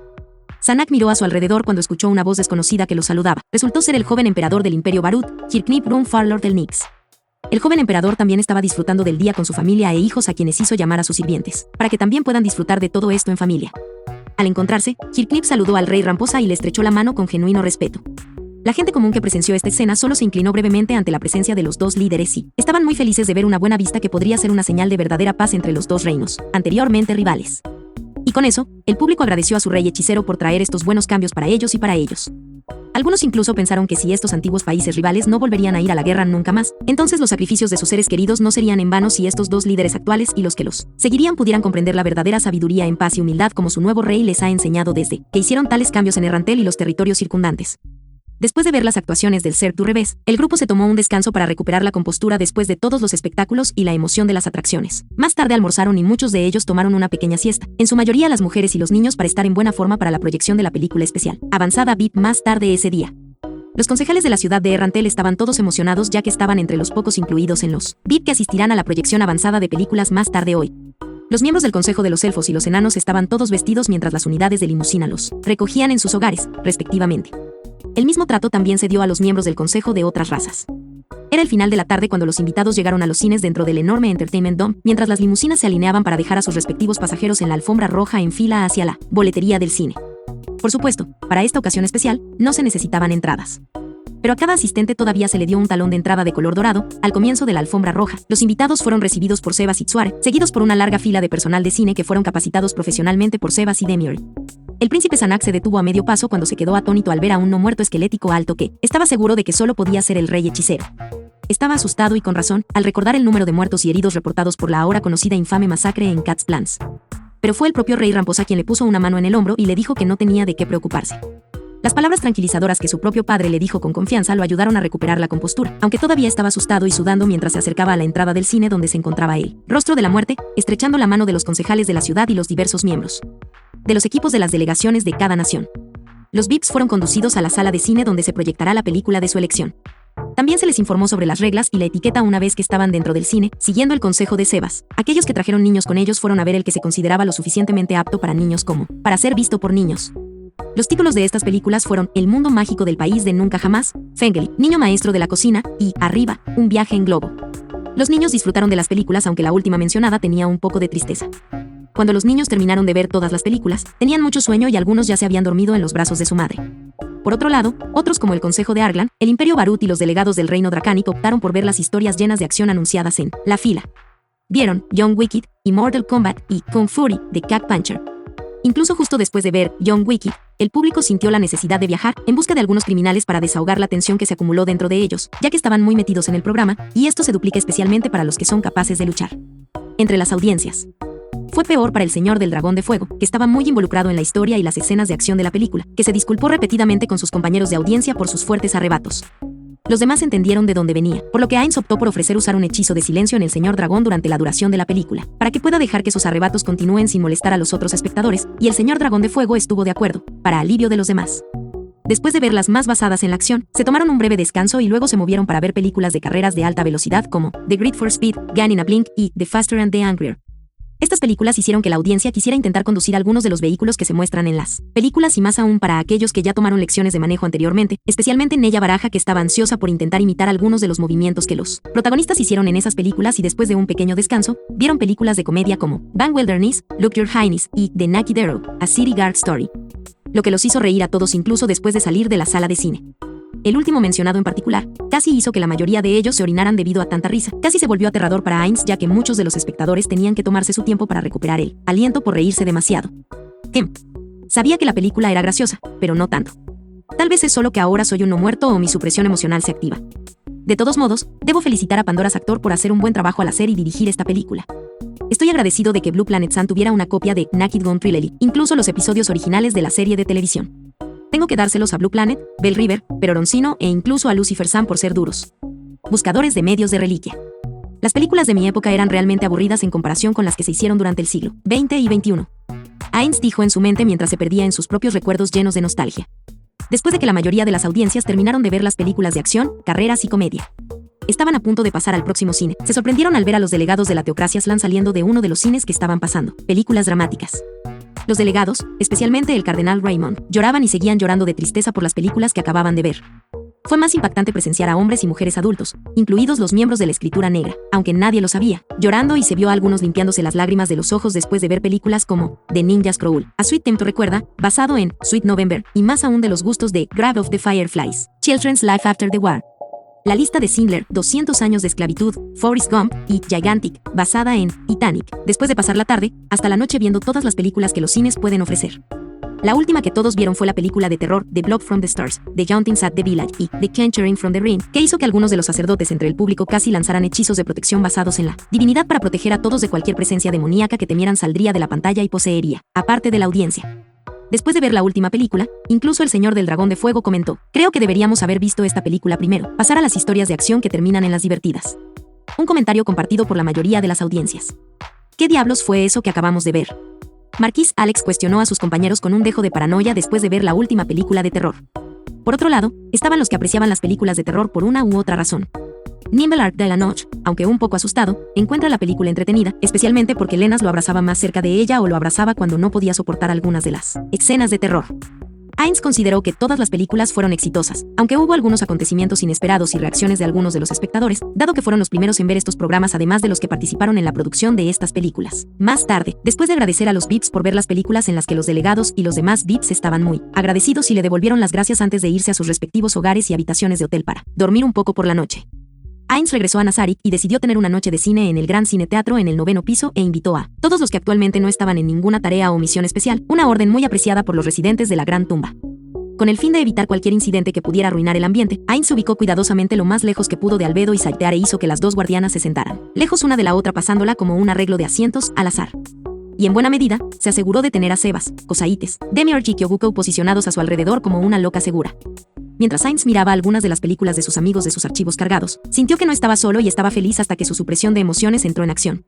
Sanak miró a su alrededor cuando escuchó una voz desconocida que lo saludaba. Resultó ser el joven emperador del Imperio Barut, Kirknip Brun Farlord del Nix. El joven emperador también estaba disfrutando del día con su familia e hijos a quienes hizo llamar a sus sirvientes, para que también puedan disfrutar de todo esto en familia. Al encontrarse, Kirknip saludó al rey Ramposa y le estrechó la mano con genuino respeto. La gente común que presenció esta escena solo se inclinó brevemente ante la presencia de los dos líderes y estaban muy felices de ver una buena vista que podría ser una señal de verdadera paz entre los dos reinos, anteriormente rivales. Y con eso, el público agradeció a su rey hechicero por traer estos buenos cambios para ellos y para ellos. Algunos incluso pensaron que si estos antiguos países rivales no volverían a ir a la guerra nunca más, entonces los sacrificios de sus seres queridos no serían en vano si estos dos líderes actuales y los que los seguirían pudieran comprender la verdadera sabiduría en paz y humildad como su nuevo rey les ha enseñado desde que hicieron tales cambios en Errantel y los territorios circundantes. Después de ver las actuaciones del Cirque du Revés, el grupo se tomó un descanso para recuperar la compostura después de todos los espectáculos y la emoción de las atracciones. Más tarde almorzaron y muchos de ellos tomaron una pequeña siesta, en su mayoría las mujeres y los niños para estar en buena forma para la proyección de la película especial, avanzada VIP más tarde ese día. Los concejales de la ciudad de Errantel estaban todos emocionados ya que estaban entre los pocos incluidos en los VIP que asistirán a la proyección avanzada de películas más tarde hoy. Los miembros del Consejo de los Elfos y los Enanos estaban todos vestidos mientras las unidades de limusina los recogían en sus hogares, respectivamente. El mismo trato también se dio a los miembros del consejo de otras razas. Era el final de la tarde cuando los invitados llegaron a los cines dentro del enorme Entertainment Dome, mientras las limusinas se alineaban para dejar a sus respectivos pasajeros en la alfombra roja en fila hacia la boletería del cine. Por supuesto, para esta ocasión especial, no se necesitaban entradas. Pero a cada asistente todavía se le dio un talón de entrada de color dorado. Al comienzo de la alfombra roja, los invitados fueron recibidos por Sebas y Tsuare, seguidos por una larga fila de personal de cine que fueron capacitados profesionalmente por Sebas y Demir. El príncipe Sanak se detuvo a medio paso cuando se quedó atónito al ver a un no muerto esquelético alto que estaba seguro de que solo podía ser el rey hechicero. Estaba asustado y con razón al recordar el número de muertos y heridos reportados por la ahora conocida infame masacre en Cat's Plans. Pero fue el propio rey Ramposa quien le puso una mano en el hombro y le dijo que no tenía de qué preocuparse. Las palabras tranquilizadoras que su propio padre le dijo con confianza lo ayudaron a recuperar la compostura, aunque todavía estaba asustado y sudando mientras se acercaba a la entrada del cine donde se encontraba él, rostro de la muerte, estrechando la mano de los concejales de la ciudad y los diversos miembros de los equipos de las delegaciones de cada nación. Los VIPs fueron conducidos a la sala de cine donde se proyectará la película de su elección. También se les informó sobre las reglas y la etiqueta una vez que estaban dentro del cine, siguiendo el consejo de Sebas. Aquellos que trajeron niños con ellos fueron a ver el que se consideraba lo suficientemente apto para niños como para ser visto por niños. Los títulos de estas películas fueron El mundo mágico del país de nunca jamás, Fengeli, Niño maestro de la cocina, y Arriba, un viaje en globo. Los niños disfrutaron de las películas aunque la última mencionada tenía un poco de tristeza. Cuando los niños terminaron de ver todas las películas, tenían mucho sueño y algunos ya se habían dormido en los brazos de su madre. Por otro lado, otros como el Consejo de Arglan, el Imperio Barut y los delegados del Reino Dracánico optaron por ver las historias llenas de acción anunciadas en la fila. Vieron Young Wicked y Mortal Kombat y Kung Fury de Cat Puncher. Incluso justo después de ver Young Wicked, el público sintió la necesidad de viajar en busca de algunos criminales para desahogar la tensión que se acumuló dentro de ellos, ya que estaban muy metidos en el programa, y esto se duplica especialmente para los que son capaces de luchar. Entre las audiencias. Fue peor para el Señor del Dragón de Fuego, que estaba muy involucrado en la historia y las escenas de acción de la película, que se disculpó repetidamente con sus compañeros de audiencia por sus fuertes arrebatos. Los demás entendieron de dónde venía, por lo que Ainz optó por ofrecer usar un hechizo de silencio en el Señor Dragón durante la duración de la película, para que pueda dejar que sus arrebatos continúen sin molestar a los otros espectadores, y el Señor Dragón de Fuego estuvo de acuerdo, para alivio de los demás. Después de ver las más basadas en la acción, se tomaron un breve descanso y luego se movieron para ver películas de carreras de alta velocidad como The Great for Speed, Gone in a Blink y The Faster and the Angrier. Estas películas hicieron que la audiencia quisiera intentar conducir algunos de los vehículos que se muestran en las películas y más aún para aquellos que ya tomaron lecciones de manejo anteriormente, especialmente Nella Baraja que estaba ansiosa por intentar imitar algunos de los movimientos que los protagonistas hicieron en esas películas y después de un pequeño descanso, vieron películas de comedia como Van Wilderness, Look Your Highness y The Naked Arrow, A City Guard Story. Lo que los hizo reír a todos incluso después de salir de la sala de cine. El último mencionado en particular, casi hizo que la mayoría de ellos se orinaran debido a tanta risa. Casi se volvió aterrador para Ainz ya que muchos de los espectadores tenían que tomarse su tiempo para recuperar el aliento por reírse demasiado. Sabía que la película era graciosa, pero no tanto. Tal vez es solo que ahora soy un no muerto o mi supresión emocional se activa. De todos modos, debo felicitar a Pandora's actor por hacer un buen trabajo al hacer y dirigir esta película. Estoy agradecido de que Blue Planet Sun tuviera una copia de Naked Gun Trilogy, incluso los episodios originales de la serie de televisión. Tengo que dárselos a Blue Planet, Bell River, Peroroncino e incluso a Lucifer Sam por ser duros buscadores de medios de reliquia. Las películas de mi época eran realmente aburridas en comparación con las que se hicieron durante el siglo XX y XXI. Ainz dijo en su mente mientras se perdía en sus propios recuerdos llenos de nostalgia. Después de que la mayoría de las audiencias terminaron de ver las películas de acción, carreras y comedia. Estaban a punto de pasar al próximo cine. Se sorprendieron al ver a los delegados de la Teocracia Slan saliendo de uno de los cines que estaban pasando, películas dramáticas. Los delegados, especialmente el cardenal Raymond, lloraban y seguían llorando de tristeza por las películas que acababan de ver. Fue más impactante presenciar a hombres y mujeres adultos, incluidos los miembros de la Escritura Negra, aunque nadie lo sabía, llorando y se vio a algunos limpiándose las lágrimas de los ojos después de ver películas como The Ninja Scroll, A Sweet Tempto recuerda, basado en Sweet November, y más aún de los gustos de Grave of the Fireflies, Children's Life After the War. La lista de Schindler, 200 años de esclavitud, Forrest Gump y Gigantic, basada en Titanic, después de pasar la tarde, hasta la noche viendo todas las películas que los cines pueden ofrecer. La última que todos vieron fue la película de terror The Blood from the Stars, The Hauntings at the Village y The Conjuring from the Ring, que hizo que algunos de los sacerdotes entre el público casi lanzaran hechizos de protección basados en la divinidad para proteger a todos de cualquier presencia demoníaca que temieran saldría de la pantalla y poseería, aparte de la audiencia. Después de ver la última película, incluso el señor del dragón de fuego comentó: creo que deberíamos haber visto esta película primero, pasar a las historias de acción que terminan en las divertidas. Un comentario compartido por la mayoría de las audiencias. ¿Qué diablos fue eso que acabamos de ver? Marquis Alex cuestionó a sus compañeros con un dejo de paranoia después de ver la última película de terror. Por otro lado, estaban los que apreciaban las películas de terror por una u otra razón. Nimble Art de la Noche, aunque un poco asustado, encuentra la película entretenida, especialmente porque Lenas lo abrazaba más cerca de ella o lo abrazaba cuando no podía soportar algunas de las escenas de terror. Hines consideró que todas las películas fueron exitosas, aunque hubo algunos acontecimientos inesperados y reacciones de algunos de los espectadores, dado que fueron los primeros en ver estos programas además de los que participaron en la producción de estas películas. Más tarde, después de agradecer a los VIPs por ver las películas en las que los delegados y los demás VIPs estaban muy agradecidos y le devolvieron las gracias antes de irse a sus respectivos hogares y habitaciones de hotel para dormir un poco por la noche. Hines regresó a Nazarik y decidió tener una noche de cine en el Gran Cine Teatro en el 9º piso e invitó a todos los que actualmente no estaban en ninguna tarea o misión especial, una orden muy apreciada por los residentes de la Gran Tumba. Con el fin de evitar cualquier incidente que pudiera arruinar el ambiente, Hines se ubicó cuidadosamente lo más lejos que pudo de Albedo y Saltear e hizo que las dos guardianas se sentaran lejos una de la otra pasándola como un arreglo de asientos al azar. Y en buena medida, se aseguró de tener a Sebas, Kosaites, Demiurge y Kyobuko posicionados a su alrededor como una loca segura. Mientras Hines miraba algunas de las películas de sus amigos de sus archivos cargados, sintió que no estaba solo y estaba feliz hasta que su supresión de emociones entró en acción.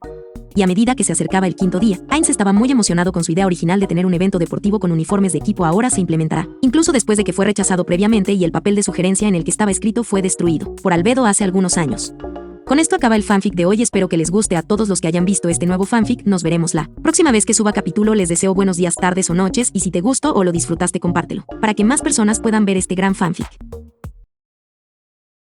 Y a medida que se acercaba el 5º día, Hines estaba muy emocionado con su idea original de tener un evento deportivo con uniformes de equipo. Ahora se implementará, incluso después de que fue rechazado previamente y el papel de sugerencia en el que estaba escrito fue destruido por Albedo hace algunos años. Con esto acaba el fanfic de hoy, espero que les guste a todos los que hayan visto este nuevo fanfic, nos veremos la próxima vez que suba capítulo, les deseo buenos días, tardes o noches y si te gustó o lo disfrutaste compártelo, para que más personas puedan ver este gran fanfic.